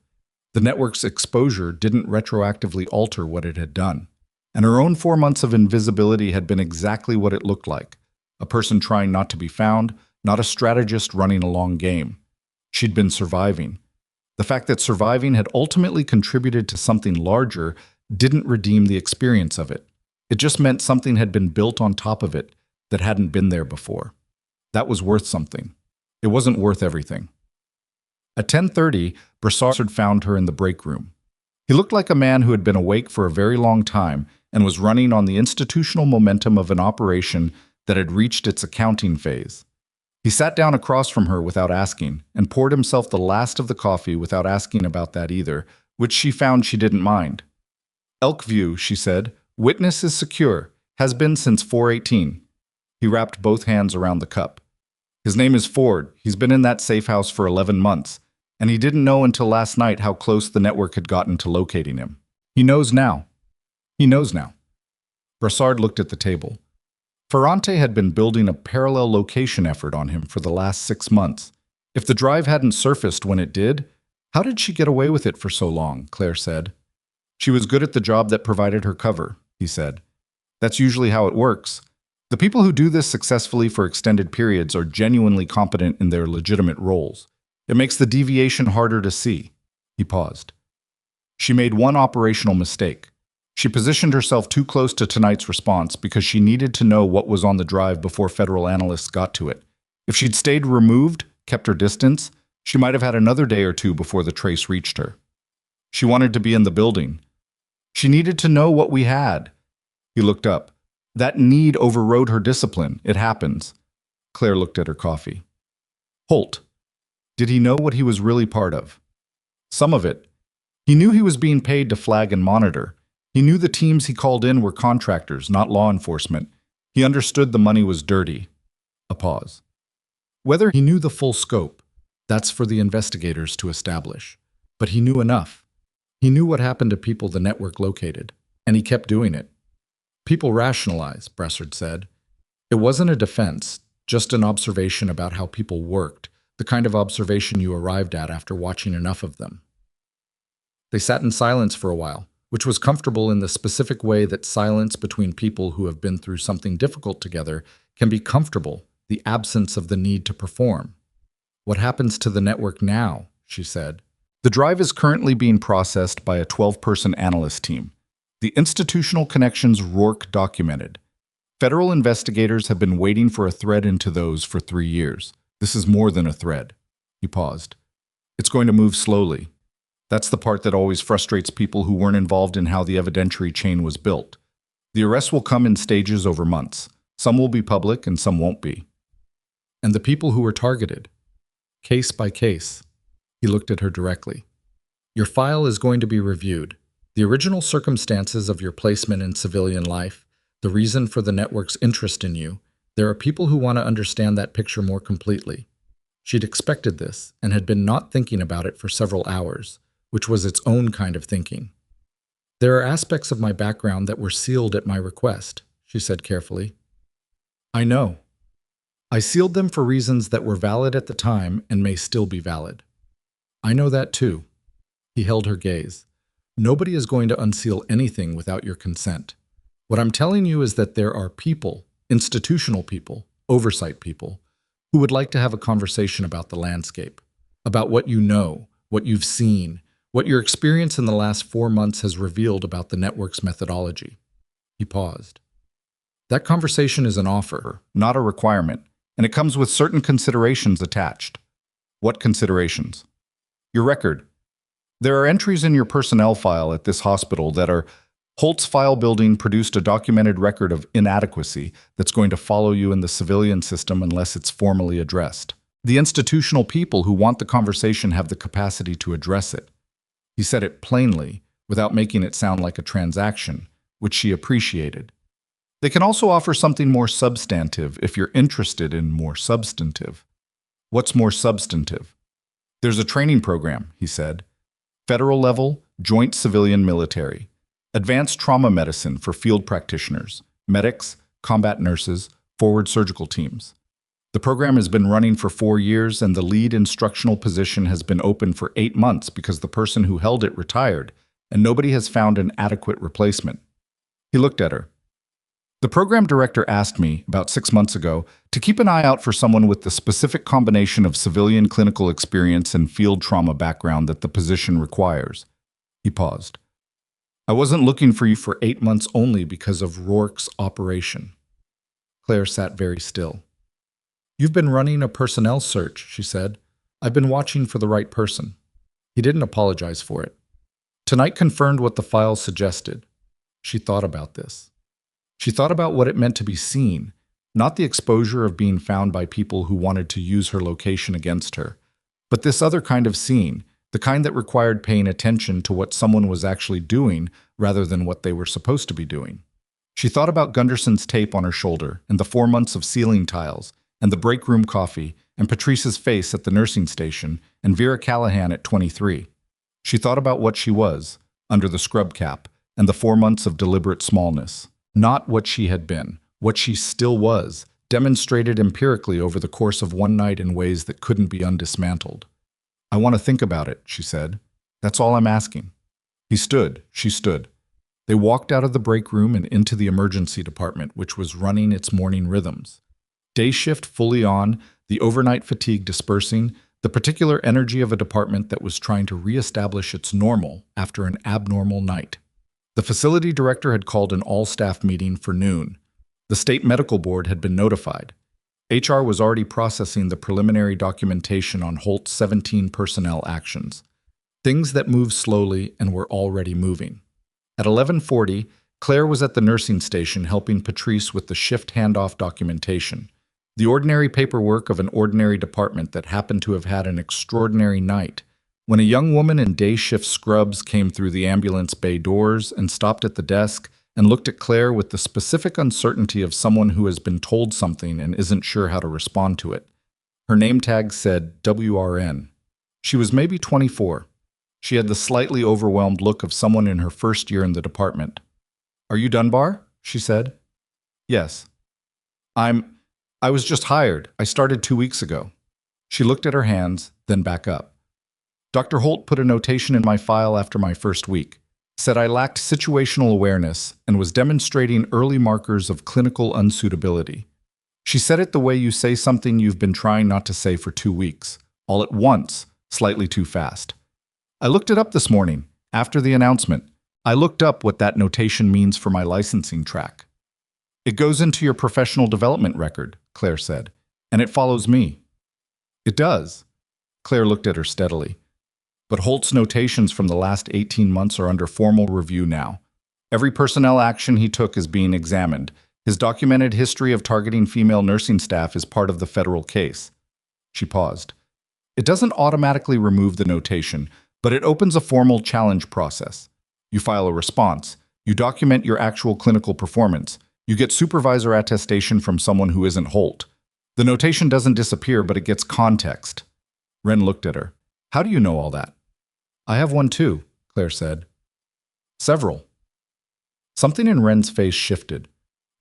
The network's exposure didn't retroactively alter what it had done. And her own 4 months of invisibility had been exactly what it looked like. A person trying not to be found, not a strategist running a long game. She'd been surviving. The fact that surviving had ultimately contributed to something larger didn't redeem the experience of it. It just meant something had been built on top of it that hadn't been there before. That was worth something. It wasn't worth everything. At 10:30, Brassard found her in the break room. He looked like a man who had been awake for a very long time and was running on the institutional momentum of an operation that had reached its accounting phase. He sat down across from her without asking, and poured himself the last of the coffee without asking about that either, which she found she didn't mind. "Elkview," she said. "Witness is secure. Has been since 4/18. He wrapped both hands around the cup. "His name is Ford. He's been in that safe house for 11 months. And he didn't know until last night how close the network had gotten to locating him. He knows now. He knows now." Brassard looked at the table. Ferrante had been building a parallel location effort on him for the last 6 months. If the drive hadn't surfaced when it did, how did she get away with it for so long, Claire said. "She was good at the job that provided her cover," he said. "That's usually how it works. The people who do this successfully for extended periods are genuinely competent in their legitimate roles. It makes the deviation harder to see." He paused. She made one operational mistake. She positioned herself too close to tonight's response because she needed to know what was on the drive before federal analysts got to it. If she'd stayed removed, kept her distance, she might have had another day or 2 before the trace reached her. She wanted to be in the building. She needed to know what we had. He looked up. That need overrode her discipline. It happens. Claire looked at her coffee. Holt. Did he know what he was really part of? Some of it. He knew he was being paid to flag and monitor. He knew the teams he called in were contractors, not law enforcement. He understood the money was dirty. A pause. Whether he knew the full scope, that's for the investigators to establish. But he knew enough. He knew what happened to people the network located, and he kept doing it. People rationalize, Brassard said. It wasn't a defense, just an observation about how people worked, the kind of observation you arrived at after watching enough of them. They sat in silence for a while, which was comfortable in the specific way that silence between people who have been through something difficult together can be comfortable, the absence of the need to perform. "What happens to the network now?" she said. The drive is currently being processed by a 12-person analyst team. The institutional connections Rourke documented. Federal investigators have been waiting for a thread into those for 3 years. This is more than a thread. He paused. It's going to move slowly. That's the part that always frustrates people who weren't involved in how the evidentiary chain was built. The arrests will come in stages over months. Some will be public and some won't be. And the people who were targeted? Case by case. He looked at her directly. Your file is going to be reviewed. The original circumstances of your placement in civilian life, the reason for the network's interest in you, there are people who want to understand that picture more completely. She'd expected this and had been not thinking about it for several hours, which was its own kind of thinking. There are aspects of my background that were sealed at my request, she said carefully. I know. I sealed them for reasons that were valid at the time and may still be valid. I know that too. He held her gaze. Nobody is going to unseal anything without your consent. What I'm telling you is that there are people, institutional people, oversight people, who would like to have a conversation about the landscape, about what you know, what you've seen, what your experience in the last 4 months has revealed about the network's methodology. He paused. That conversation is an offer, not a requirement, and it comes with certain considerations attached. What considerations? Your record. There are entries in your personnel file at this hospital that are Holt's file building produced a documented record of inadequacy that's going to follow you in the civilian system unless it's formally addressed. The institutional people who want the conversation have the capacity to address it. He said it plainly, without making it sound like a transaction, which she appreciated. They can also offer something more substantive if you're interested in more substantive. What's more substantive? There's a training program, he said. Federal level, joint civilian military. Advanced trauma medicine for field practitioners, medics, combat nurses, forward surgical teams. The program has been running for 4 years and the lead instructional position has been open for 8 months because the person who held it retired and nobody has found an adequate replacement. He looked at her. The program director asked me, about 6 months ago, to keep an eye out for someone with the specific combination of civilian clinical experience and field trauma background that the position requires. He paused. I wasn't looking for you for 8 months only because of Rourke's operation. Claire sat very still. You've been running a personnel search, she said. I've been watching for the right person. He didn't apologize for it. Tonight confirmed what the file suggested. She thought about this. She thought about what it meant to be seen, not the exposure of being found by people who wanted to use her location against her, but this other kind of seen, the kind that required paying attention to what someone was actually doing rather than what they were supposed to be doing. She thought about Gunderson's tape on her shoulder and the 4 months of ceiling tiles and the break room coffee and Patrice's face at the nursing station and Vera Callahan at 23. She thought about what she was, under the scrub cap, and the 4 months of deliberate smallness. Not what she had been, what she still was, demonstrated empirically over the course of one night in ways that couldn't be undismantled. I want to think about it, she said. That's all I'm asking. He stood, she stood. They walked out of the break room and into the emergency department, which was running its morning rhythms. Day shift fully on, the overnight fatigue dispersing, the particular energy of a department that was trying to reestablish its normal after an abnormal night. The facility director had called an all-staff meeting for noon. The state medical board had been notified. HR was already processing the preliminary documentation on Holt's 17 personnel actions. Things that moved slowly and were already moving. At 11:40, Claire was at the nursing station helping Patrice with the shift handoff documentation. The ordinary paperwork of an ordinary department that happened to have had an extraordinary night. When a young woman in day shift scrubs came through the ambulance bay doors and stopped at the desk and looked at Claire with the specific uncertainty of someone who has been told something and isn't sure how to respond to it. Her name tag said WRN. She was maybe 24. She had the slightly overwhelmed look of someone in her first year in the department. Are you Dunbar? She said. Yes. I was just hired. I started 2 weeks ago. She looked at her hands, then back up. Dr. Holt put a notation in my file after my first week, said I lacked situational awareness and was demonstrating early markers of clinical unsuitability. She said it the way you say something you've been trying not to say for 2 weeks, all at once, slightly too fast. I looked it up this morning, after the announcement. I looked up what that notation means for my licensing track. It goes into your professional development record, Claire said, and it follows me. It does. Claire looked at her steadily. But Holt's notations from the last 18 months are under formal review now. Every personnel action he took is being examined. His documented history of targeting female nursing staff is part of the federal case. She paused. It doesn't automatically remove the notation, but it opens a formal challenge process. You file a response. You document your actual clinical performance. You get supervisor attestation from someone who isn't Holt. The notation doesn't disappear, but it gets context. Wren looked at her. How do you know all that? I have one too, Claire said. Several. Something in Wren's face shifted.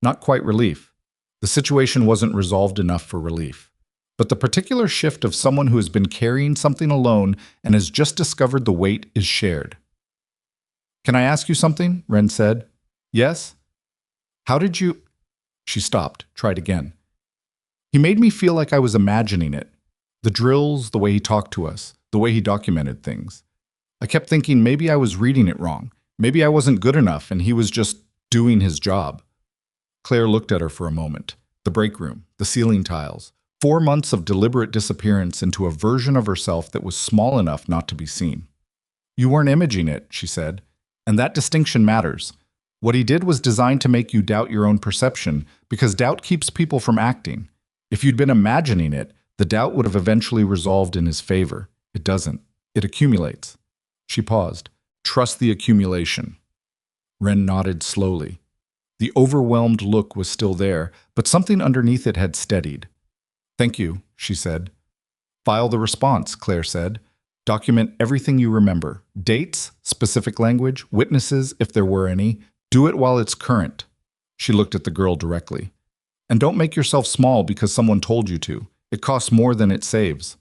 Not quite relief. The situation wasn't resolved enough for relief. But the particular shift of someone who has been carrying something alone and has just discovered the weight is shared. Can I ask you something? Wren said. Yes? How did you... She stopped, tried again. He made me feel like I was imagining it. The drills, the way he talked to us, the way he documented things. I kept thinking maybe I was reading it wrong. Maybe I wasn't good enough and he was just doing his job. Claire looked at her for a moment. The break room, the ceiling tiles. 4 months of deliberate disappearance into a version of herself that was small enough not to be seen. You weren't imaging it, she said, and that distinction matters. What he did was designed to make you doubt your own perception, because doubt keeps people from acting. If you'd been imagining it, the doubt would have eventually resolved in his favor. It doesn't. It accumulates. She paused. Trust the accumulation. Wren nodded slowly. The overwhelmed look was still there, but something underneath it had steadied. Thank you, she said. File the response, Claire said. Document everything you remember. Dates, specific language, witnesses, if there were any. Do it while it's current. She looked at the girl directly. And don't make yourself small because someone told you to. It costs more than it saves.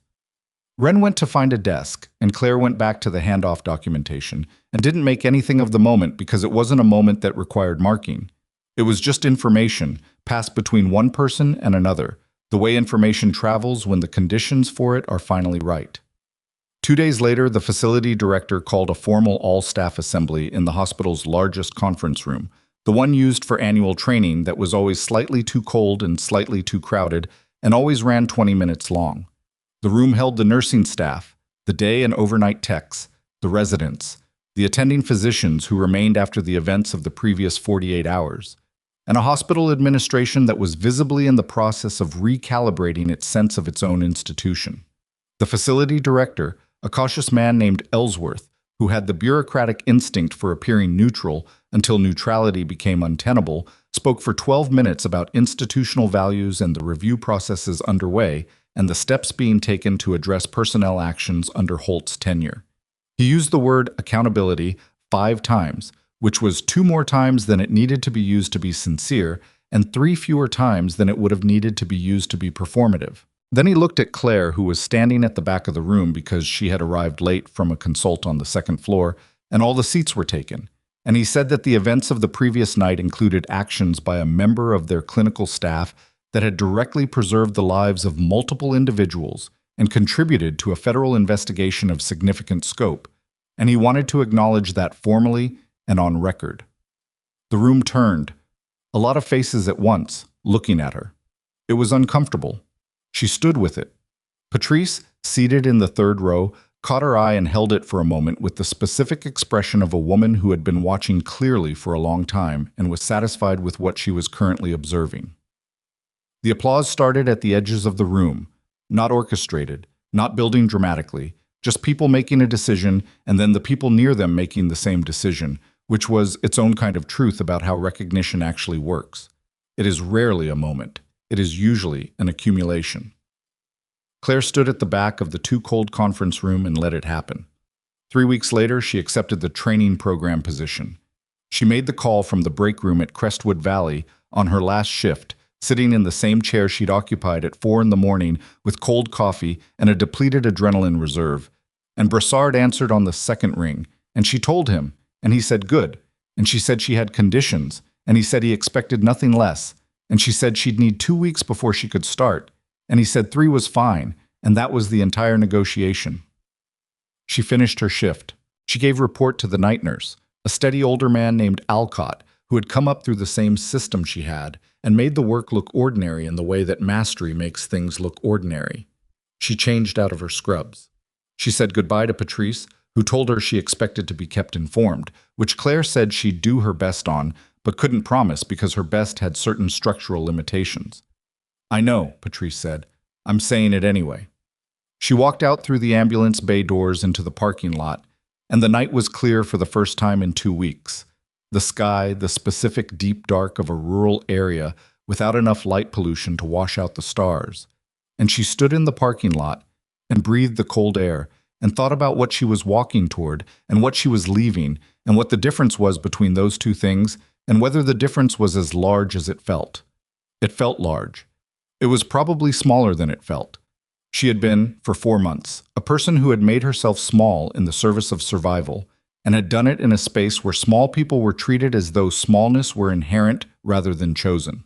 Wren went to find a desk, and Claire went back to the handoff documentation and didn't make anything of the moment because it wasn't a moment that required marking. It was just information passed between one person and another, the way information travels when the conditions for it are finally right. 2 days later, the facility director called a formal all-staff assembly in the hospital's largest conference room, the one used for annual training that was always slightly too cold and slightly too crowded and always ran 20 minutes long. The room held the nursing staff, the day and overnight techs, the residents, the attending physicians who remained after the events of the previous 48 hours, and a hospital administration that was visibly in the process of recalibrating its sense of its own institution. The facility director, a cautious man named Ellsworth, who had the bureaucratic instinct for appearing neutral until neutrality became untenable, spoke for 12 minutes about institutional values and the review processes underway and the steps being taken to address personnel actions under Holt's tenure. He used the word accountability 5 times, which was 2 more times than it needed to be used to be sincere, and 3 fewer times than it would have needed to be used to be performative. Then he looked at Claire, who was standing at the back of the room because she had arrived late from a consult on the 2nd floor, and all the seats were taken. And he said that the events of the previous night included actions by a member of their clinical staff that had directly preserved the lives of multiple individuals and contributed to a federal investigation of significant scope, and he wanted to acknowledge that formally and on record. The room turned, a lot of faces at once, looking at her. It was uncomfortable. She stood with it. Patrice, seated in the 3rd row, caught her eye and held it for a moment with the specific expression of a woman who had been watching clearly for a long time and was satisfied with what she was currently observing. The applause started at the edges of the room, not orchestrated, not building dramatically, just people making a decision and then the people near them making the same decision, which was its own kind of truth about how recognition actually works. It is rarely a moment. It is usually an accumulation. Claire stood at the back of the too-cold conference room and let it happen. 3 weeks later, she accepted the training program position. She made the call from the break room at Crestwood Valley on her last shift, sitting in the same chair she'd occupied at 4 in the morning with cold coffee and a depleted adrenaline reserve. And Brassard answered on the 2nd ring, and she told him, and he said good, and she said she had conditions, and he said he expected nothing less, and she said she'd need 2 weeks before she could start, and he said 3 was fine, and that was the entire negotiation. She finished her shift. She gave report to the night nurse, a steady older man named Alcott, who had come up through the same system she had and made the work look ordinary in the way that mastery makes things look ordinary. She changed out of her scrubs. She said goodbye to Patrice, who told her she expected to be kept informed, which Claire said she'd do her best on, but couldn't promise because her best had certain structural limitations. "I know," Patrice said. "I'm saying it anyway." She walked out through the ambulance bay doors into the parking lot, and the night was clear for the first time in 2 weeks. The sky, the specific deep dark of a rural area without enough light pollution to wash out the stars. And she stood in the parking lot and breathed the cold air and thought about what she was walking toward and what she was leaving and what the difference was between those two things and whether the difference was as large as it felt. It felt large. It was probably smaller than it felt. She had been, for 4 months, a person who had made herself small in the service of survival and had done it in a space where small people were treated as though smallness were inherent rather than chosen.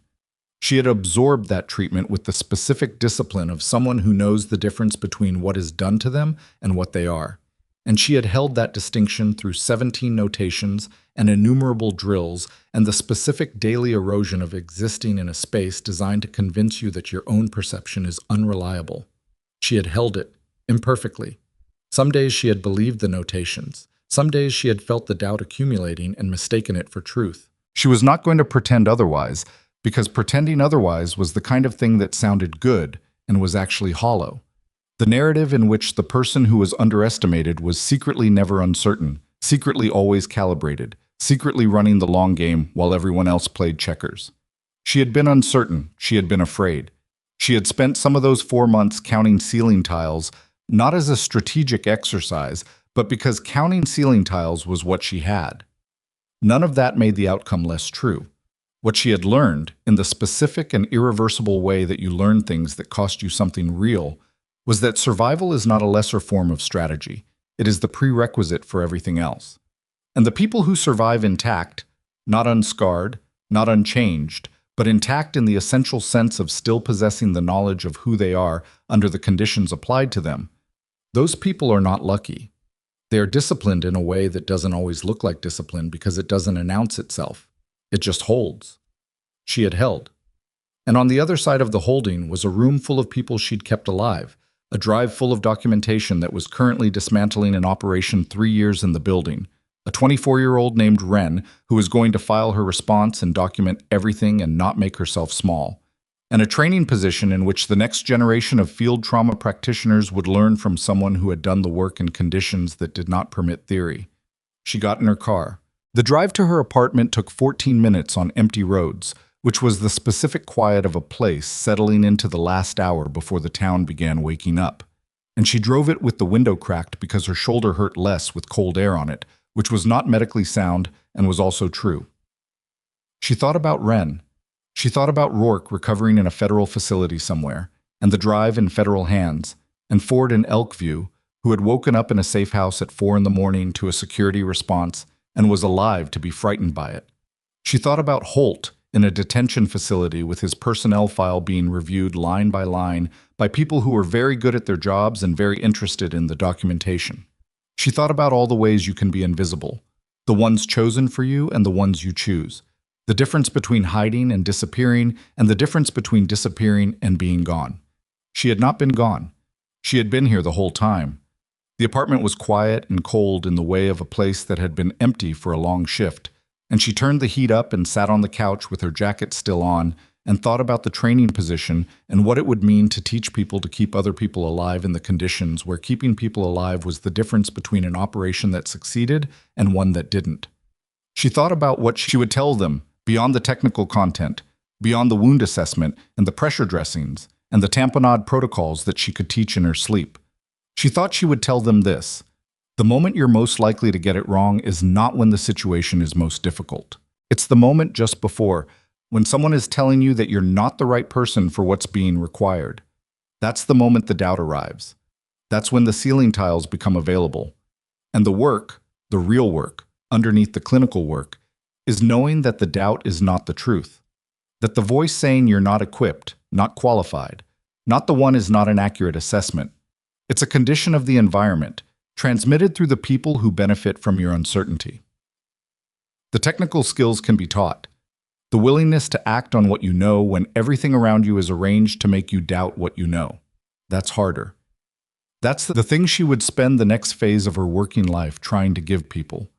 She had absorbed that treatment with the specific discipline of someone who knows the difference between what is done to them and what they are. And she had held that distinction through 17 notations and innumerable drills and the specific daily erosion of existing in a space designed to convince you that your own perception is unreliable. She had held it, imperfectly. Some days she had believed the notations. Some days she had felt the doubt accumulating and mistaken it for truth. She was not going to pretend otherwise, because pretending otherwise was the kind of thing that sounded good and was actually hollow. The narrative in which the person who was underestimated was secretly never uncertain, secretly always calibrated, secretly running the long game while everyone else played checkers. She had been uncertain, she had been afraid. She had spent some of those 4 months counting ceiling tiles, not as a strategic exercise, but because counting ceiling tiles was what she had. None of that made the outcome less true. What she had learned, in the specific and irreversible way that you learn things that cost you something real, was that survival is not a lesser form of strategy. It is the prerequisite for everything else. And the people who survive intact, not unscarred, not unchanged, but intact in the essential sense of still possessing the knowledge of who they are under the conditions applied to them, those people are not lucky. They are disciplined in a way that doesn't always look like discipline because it doesn't announce itself. It just holds. She had held. And on the other side of the holding was a room full of people she'd kept alive, a drive full of documentation that was currently dismantling an operation 3 years in the building, a 24-year-old named Wren who was going to file her response and document everything and not make herself small, and a training position in which the next generation of field trauma practitioners would learn from someone who had done the work in conditions that did not permit theory. She got in her car. The drive to her apartment took 14 minutes on empty roads, which was the specific quiet of a place settling into the last hour before the town began waking up. And she drove it with the window cracked because her shoulder hurt less with cold air on it, which was not medically sound and was also true. She thought about Wren. She thought about Rourke recovering in a federal facility somewhere, and the drive in federal hands, and Ford in Elkview, who had woken up in a safe house at 4 in the morning to a security response and was alive to be frightened by it. She thought about Holt in a detention facility with his personnel file being reviewed line by people who were very good at their jobs and very interested in the documentation. She thought about all the ways you can be invisible, the ones chosen for you and the ones you choose, the difference between hiding and disappearing, and the difference between disappearing and being gone. She had not been gone. She had been here the whole time. The apartment was quiet and cold in the way of a place that had been empty for a long shift, and she turned the heat up and sat on the couch with her jacket still on and thought about the training position and what it would mean to teach people to keep other people alive in the conditions where keeping people alive was the difference between an operation that succeeded and one that didn't. She thought about what she would tell them beyond the technical content, beyond the wound assessment and the pressure dressings and the tamponade protocols that she could teach in her sleep. She thought she would tell them this: the moment you're most likely to get it wrong is not when the situation is most difficult. It's the moment just before, when someone is telling you that you're not the right person for what's being required. That's the moment the doubt arrives. That's when the ceiling tiles become available. And the work, the real work, underneath the clinical work, is knowing that the doubt is not the truth. That the voice saying you're not equipped, not qualified, not the one is not an accurate assessment. It's a condition of the environment. transmitted through the people who benefit from your uncertainty. The technical skills can be taught. The willingness to act on what you know when everything around you is arranged to make you doubt what you know. That's harder. That's the thing she would spend the next phase of her working life trying to give people.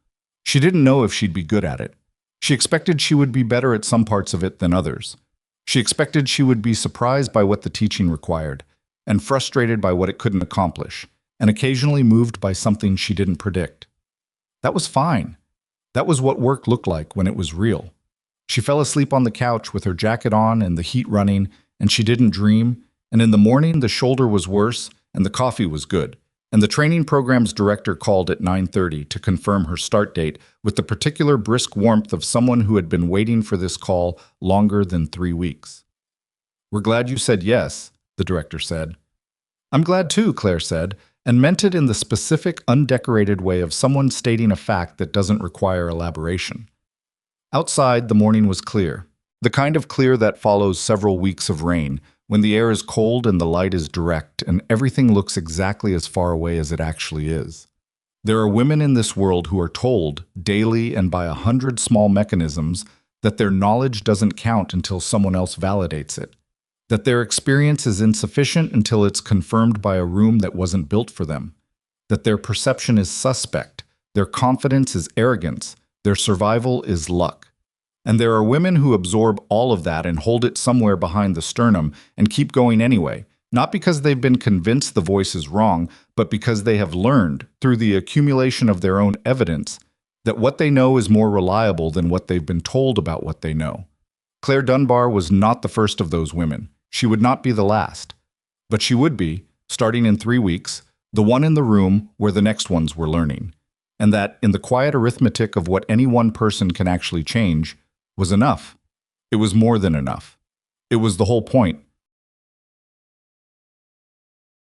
She didn't know if she'd be good at it. She expected she would be better at some parts of it than others. She expected she would be surprised by what the teaching required, and frustrated by what it couldn't accomplish, and occasionally moved by something she didn't predict. That was fine. That was what work looked like when it was real. She fell asleep on the couch with her jacket on and the heat running, and she didn't dream, and in the morning the shoulder was worse and the coffee was good, and the training program's director called at 9:30 to confirm her start date with the particular brisk warmth of someone who had been waiting for this call longer than 3 weeks. "We're glad you said yes," the director said. "I'm glad too," Claire said, and meant it in the specific, undecorated way of someone stating a fact that doesn't require elaboration. Outside, the morning was clear. The kind of clear that follows several weeks of rain, when the air is cold and the light is direct and everything looks exactly as far away as it actually is. There are women in this world who are told, daily and by 100 small mechanisms, that their knowledge doesn't count until someone else validates it, that their experience is insufficient until it's confirmed by a room that wasn't built for them, that their perception is suspect, their confidence is arrogance, their survival is luck. And there are women who absorb all of that and hold it somewhere behind the sternum and keep going anyway, not because they've been convinced the voice is wrong, but because they have learned, through the accumulation of their own evidence, that what they know is more reliable than what they've been told about what they know. Claire Dunbar was not the first of those women. She would not be the last. But she would be, starting in 3 weeks, the one in the room where the next ones were learning. And that, in the quiet arithmetic of what any one person can actually change, was enough. It was more than enough. It was the whole point.